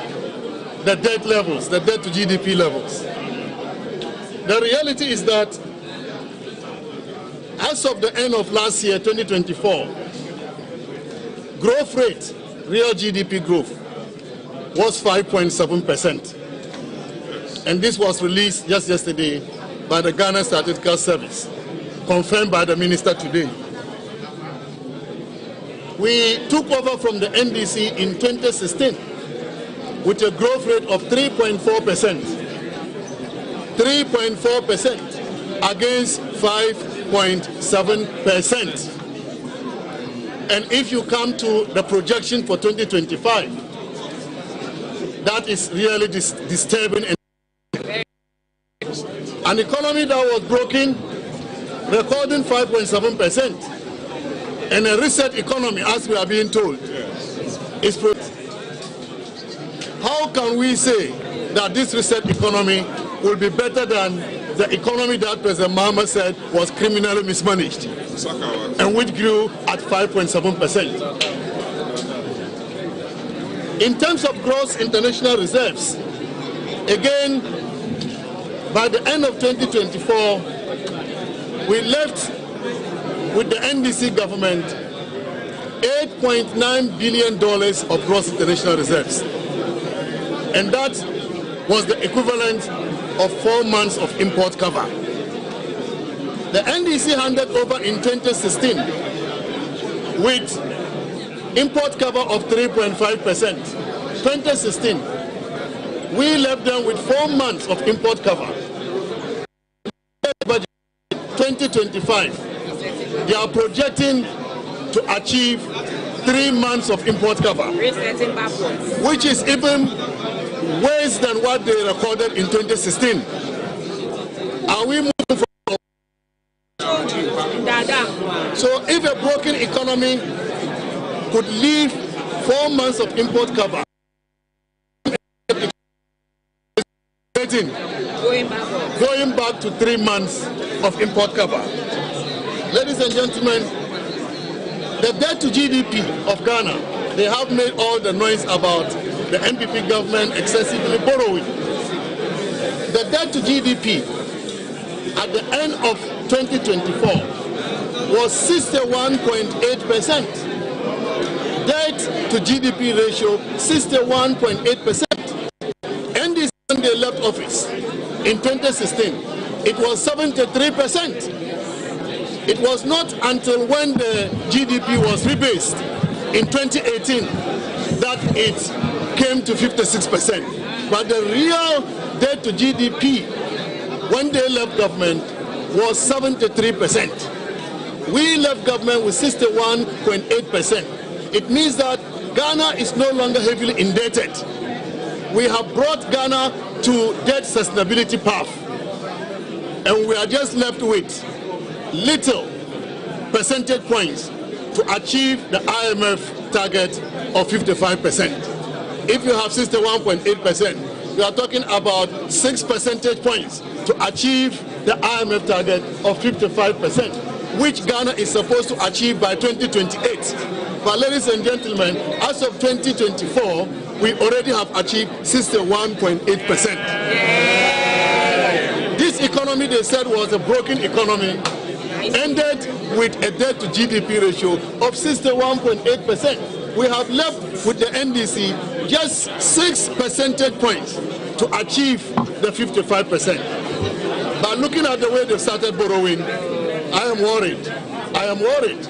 the debt levels, the debt to GDP levels. The reality is that as of the end of last year, 2024, growth rate, real GDP growth, was 5.7%. And this was released just yesterday by the Ghana Statistical Service, confirmed by the minister today. We took over from the NDC in 2016 with a growth rate of 3.4%. 3.4% against 5.7%. And if you come to the projection for 2025, that is really disturbing. An economy that was broken, recording 5.7%, and a reset economy, as we are being told, is. How can we say that this reset economy will be better than the economy that President Mahama said was criminally mismanaged, and which grew at 5.7%? In terms of gross international reserves, again, by the end of 2024, we left with the NDC government $8.9 billion of gross international reserves. And that was the equivalent of 4 months of import cover. The NDC handed over in 2016 with import cover of 3.5%. 2016, we left them with 4 months of import cover. 2025, they are projecting to achieve 3 months of import cover, which is even worse than what they recorded in 2016. Are we moving from? So if a broken economy could leave 4 months of import cover, going back to 3 months of import cover. Ladies and gentlemen, the debt to GDP of Ghana, they have made all the noise about the NPP government excessively borrowing. The debt to GDP at the end of 2024 was 61.8%. Debt to GDP ratio, 61.8%. And this when they left office in 2016, it was 73%. It was not until when the GDP was rebased in 2018 that it came to 56%. But the real debt to GDP when they left government was 73%. We left government with 61.8%. It means that Ghana is no longer heavily indebted. We have brought Ghana to debt sustainability path, and we are just left with little percentage points to achieve the IMF target of 55%. If you have 61.8%, you are talking about 6 percentage points to achieve the IMF target of 55%, which Ghana is supposed to achieve by 2028. But ladies and gentlemen, as of 2024, we already have achieved 61.8%. This economy, they said, was a broken economy, ended with a debt to GDP ratio of 61.8%. We have left with the NDC just 6 percentage points to achieve the 55%. But looking at the way they started borrowing, I am worried. I am worried.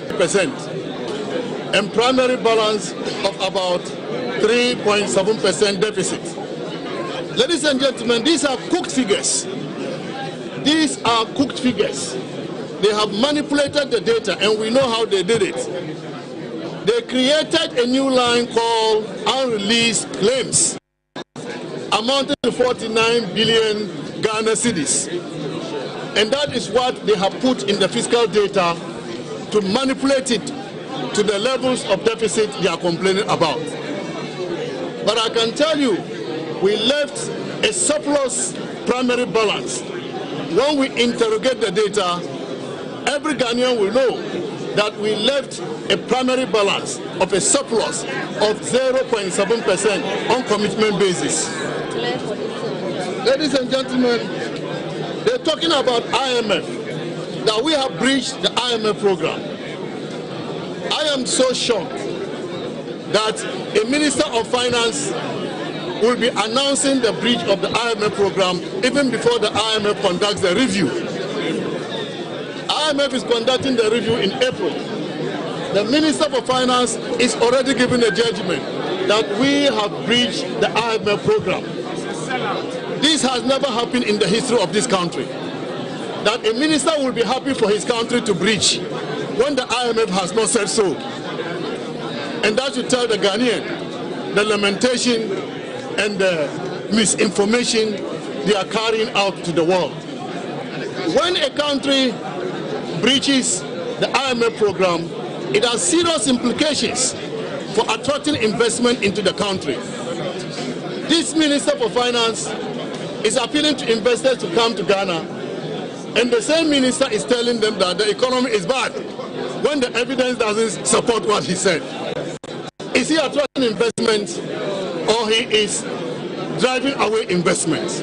And primary balance of about 3.7% deficit. Ladies and gentlemen, these are cooked figures. These are cooked figures. They have manipulated the data, and we know how they did it. They created a new line called unreleased claims, amounting to 49 billion Ghana cedis. And that is what they have put in the fiscal data to manipulate it to the levels of deficit they are complaining about. But I can tell you, we left a surplus primary balance. When we interrogate the data, every Ghanaian will know that we left a primary balance of a surplus of 0.7% on commitment basis. Ladies and gentlemen, they're talking about IMF, that we have breached the IMF program. I am so shocked that a Minister of Finance will be announcing the breach of the IMF program even before the IMF conducts the review. IMF is conducting the review in April. The Minister for Finance is already giving a judgment that we have breached the IMF program. This has never happened in the history of this country, that a minister will be happy for his country to breach when the IMF has not said so. And that should tell the Ghanaian the lamentation and the misinformation they are carrying out to the world. When a country breaches the IMF program, it has serious implications for attracting investment into the country. This Minister for Finance is appealing to investors to come to Ghana, and the same minister is telling them that the economy is bad when the evidence doesn't support what he said. Is he attracting investment, or he is driving away investments?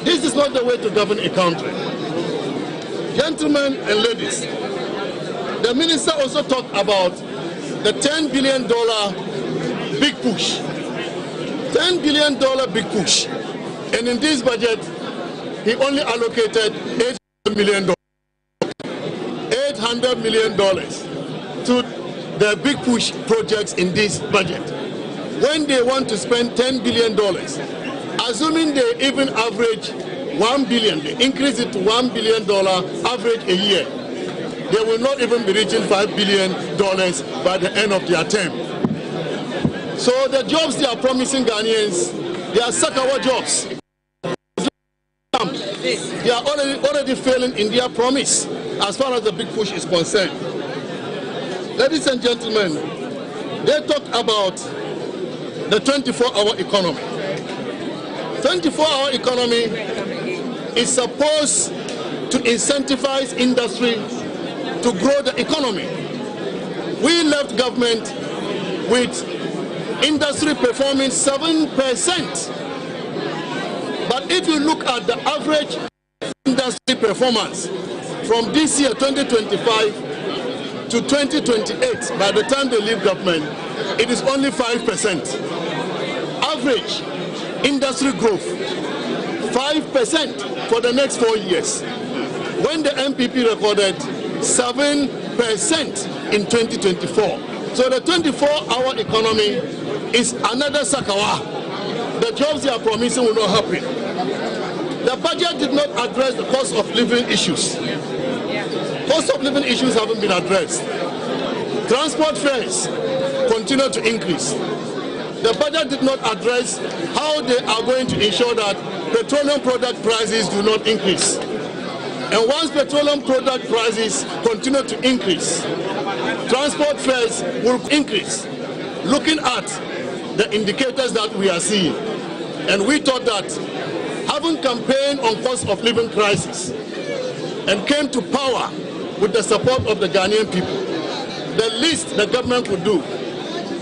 This is not the way to govern a country. Gentlemen and ladies, the minister also talked about the $10 billion big push. $10 billion big push. And in this budget, he only allocated $800 million. $800 million to the big push projects in this budget. When they want to spend $10 billion, assuming they even average $1 billion, they increase it to $1 billion average a year, they will not even be reaching $5 billion by the end of their term. So the jobs they are promising Ghanaians, they are Sakawa jobs. They are already failing in their promise as far as the big push is concerned. Ladies and gentlemen, they talk about the 24-hour economy. 24-hour economy is supposed to incentivize industry to grow the economy. We left government with industry performing 7%. But if you look at the average industry performance from this year, 2025, to 2028, by the time they leave government, it is only 5%. Average industry growth, 5% for the next 4 years. When the MPP recorded 7% in 2024. So the 24-hour economy is another Sakawa. The jobs they are promising will not happen. The budget did not address the cost of living issues. Cost of living issues haven't been addressed. Transport fares continue to increase. The budget did not address how they are going to ensure that petroleum product prices do not increase. And once petroleum product prices continue to increase, transport fares will increase. Looking at the indicators that we are seeing, and we thought that having campaigned on cost of living crisis and came to power with the support of the Ghanaian people, the least the government would do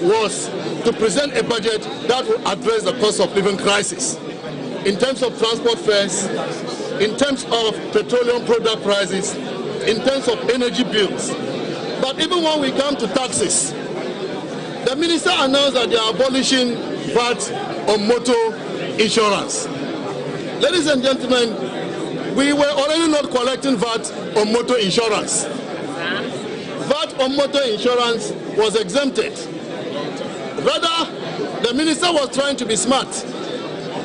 was to present a budget that will address the cost of living crisis in terms of transport fares, in terms of petroleum product prices, in terms of energy bills. But even when we come to taxes, the minister announced that they are abolishing VAT on motor insurance. Ladies and gentlemen, we were already not collecting VAT on motor insurance. VAT on motor insurance was exempted. Rather, the minister was trying to be smart.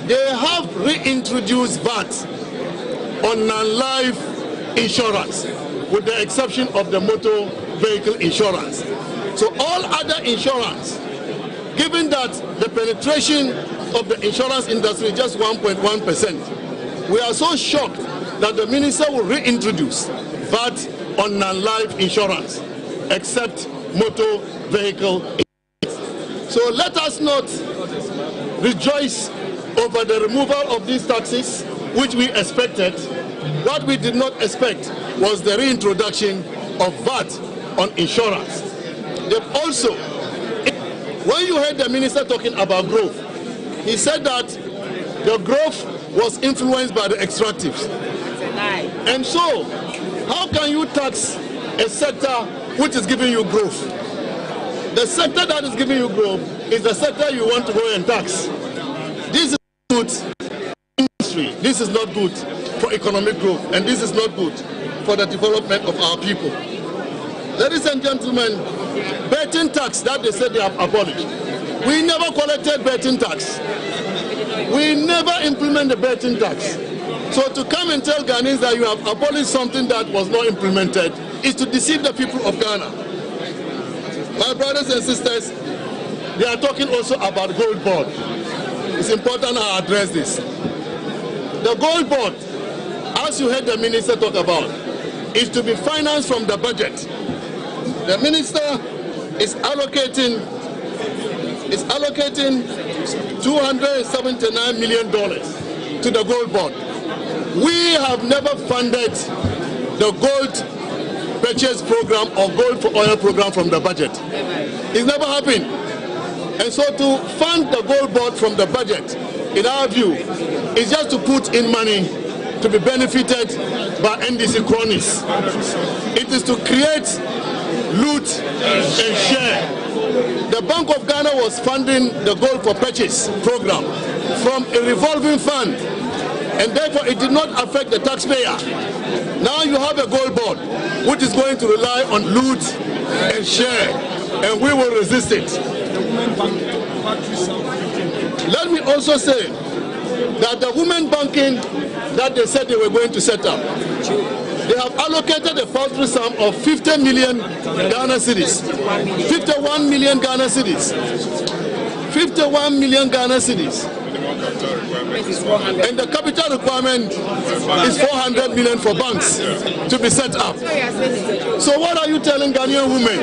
They have reintroduced VAT on non-life insurance, with the exception of the motor vehicle insurance. So all other insurance, given that the penetration of the insurance industry is just 1.1%, we are so shocked that the minister will reintroduce VAT on non-life insurance, except motor vehicle insurance. So let us not rejoice over the removal of these taxes, which we expected. What we did not expect was the reintroduction of VAT on insurance. They've also, when you heard the minister talking about growth, he said that the growth was influenced by the extractives. And so, how can you tax a sector which is giving you growth? The sector that is giving you growth is the sector you want to go and tax. This is good industry. This is not good for economic growth, and this is not good for the development of our people. Ladies and gentlemen, betting tax that they said they have abolished. We never collected betting tax. We never implemented the betting tax. So to come and tell Ghanaians that you have abolished something that was not implemented is to deceive the people of Ghana. My brothers and sisters, they are talking also about gold board. It's important I address this. The gold board, as you heard the minister talk about, is to be financed from the budget. The minister is allocating $279 million to the gold board. We have never funded the gold purchase program or gold for oil program from the budget. It's never happened. And so to fund the gold board from the budget, in our view, is just to put in money to be benefited by NDC cronies. It is to create loot and share. The Bank of Ghana was funding the gold for purchase program from a revolving fund, and therefore it did not affect the taxpayer. Now you have a gold board which is going to rely on loot and share, and we will resist it. Let me also say that the women banking that they said they were going to set up, they have allocated a paltry sum of 50 million Ghana cedis, 51 million Ghana cedis, 51 million Ghana cedis. And the capital requirement is 400 million for banks to be set up. So what are you telling Ghanaian women?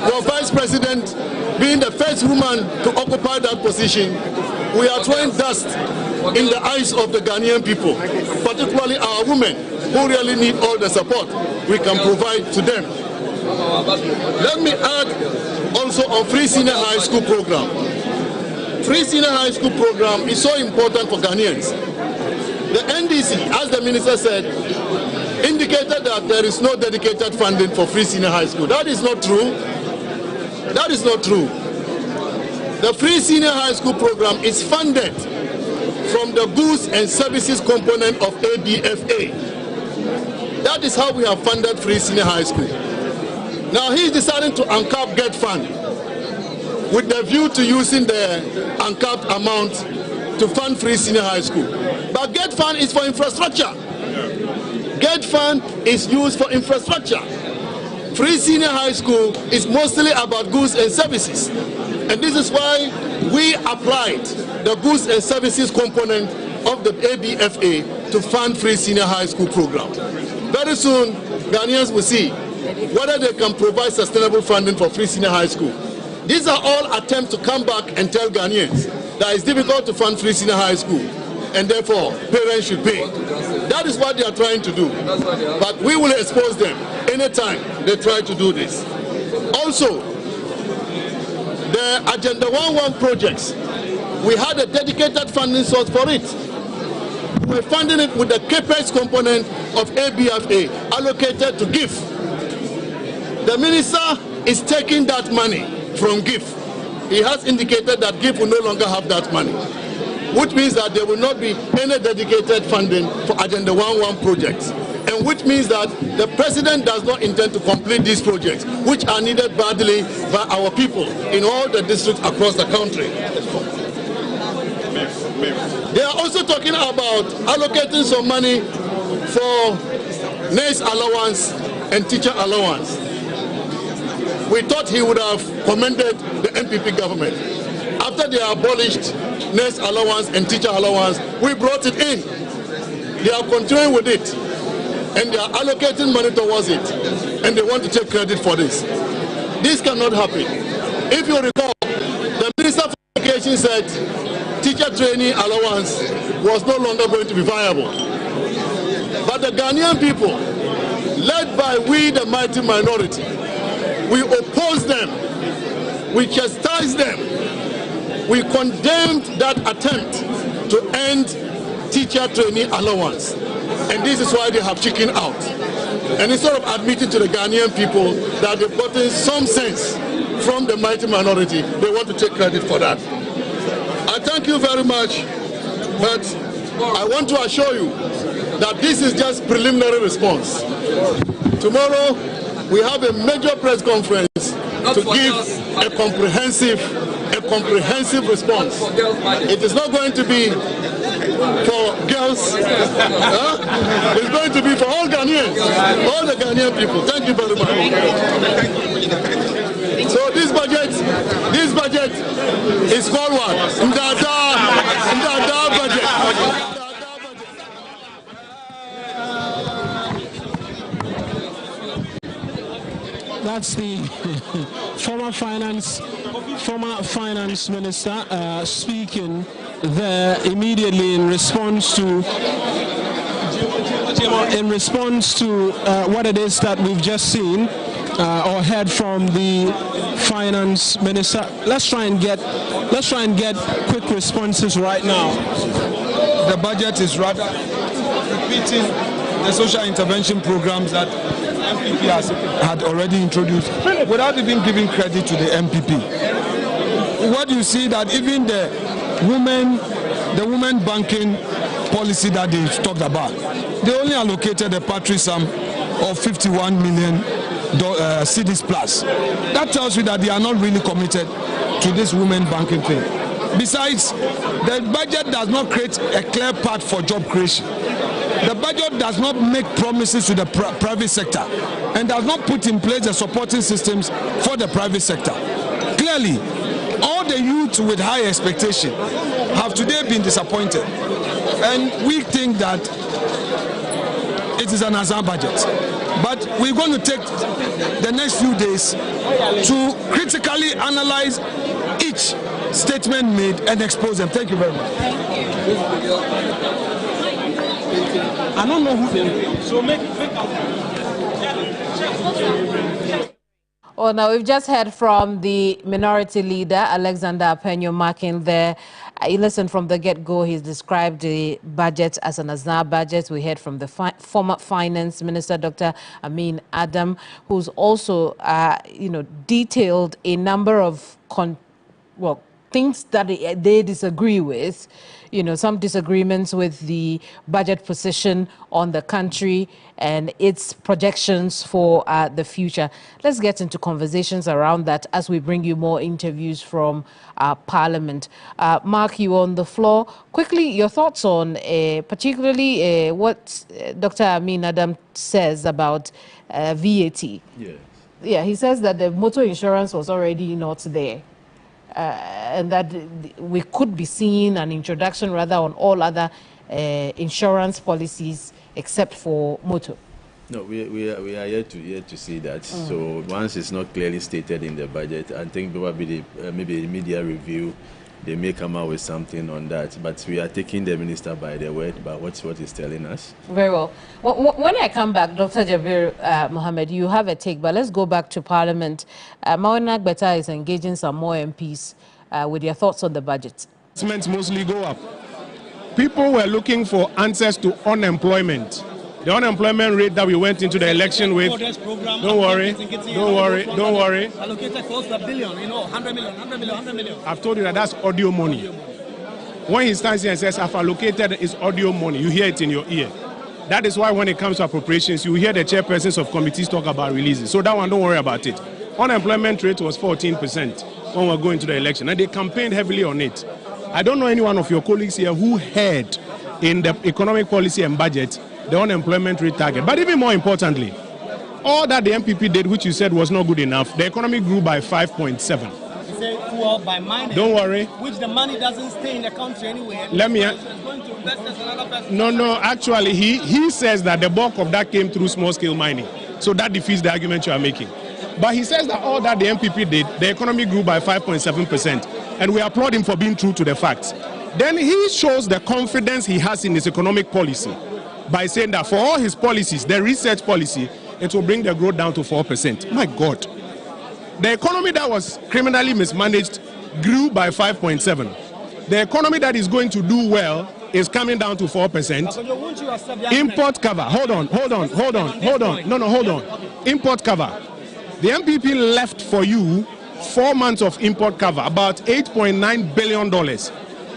your vice president being the first woman to occupy that position, we are throwing dust in the eyes of the Ghanaian people, particularly our women who really need all the support we can provide to them. Let me add also on free senior high school program. Free senior high school program is so important for Ghanaians. The NDC, as the minister said, indicated that there is no dedicated funding for free senior high school. That is not true. That is not true. The free senior high school program is funded from the goods and services component of ABFA. That is how we have funded free senior high school. Now he is deciding to uncap GET fund with the view to using the uncapped amount to fund free senior high school. But GET fund is for infrastructure. GET fund is used for infrastructure. Free senior high school is mostly about goods and services. And this is why we applied the goods and services component of the ABFA to fund free senior high school program. Very soon, Ghanaians will see whether they can provide sustainable funding for free senior high school. These are all attempts to come back and tell Ghanaians that it's difficult to fund free senior high school, and therefore parents should pay. That is what they are trying to do. But we will expose them anytime they try to do this. Also, the Agenda 11 projects, we had a dedicated funding source for it. We're funding it with the CAPEX component of ABFA allocated to GIF. The minister is taking that money from GIF. He has indicated that GIF will no longer have that money, which means that there will not be any dedicated funding for Agenda 11 projects, and which means that the president does not intend to complete these projects, which are needed badly by our people in all the districts across the country. They are also talking about allocating some money for nurse allowance and teacher allowance. We thought he would have commended the MPP government. After they abolished nurse allowance and teacher allowance, we brought it in. They are continuing with it, and they are allocating money towards it, and they want to take credit for this. This cannot happen. If you recall, the Minister for Education said teacher training allowance was no longer going to be viable. But the Ghanaian people, led by we, the mighty minority, we opposed them, we chastised them, we condemned that attempt to end teacher training allowance. And this is why they have chickened out. And instead of admitting to the Ghanaian people that they've gotten some sense from the mighty minority, they want to take credit for that. I thank you very much, but I want to assure you that this is just preliminary response. Tomorrow, we have a major press conference to give a comprehensive response. It is not going to be for girls. It's going to be for all Ghanaians, all the Ghanaian people. Thank you very much. So this budget is called what? Ndada budget. That's the former finance minister speaking there immediately in response to what it is that we've just seen or heard from the finance minister. Let's try and get quick responses right now. The budget is rather repeating the social intervention programs that MPP had already introduced without even giving credit to the MPP. What you see that even the women banking policy that they talked about, they only allocated a paltry sum of 51 million cedis plus. That tells you that they are not really committed to this women banking thing. Besides, the budget does not create a clear path for job creation. The budget does not make promises to the private sector and does not put in place the supporting systems for the private sector. Clearly, all the youth with high expectation have today been disappointed, and we think that it is an Azar budget. But we're going to take the next few days to critically analyze each statement made and expose them. Thank you very much. I don't know who they are. So make Well, now we've just heard from the minority leader, Alexander Apenyo, marking there. You listened from the get-go. He's described the budget as an Aznar budget. We heard from the former finance minister, Dr. Amin Adam, who's also, detailed a number of things that they disagree with. Some disagreements with the budget position on the country and its projections for the future. Let's get into conversations around that as we bring you more interviews from Parliament. Mark, you on the floor. Quickly, your thoughts on particularly what Dr. Amin Adam says about VAT. Yeah, he says that the motor insurance was already not there. And that we could be seeing an introduction rather on all other insurance policies except for motor. No, we are yet to see that. So once it's not clearly stated in the budget, I think probably maybe a media review, they may come out with something on that. But we are taking the minister by the word about what he's telling us. Very well. When I come back, Dr. Jabir Mohammed, you have a take, but let's go back to Parliament. Mawana Gbeta is engaging some more MPs with your thoughts on the budget. Mostly go up. People were looking for answers to unemployment. The unemployment rate that we went into the election with, don't worry. Allocated close to $1 billion, 100 million. I've told you that's audio money. When he stands here and says, I've allocated, is audio money. You hear it in your ear. That is why when it comes to appropriations, you hear the chairpersons of committees talk about releases. So that one, don't worry about it. Unemployment rate was 14% when we were going to the election, and they campaigned heavily on it. I don't know any one of your colleagues here who heard in the economic policy and budget the unemployment rate target. But even more importantly, all that the MPP did, which you said was not good enough, the economy grew by 5.7. You say by money. Don't worry. Which the money doesn't stay in the country anyway. Let me. It's going to invest as another person. No. Actually, he says that the bulk of that came through small-scale mining. So that defeats the argument you are making. But he says that all that the MPP did, the economy grew by 5.7%, and we applaud him for being true to the facts. Then he shows the confidence he has in his economic policy by saying that for all his policies, the research policy, it will bring the growth down to 4%. My God. The economy that was criminally mismanaged grew by 5.7. The economy that is going to do well is coming down to 4%. Import cover. Hold on. No, hold on. Import cover. The MPP left for you 4 months of import cover, about $8.9 billion.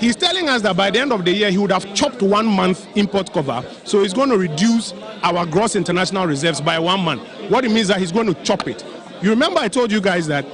He's telling us that by the end of the year, he would have chopped 1 month import cover. So he's going to reduce our gross international reserves by 1 month. What it means is that he's going to chop it. You remember I told you guys that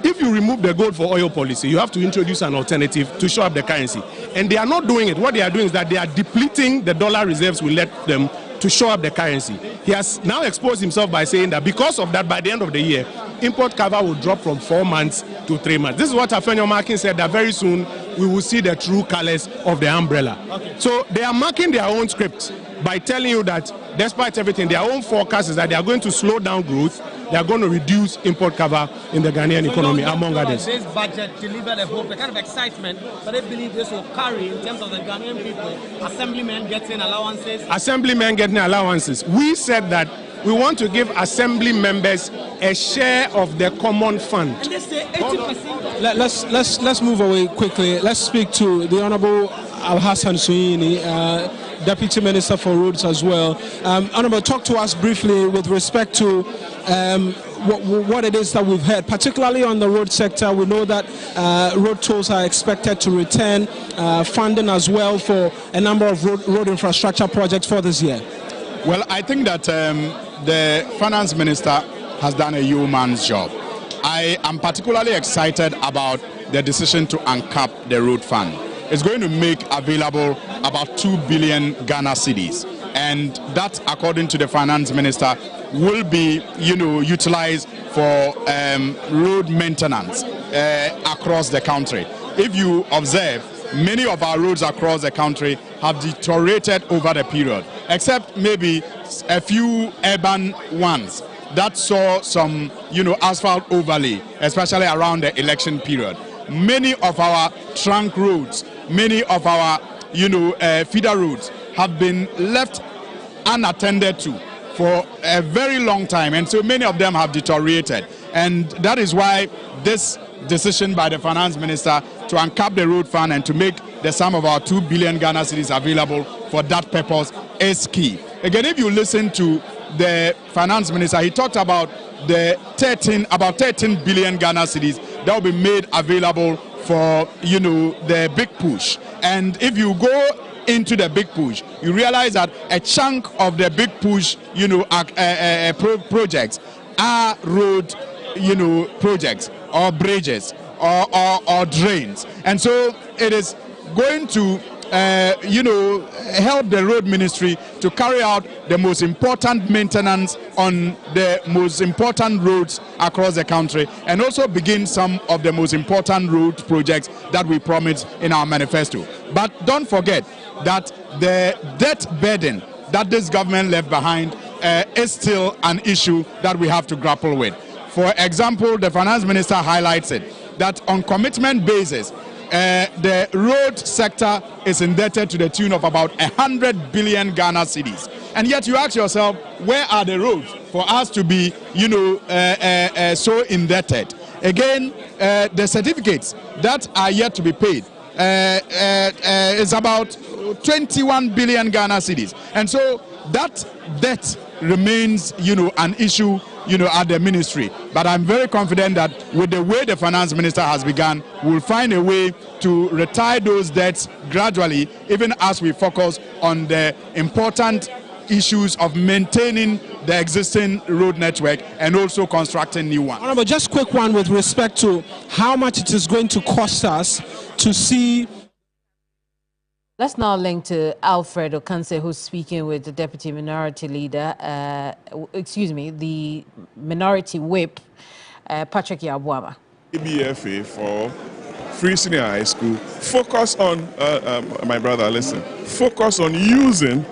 if you remove the gold for oil policy, you have to introduce an alternative to shore up the currency. And they are not doing it. What they are doing is that they are depleting the dollar reserves we let them to shore up the currency. He has now exposed himself by saying that because of that, by the end of the year, import cover will drop from 4 months to 3 months. This is what Afenyo Markin said, that very soon we will see the true colors of the umbrella. Okay. So they are marking their own script by telling you that despite everything, their own forecast is that they are going to slow down growth, they are going to reduce import cover in the Ghanaian economy, among others. This budget delivered a hope, a kind of excitement that they believe this will carry in terms of the Ghanaian people. Assemblymen getting allowances. Assemblymen getting allowances. We said that we want to give assembly members a share of the common fund. And they say 80%. Let's move away quickly. Let's speak to the Honorable Al-Hassan Suini, Deputy Minister for Roads as well. Honorable, talk to us briefly with respect to what it is that we've heard, particularly on the road sector. We know that road tolls are expected to return, funding as well for a number of road infrastructure projects for this year. Well, I think that the finance minister has done a yeoman's job. I am particularly excited about the decision to uncap the road fund. It's going to make available about 2 billion Ghana cedis, and that, according to the finance minister, will be, utilized for road maintenance across the country. If you observe, many of our roads across the country have deteriorated over the period, except maybe a few urban ones that saw some, asphalt overlay, especially around the election period. Many of our trunk roads, many of our, feeder roads have been left unattended to for a very long time, and so many of them have deteriorated. And that is why this decision by the finance minister to uncap the road fund and to make the sum of our 2 billion Ghana cedis available for that purpose is key. Again, if you listen to the finance minister, he talked about about 13 billion Ghana cedis that will be made available for, the big push. And if you go into the big push, you realize that a chunk of the big push, projects are road, projects or bridges or drains. And so it is going to help the road ministry to carry out the most important maintenance on the most important roads across the country, and also begin some of the most important road projects that we promised in our manifesto. But don't forget that the debt burden that this government left behind is still an issue that we have to grapple with. For example, the finance minister highlights it, that on commitment basis, the road sector is indebted to the tune of about 100 billion Ghana cedis. And yet you ask yourself, where are the roads for us to be, so indebted? Again, the certificates that are yet to be paid is about 21 billion Ghana cedis. And so that debt remains, an issue, at the ministry. But I'm very confident that with the way the finance minister has begun, we'll find a way to retire those debts gradually, even as we focus on the important issues of maintaining the existing road network and also constructing new ones. Honorable, just quick one with respect to how much it is going to cost us to see. Let's now link to Alfred Okanse, who's speaking with the Deputy Minority Leader, the Minority Whip, Patrick Yabuama. ABFA for Free Senior High School, focus on, my brother, listen, focus on using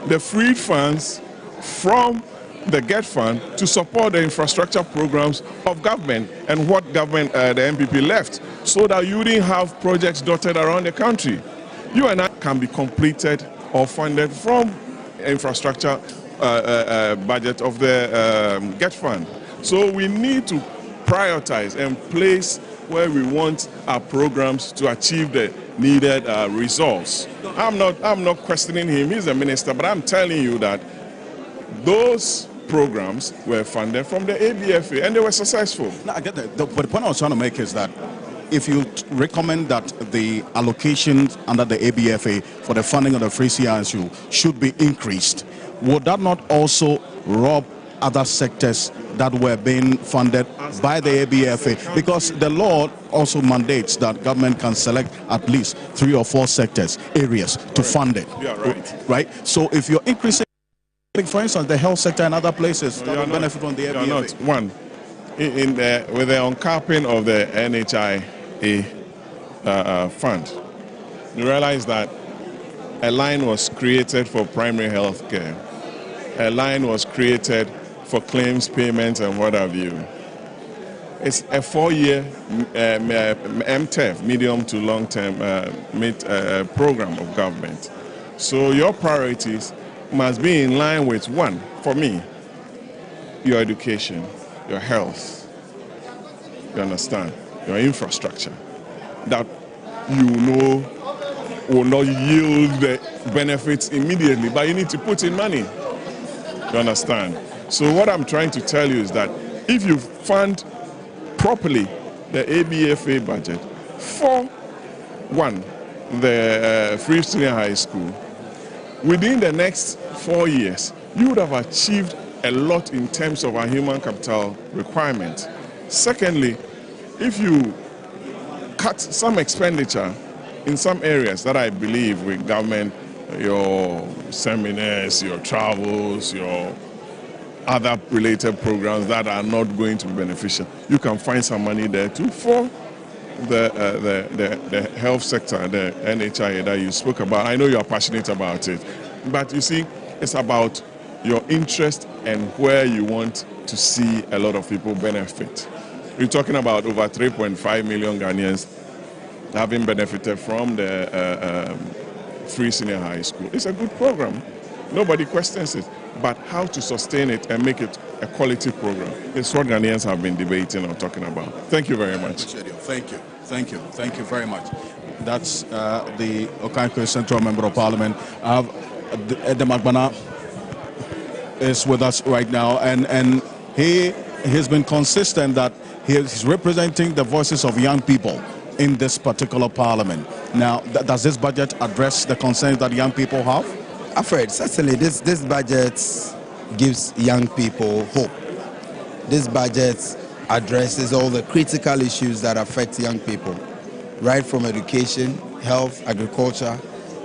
the freed funds from the GET fund to support the infrastructure programs of government and what government, the MPP left, so that you didn't have projects dotted around the country. You and I can be completed or funded from infrastructure budget of the GET fund. So we need to prioritize and place where we want our programs to achieve the needed results. I'm not questioning him, he's a minister, but I'm telling you that those programs were funded from the ABFA and they were successful. No, I get that. But the point I was trying to make is that if you recommend that the allocations under the ABFA for the funding of the free CISU should be increased, would that not also rob other sectors that were being funded by the ABFA? Because the law also mandates that government can select at least 3 or 4 sectors, areas to fund it. Yeah, right. Right? So if you're increasing, for instance, the health sector and other places that will benefit from the ABFA. Not. One, with the uncapping of the NHIA fund, you realize that a line was created for primary health care. A line was created for claims payments and what have you. It's a 4-year MTEF, medium to long-term program of government. So your priorities must be in line with, one, for me, your education, your health, you understand, your infrastructure, that you know will not yield the benefits immediately, but you need to put in money. You understand? So what I'm trying to tell you is that if you fund properly the ABFA budget for, one, the Free Senior High School, within the next 4 years, you would have achieved a lot in terms of our human capital requirement. Secondly, if you cut some expenditure in some areas that I believe with government, your seminars, your travels, your other related programs that are not going to be beneficial, you can find some money there too for the health sector, the NHI that you spoke about. I know you are passionate about it, but you see, it's about your interest and where you want to see a lot of people benefit. You're talking about over 3.5 million Ghanaians having benefited from the free senior high school. It's a good program. Nobody questions it. But how to sustain it and make it a quality program is what Ghanaians have been debating or talking about. Thank you very much. Thank you. Thank you. Thank you very much. That's the Okankwe Central Member of Parliament. Edem Agbana is with us right now, and he has been consistent that he is representing the voices of young people in this particular parliament. Now, does this budget address the concerns that young people have? Afraid, certainly this budget gives young people hope. This budget addresses all the critical issues that affect young people, right from education, health, agriculture,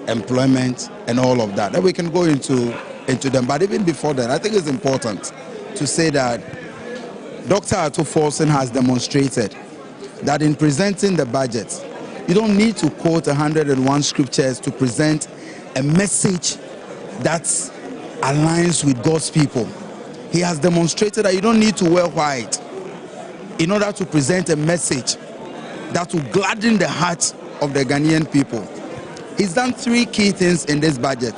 employment, and all of that. And we can go into them. But even before that, I think it's important to say that Dr. Ato Forson has demonstrated that in presenting the budget, you don't need to quote 101 scriptures to present a message that aligns with God's people. He has demonstrated that you don't need to wear white in order to present a message that will gladden the heart of the Ghanaian people. He's done three key things in this budget.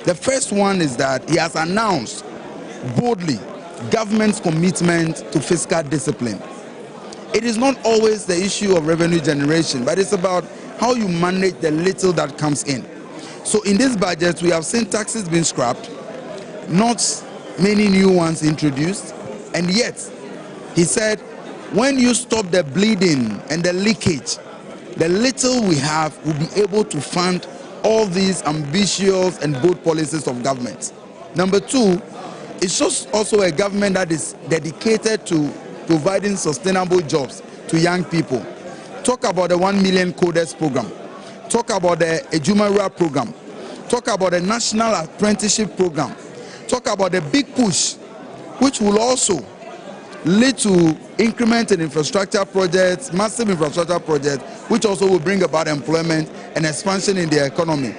The first one is that he has announced boldly government's commitment to fiscal discipline. It is not always the issue of revenue generation, but it's about how you manage the little that comes in. So in this budget, we have seen taxes being scrapped, not many new ones introduced, and yet he said, when you stop the bleeding and the leakage, the little we have will be able to fund all these ambitious and bold policies of government. Number two, it's just also a government that is dedicated to providing sustainable jobs to young people. Talk about the 1 million coders program. Talk about the Ejumara program. Talk about the national apprenticeship program. Talk about the big push, which will also lead to increment in infrastructure projects, massive infrastructure projects, which also will bring about employment and expansion in the economy.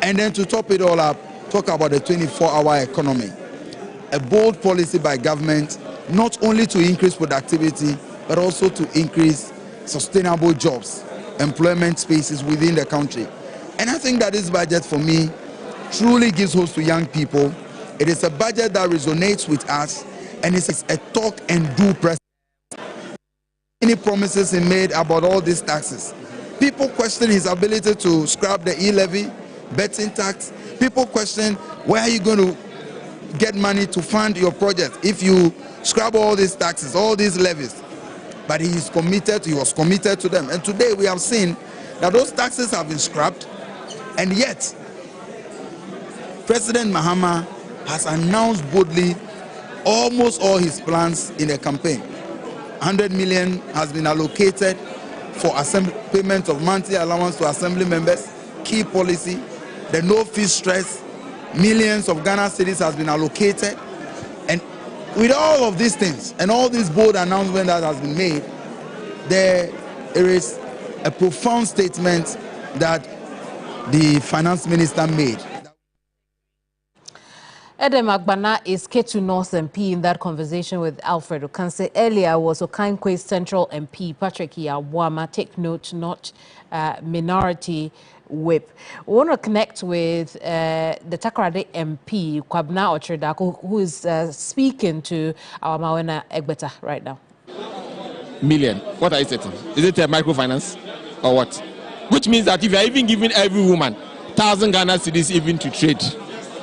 And then to top it all up, talk about the 24-hour economy. A bold policy by government, not only to increase productivity, but also to increase sustainable jobs, employment spaces within the country. And I think that this budget, for me, truly gives hope to young people. It is a budget that resonates with us, and it's a talk and do president. Any promises he made about all these taxes. People question his ability to scrap the e-levy, betting tax. People question, where are you going to get money to fund your project if you scrap all these taxes, all these levies? But he was committed to them. And today we have seen that those taxes have been scrapped, and yet President Mahama has announced boldly almost all his plans in a campaign. 100 million has been allocated for payment of monthly allowance to assembly members, key policy, the no fee stress, millions of Ghana cedis has been allocated. And with all of these things and all this bold announcement that has been made, there is a profound statement that the finance minister made. Edem Agbana is Ketu North MP in that conversation with Alfred Okanse. Earlier was Okankwe Central MP Patrick Yawama. Take note, not minority whip. We want to connect with the Takoradi MP, Kwabna Ochredako, who is speaking to our Mawena Egbeta right now. Million. What are you setting? Is it a microfinance or what? Which means that if you are even giving every woman 1,000 Ghana cedis even to trade,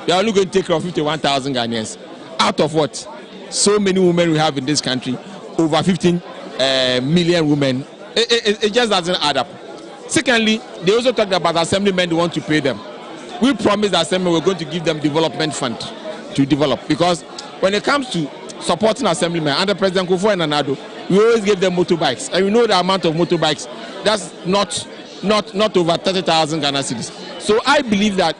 you are only going to take care of 51,000 Ghanaians. Out of what? So many women we have in this country, over 15 million women. It just doesn't add up. Secondly, they also talked about assemblymen who want to pay them. We promised the assemblymen we're going to give them development fund to develop, because when it comes to supporting assemblymen under President Kufuor and Nado, we always give them motorbikes, and we know the amount of motorbikes. That's not over 30,000 Ghana cedis. So I believe that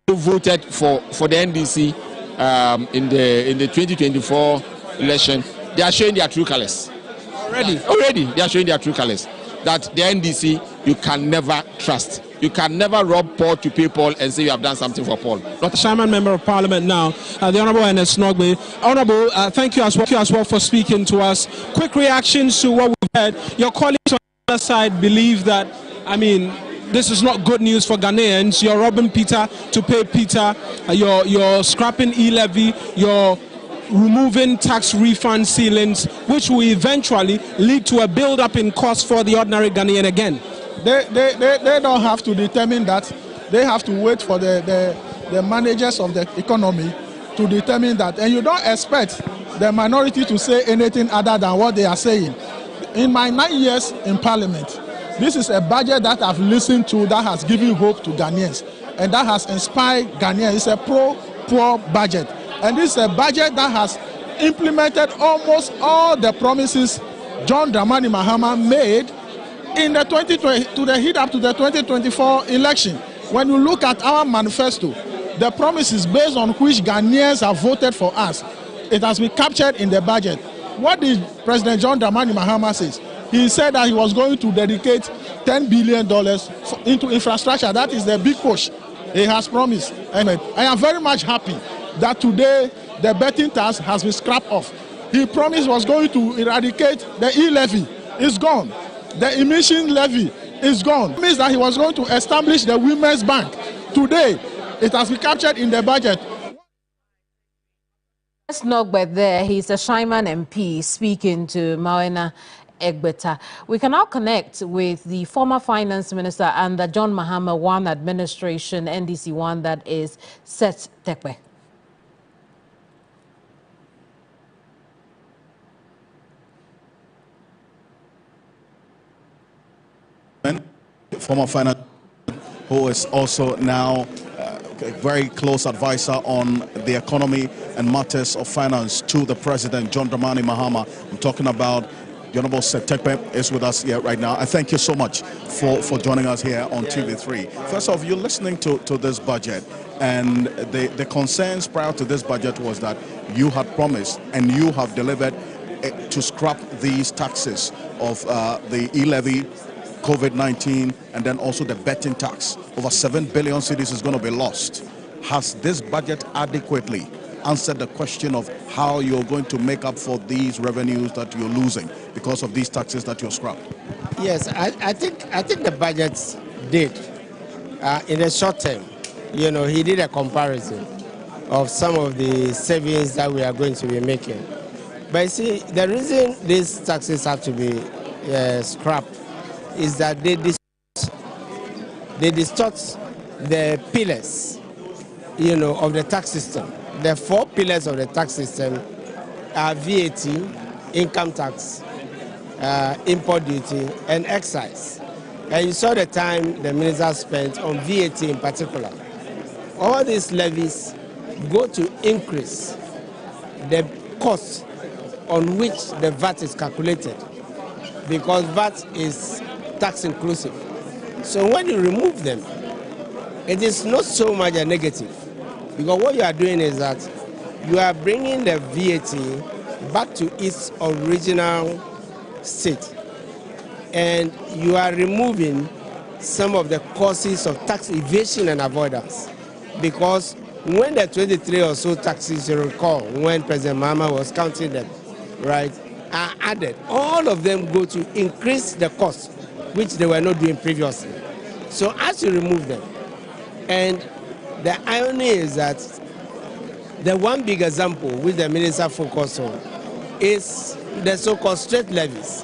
voted for the NDC in the 2024 election, they are showing their true colors. Already, they are showing their true colors. That the NDC, you can never trust. You can never rob Paul to pay Paul and say you have done something for Paul. Not the Shaman Member of Parliament now, the Honourable Ernest Nogbe. Honourable, thank you as well for speaking to us. Quick reactions to what we've heard. Your colleagues on the other side believe that, this is not good news for Ghanaians. You're robbing Peter to pay Peter. You're scrapping e-levy. You're removing tax refund ceilings, which will eventually lead to a build-up in cost for the ordinary Ghanaian again. They don't have to determine that. They have to wait for the managers of the economy to determine that. And you don't expect the minority to say anything other than what they are saying. In my 9 years in Parliament, this is a budget that I've listened to that has given hope to Ghanaians and that has inspired Ghanaians. It's a pro-poor budget. And this is a budget that has implemented almost all the promises John Dramani Mahama made in the 2020 to the head up to the 2024 election. When you look at our manifesto, the promises based on which Ghanaians have voted for us, it has been captured in the budget. What did President John Dramani Mahama say? He said that he was going to dedicate $10 billion into infrastructure. That is the big push he has promised. And I am very much happy that today the betting tax has been scrapped off. He promised was going to eradicate the e-levy. It's gone. The emission levy is gone. It means that he was going to establish the Women's Bank. Today, it has been captured in the budget. Let's not but there. He's a Shaiman MP speaking to Mawena Egbeta. We can now connect with the former finance minister and the John Mahama One administration, NDC One, that is Seth Tekpe. Former finance, who is also now a very close advisor on the economy and matters of finance to the president, John Dramani Mahama. I'm talking about the Honourable Seth Tekpe is with us here right now. I thank you so much for joining us here on TV3. First off, you're listening to this budget, and the concerns prior to this budget was that you had promised and you have delivered to scrap these taxes of the e-levy, COVID-19, and then also the betting tax. Over 7 billion cedis is going to be lost. Has this budget adequately answered the question of how you're going to make up for these revenues that you're losing because of these taxes that you're scrapped? Yes, I think the budget did. In the short term, he did a comparison of some of the savings that we are going to be making. But you see, the reason these taxes have to be scrapped is that they distort the pillars, of the tax system. The 4 pillars of the tax system are VAT, income tax, import duty, and excise. And you saw the time the minister spent on VAT in particular. All these levies go to increase the cost on which the VAT is calculated, because VAT is tax inclusive. So when you remove them, it is not so much a negative, because what you are doing is that you are bringing the VAT back to its original state, and you are removing some of the causes of tax evasion and avoidance. Because when the 23 or so taxes, you recall, when President Mahama was counting them, right, are added, all of them go to increase the cost, which they were not doing previously. So as you remove them, and the irony is that the one big example which the minister focused on is the so-called straight levies,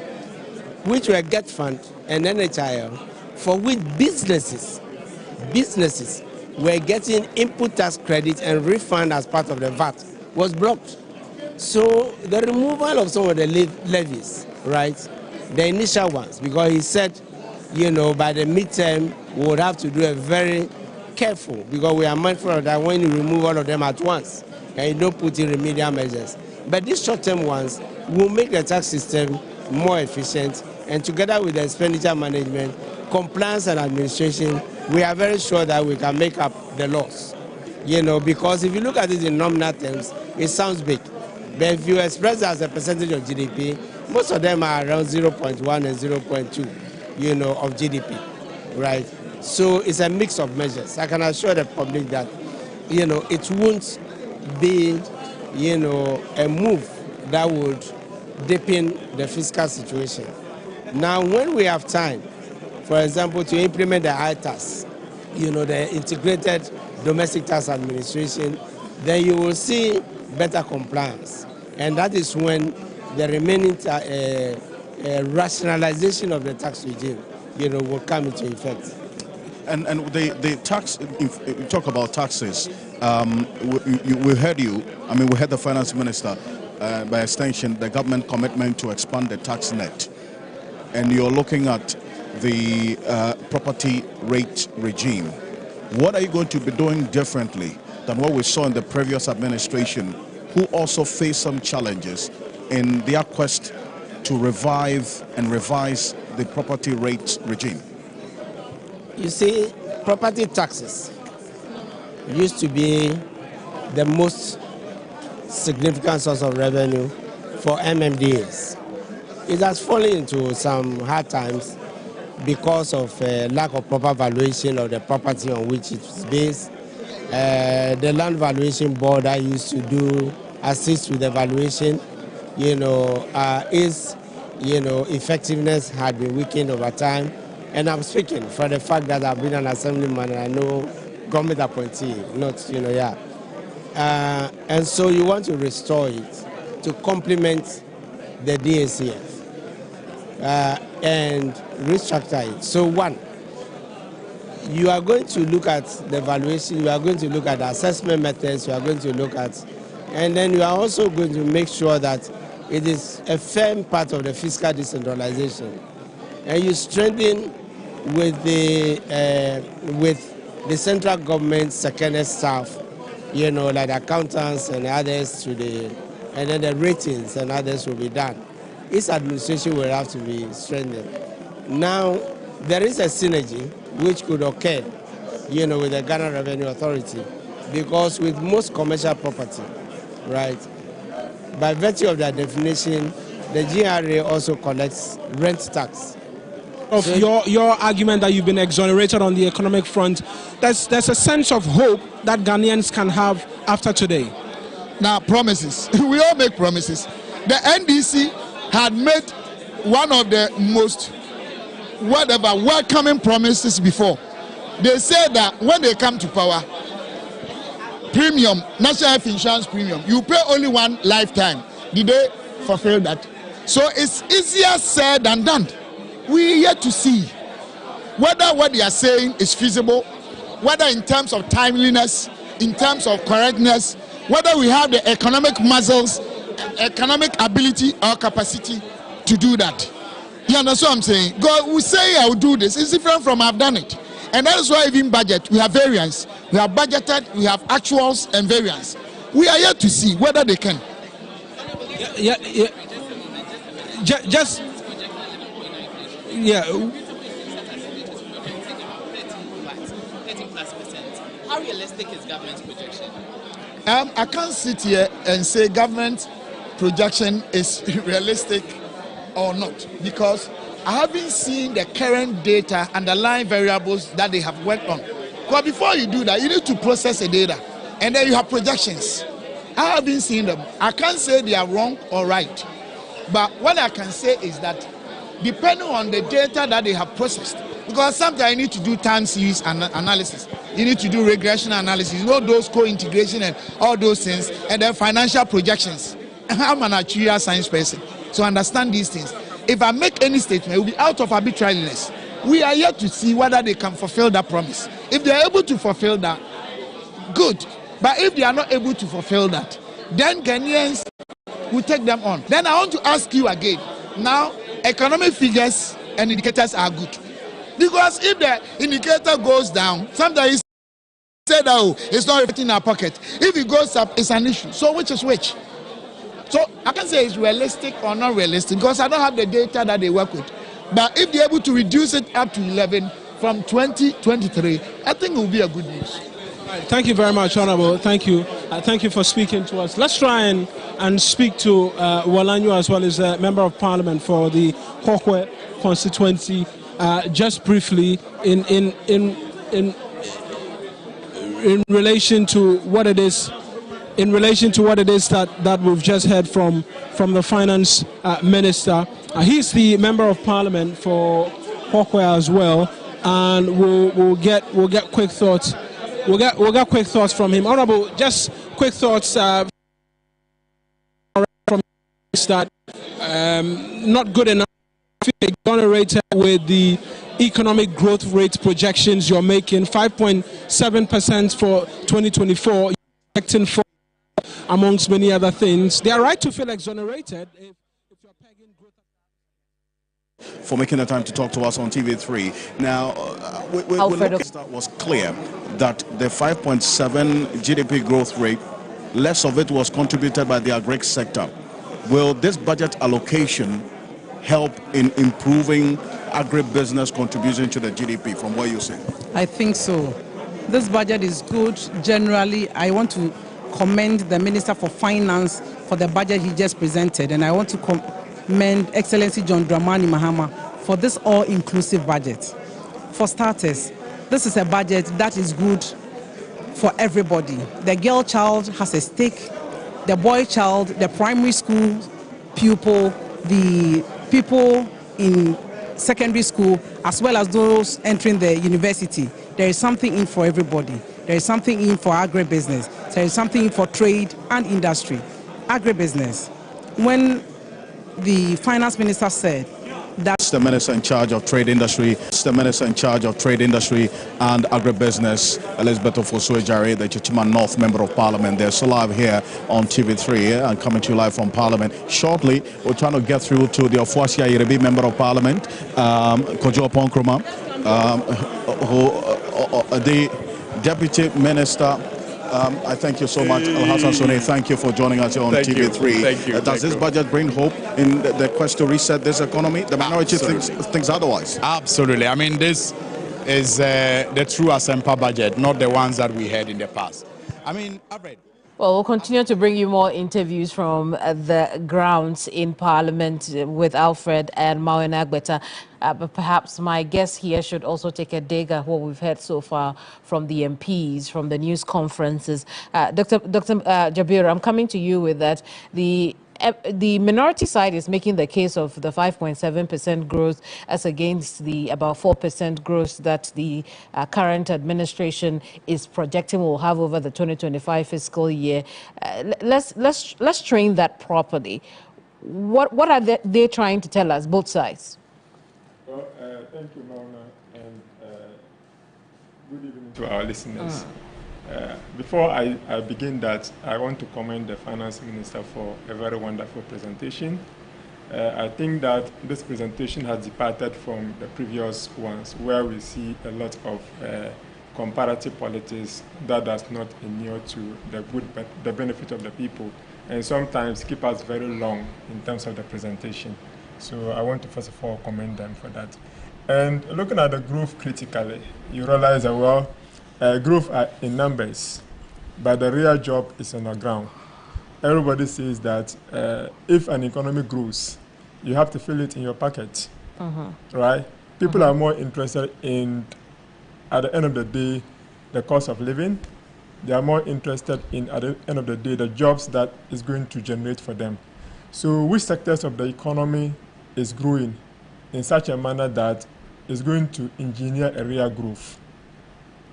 which were GET Fund and NHIL, for which businesses were getting input tax credit and refund as part of the VAT, was blocked. So the removal of some of the levies, right, the initial ones, because he said, by the midterm, we would have to do a very careful, because we are mindful of that when you remove all of them at once and you don't put in remedial measures. But these short-term ones will make the tax system more efficient, and together with the expenditure management, compliance and administration, we are very sure that we can make up the loss. Because if you look at it in nominal terms, it sounds big. But if you express it as a percentage of GDP, most of them are around 0.1 and 0.2, you know, of GDP, right? So it's a mix of measures. I can assure the public that, you know, it won't be, you know, a move that would deepen the fiscal situation. Now, when we have time, for example, to implement the ITAS, you know, the Integrated Domestic Tax Administration, then you will see better compliance. And that is when the remaining rationalization of the tax regime, you know, will come into effect. And the tax, if you talk about taxes, we heard you, I mean, we heard the finance minister, by extension, the government commitment to expand the tax net. And you're looking at the property rate regime. What are you going to be doing differently than what we saw in the previous administration, who also faced some challenges in their quest to revive and revise the property rate regime? You see, property taxes used to be the most significant source of revenue for MMDAs. It has fallen into some hard times because of lack of proper valuation of the property on which it is based. The land valuation board I used to assist with the valuation, you know, effectiveness had been weakened over time. And I'm speaking for the fact that I've been an assemblyman and I know government appointee, not, you know, yeah. And so you want to restore it to complement the DACF and restructure it. So one, you are going to look at the valuation, you are going to look at the assessment methods, you are going to look at, and then you are also going to make sure that it is a firm part of the fiscal decentralization. And you strengthen with the central government secondary staff, you know, like accountants and others and then the ratings and others will be done. Its administration will have to be strengthened. Now, there is a synergy which could occur, you know, with the Ghana Revenue Authority, because with most commercial property, right, by virtue of that definition, the GRA also collects rent tax. Of your argument that you've been exonerated on the economic front, there's a sense of hope that Ghanaians can have after today. Now, promises. We all make promises. The NDC had made one of the most welcoming promises before. They said that when they come to power, premium, national health insurance premium, you pay only one lifetime. Did they fulfill that? So it's easier said than done. We are yet to see whether what they are saying is feasible, whether in terms of timeliness, in terms of correctness, whether we have the economic muscles, economic ability or capacity to do that. You understand what I'm saying? God will say I will do this. It's different from I've done it. And that is why even budget, we have variance. We have budgeted, we have actuals and variance. We are yet to see whether they can. How realistic is government's projection? I can't sit here and say government projection is realistic or not, because I haven't seen the current data, underlying variables that they have worked on. Because before you do that, you need to process the data, and then you have projections. I haven't seen them. I can't say they are wrong or right, but what I can say is that depending on the data that they have processed, because sometimes you need to do time series analysis, you need to do regression analysis, you know, those co-integration and all those things, and then financial projections. I'm an actuarial science person, so understand these things. If I make any statement, it will be out of arbitrariness. We are yet to see whether they can fulfill that promise. If they are able to fulfill that, good. But if they are not able to fulfill that, then Ghanaians will take them on. Then I want to ask you again. Now, economic figures and indicators are good. Because if the indicator goes down, sometimes say that, oh, it's not reflecting in our pocket. If it goes up, it's an issue. So which is which? So I can say it's realistic or not realistic because I don't have the data that they work with. But if they're able to reduce it up to 11 from 2023, I think it will be a good news. Thank you very much, Honorable. Thank you. Thank you for speaking to us. Let's try and speak to Walanyo as well as a Member of Parliament for the Kokwe constituency. Just briefly, in relation to what it is, that we've just heard from the Finance Minister. He's the Member of Parliament for Kokwe as well, and we'll get quick thoughts. We'll get quick thoughts from him. Honorable, just quick thoughts from that. Not good enough. Exonerated with the economic growth rate projections you're making, 5.7% for 2024, expecting for amongst many other things. They are right to feel exonerated if you're pegging growth. For making the time to talk to us on TV3. Now, that was clear that the 5.7 GDP growth rate, less of it was contributed by the agri sector. Will this budget allocation help in improving agribusiness contribution to the GDP from what you say? I think so. This budget is good. Generally, I want to commend the Minister for Finance for the budget he just presented, and I want to commend Excellency John Dramani Mahama for this all-inclusive budget. For starters, this is a budget that is good for everybody. The girl child has a stake, the boy child, the primary school pupil, the people in secondary school, as well as those entering the university. There is something in for everybody. There is something in for agribusiness. There is something in for trade and industry. Agribusiness. When the Finance Minister said that the Minister in charge of Trade Industry, the Minister in charge of Trade Industry and Agribusiness, Elizabeth Ofosu-Ejare, the Chichima North Member of Parliament. They're still live here on TV3 and coming to you live from Parliament. Shortly, we're trying to get through to the Ofuasia Yerebi Member of Parliament, Kojo Ponkroma, the Deputy Minister. I thank you so much, Al-Hassan Sone. Thank you for joining us here on TV3. Thank you. Does this budget bring hope in the quest to reset this economy? The minority thinks otherwise. Absolutely. I mean, this is the true Asempa budget, not the ones that we had in the past. I mean, Alfred. Well, we'll continue to bring you more interviews from the grounds in Parliament with Alfred and Mawen Agbeta. But perhaps my guest here should also take a dig at what we've heard so far from the MPs, from the news conferences. Dr. Jabir, I'm coming to you with that. The minority side is making the case of the 5.7% growth as against the about 4% growth that the current administration is projecting we'll have over the 2025 fiscal year. Let's train that properly. What are they trying to tell us, both sides? Well, thank you, Mauna, and good evening to our listeners. Before I begin that, I want to commend the Finance Minister for a very wonderful presentation. I think that this presentation has departed from the previous ones where we see a lot of comparative politics that does not inure to the benefit of the people, and sometimes keep us very long in terms of the presentation. So I want to first of all commend them for that. And looking at the growth critically, you realize that, well, growth are in numbers, but the real job is on the ground. Everybody says that if an economy grows, you have to fill it in your pocket, right? People are more interested in, at the end of the day, the cost of living. They are more interested in, at the end of the day, the jobs that is going to generate for them. So which sectors of the economy is growing in such a manner that is going to engineer a real growth?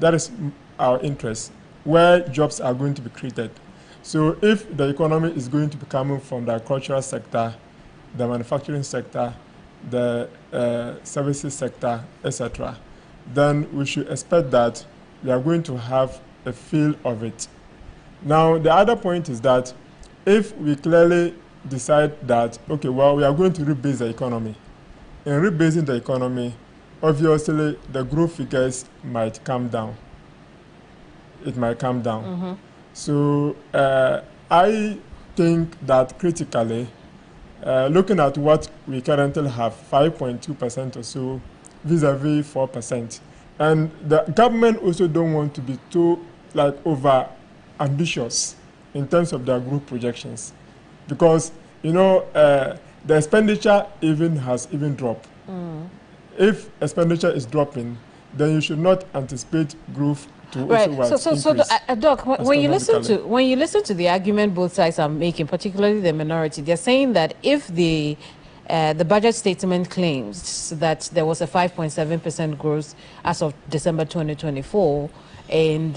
That is our interest, where jobs are going to be created. So if the economy is going to be coming from the agricultural sector, the manufacturing sector, the services sector, etc., then we should expect that we are going to have a feel of it. Now, the other point is that if we clearly decide that, okay, well, we are going to rebase the economy. In rebasing the economy, obviously, the growth figures might come down. It might come down. So I think that critically, looking at what we currently have, 5.2% or so, vis-a-vis 4%, and the government also don't want to be too like over ambitious in terms of their group projections, because the expenditure has dropped. If expenditure is dropping, then you should not anticipate growth to also increase. Doc, when you listen to the argument both sides are making, particularly the minority, they're saying that if the budget statement claims that there was a 5.7% growth as of December 2024, and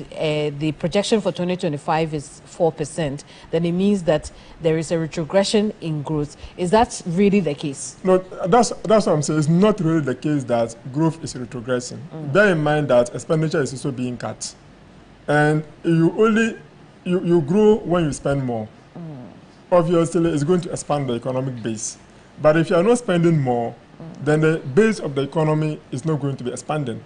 the projection for 2025 is 4%, then it means that there is a retrogression in growth. Is that really the case? No, that's what I'm saying. It's not really the case that growth is retrogressing. Bear in mind that expenditure is also being cut, and you grow when you spend more. Obviously, it's going to expand the economic base. But if you are not spending more, then the base of the economy is not going to be expanding.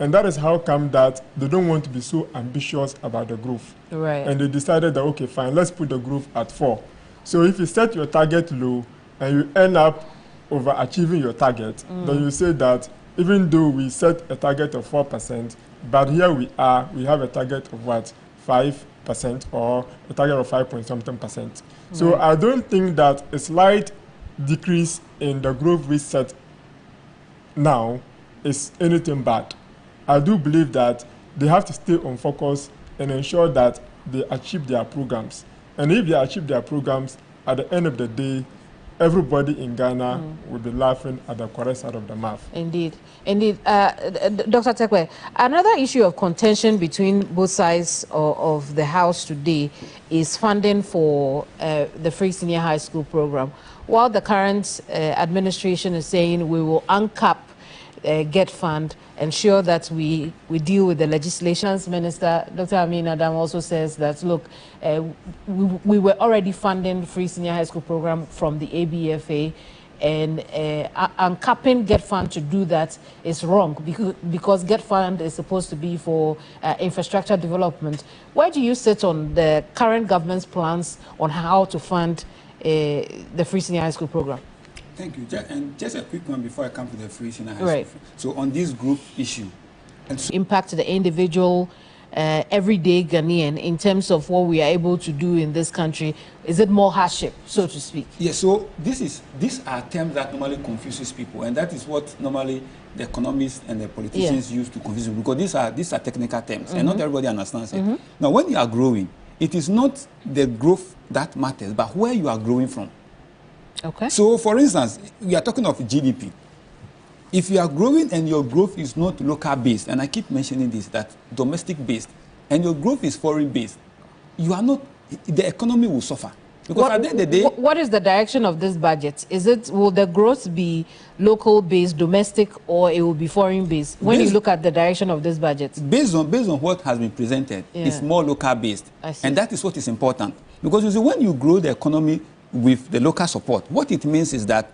And that is how come that they don't want to be so ambitious about the growth. Right. And they decided that, okay, fine, let's put the growth at 4. So if you set your target low and you end up overachieving your target, then you say that even though we set a target of 4%, but here we have a target of what, 5% or a target of 5.something%. So I don't think that a slight decrease in the growth we set now is anything bad. I do believe that they have to stay on focus and ensure that they achieve their programs. And if they achieve their programs, at the end of the day, everybody in Ghana will be laughing at the correct side of the mouth. Indeed. Dr. Tekwe, another issue of contention between both sides of the House today is funding for the free senior high school program. While the current administration is saying we will uncap Get Fund, ensure that we deal with the legislation. Minister Dr. Amin Adam also says that, look, we were already funding the free senior high school program from the ABFA, and uncapping Get Fund to do that is wrong because Get Fund is supposed to be for infrastructure development. Where do you sit on the current government's plans on how to fund the free senior high school program? Thank you. And just a quick one before I come to the free senior high school. So on this group issue, impact the individual everyday Ghanaian in terms of what we are able to do in this country, is it more hardship, so to speak? Yes. So these are terms that normally confuses people, and that is what normally the economists and the politicians use to confuse people, because these are technical terms, and not everybody understands it. Now, when you are growing, it is not the growth that matters, but where you are growing from. Okay. So, for instance, we are talking of GDP. If you are growing and your growth is not local based, and I keep mentioning this, that domestic based, and your growth is foreign based, you are not, the economy will suffer. Because at the end of the day, what is the direction of this budget? Will the growth be local based, domestic, or it will be foreign based? When you look at the direction of this budget, based on what has been presented, it's more local based, and that is what is important. Because you see, when you grow the economy with the local support, what it means is that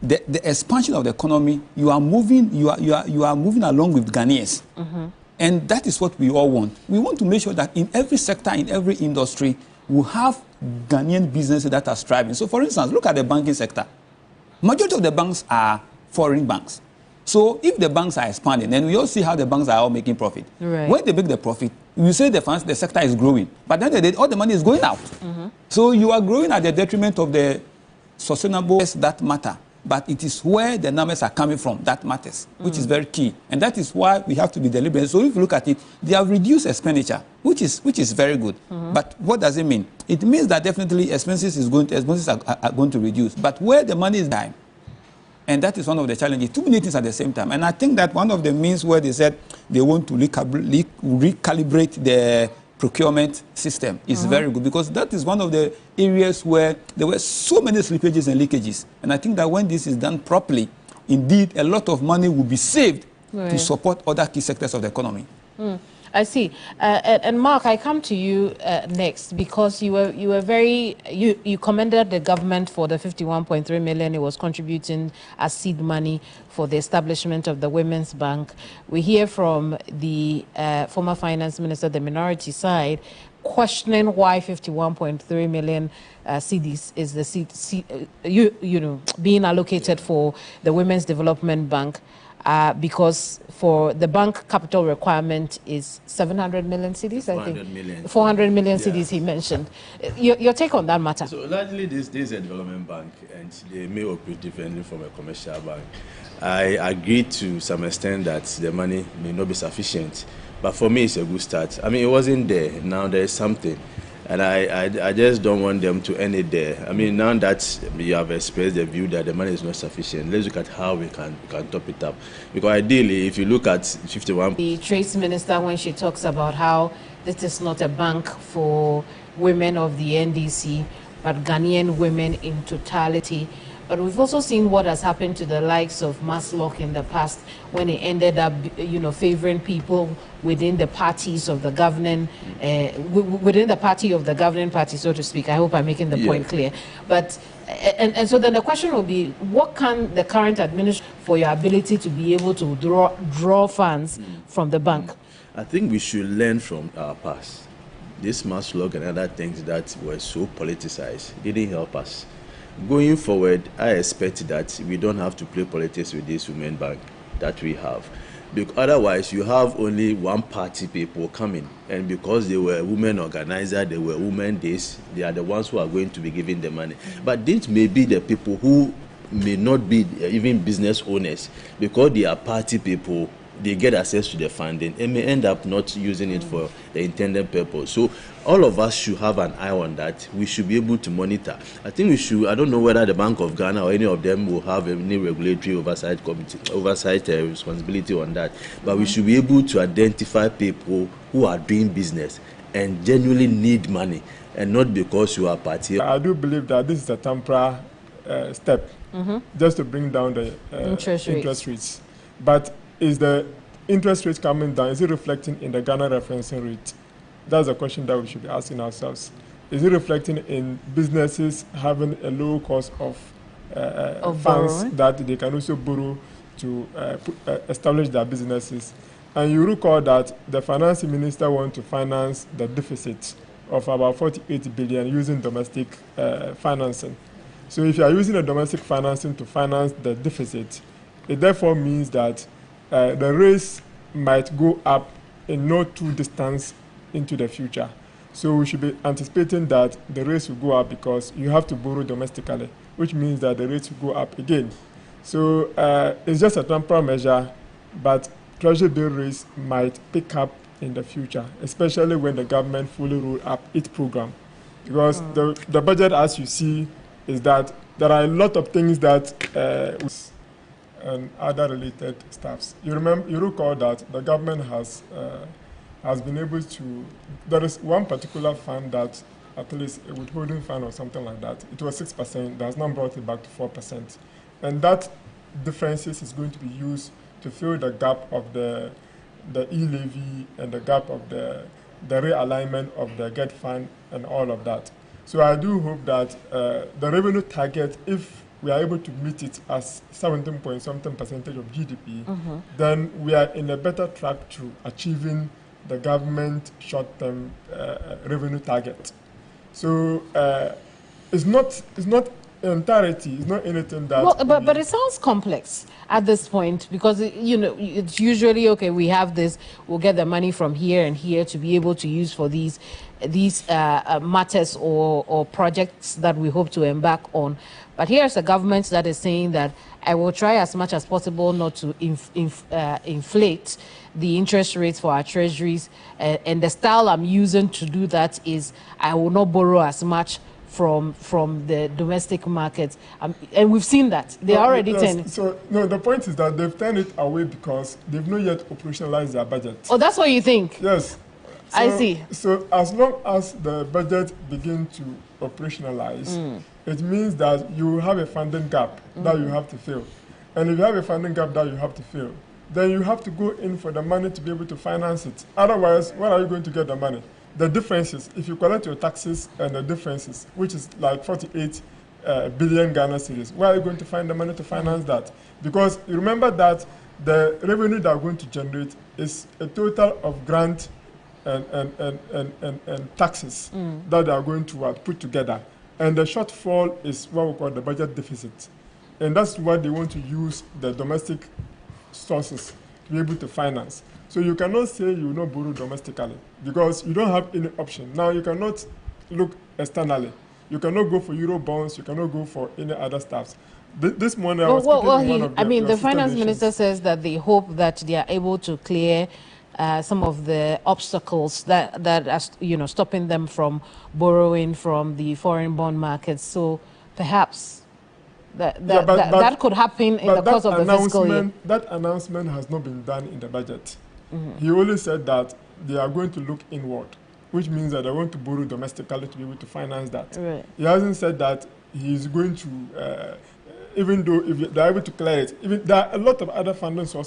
the expansion of the economy, you are moving along with Ghanaians. And that is what we all want. We want to make sure that in every sector, in every industry, we have Ghanaian businesses that are thriving. So, for instance, look at the banking sector. Majority of the banks are foreign banks. So, if the banks are expanding, then we all see how the banks are all making profit. Right. When they make the profit, you say the sector is growing, but then all the money is going out. So, you are growing at the detriment of the sustainable that matter. But it is where the numbers are coming from that matters, which is very key. And that is why we have to be deliberate. So if you look at it, they have reduced expenditure, which is very good. But what does it mean? It means that definitely expenses are going to reduce. But where the money is time, and that is one of the challenges, too many things at the same time. And I think that one of the means where they said they want to recalibrate the procurement system is very good, because that is one of the areas where there were so many slippages and leakages. And I think that when this is done properly, indeed, a lot of money will be saved to support other key sectors of the economy. I see. And Mark, I come to you next, because you commended the government for the 51.3 million it was contributing as seed money for the establishment of the Women's Bank. We hear from the former finance minister, the minority side, questioning why 51.3 million cedis is the being allocated for the Women's Development Bank. because for the bank capital requirement is 700 million cedis, I think. 400 million cedis he mentioned. Your take on that matter? So largely this is a development bank and they may operate differently from a commercial bank. I agree to some extent that the money may not be sufficient, but for me it's a good start. I mean, it wasn't there, now there is something. And I just don't want them to end it there. I mean, now that you have expressed the view that the money is not sufficient, let's look at how we can top it up. Because ideally, if you look at 51... The Trade Minister, when she talks about how this is not a bank for women of the NDC, but Ghanaian women in totality. But we've also seen what has happened to the likes of Masloch in the past when it ended up, favoring people within the parties of the governing, within the party of the governing party, so to speak. I hope I'm making the point clear. But, and so then the question will be, what can the current administration for your ability to be able to draw funds from the bank? I think we should learn from our past. This Masloch and other things that were so politicized didn't help us. Going forward, I expect that we don't have to play politics with this women bank that we have. Because otherwise, you have only one party people coming. And because they were women organizers, they were women this, they are the ones who are going to be giving the money. But these may be the people who may not be even business owners. Because they are party people, they get access to the funding and may end up not using it for the intended purpose. So all of us should have an eye on that. We should be able to monitor. I think we should, I don't know whether the Bank of Ghana or any of them will have any regulatory oversight committee, responsibility on that. But we should be able to identify people who are doing business and genuinely need money, and not because you are party. I do believe that this is a temporary step just to bring down the interest rates. But is the interest rate coming down? Is it reflecting in the Ghana referencing rate? That's a question that we should be asking ourselves. Is it reflecting in businesses having a low cost of funds that they can also borrow to establish their businesses? And you recall that the finance minister wants to finance the deficit of about 48 billion using domestic financing. So if you are using the domestic financing to finance the deficit, it therefore means that the rates might go up in no too distance into the future. So we should be anticipating that the rates will go up because you have to borrow domestically, which means that the rates will go up again. So it's just a temporary measure, but treasury bill rates might pick up in the future, especially when the government fully roll up its program. Because the budget, as you see, is that there are a lot of things that and other related stuffs. You recall that the government has been able to. There is one particular fund that, at least a withholding fund or something like that. It was 6%. That has now brought it back to 4%, and that differences is going to be used to fill the gap of the e-levy and the gap of the realignment of the GET fund and all of that. So I do hope that the revenue target, if we are able to meet it as 17-point-something% of GDP, then we are in a better track to achieving the government short-term revenue target. So it's not entirety, it's not anything that... Well, but it sounds complex at this point because, it's usually, okay, we have this, we'll get the money from here and here to be able to use for these matters or projects that we hope to embark on. But here's a government that is saying that I will try as much as possible not to inflate the interest rates for our treasuries. And the style I'm using to do that is I will not borrow as much from the domestic markets. And we've seen that. They already turned. So, no, the point is that they've turned it away because they've not yet operationalized their budget. Oh, that's what you think? Yes. So, I see. So as long as the budget begins to operationalize, it means that you have a funding gap that you have to fill. And if you have a funding gap that you have to fill, then you have to go in for the money to be able to finance it. Otherwise, where are you going to get the money? The differences, if you collect your taxes and the differences, which is like 48 billion Ghana cedis, where are you going to find the money to finance that? Because you remember that the revenue that are going to generate is a total of grant and taxes that they are going to put together. And the shortfall is what we call the budget deficit. And that's what they want to use the domestic sources to be able to finance. So you cannot say you will not borrow domestically because you don't have any option. Now you cannot look externally. You cannot go for Euro bonds. You cannot go for any other stuff. This morning, the finance minister says that they hope that they are able to clear some of the obstacles that are, stopping them from borrowing from the foreign bond markets. So perhaps that could happen in the course of the fiscal year. That announcement has not been done in the budget. He only said that they are going to look inward, which means that they want to borrow domestically to be able to finance that. Right. He hasn't said that he's going to, even though if they're able to clear it, there are a lot of other funding sources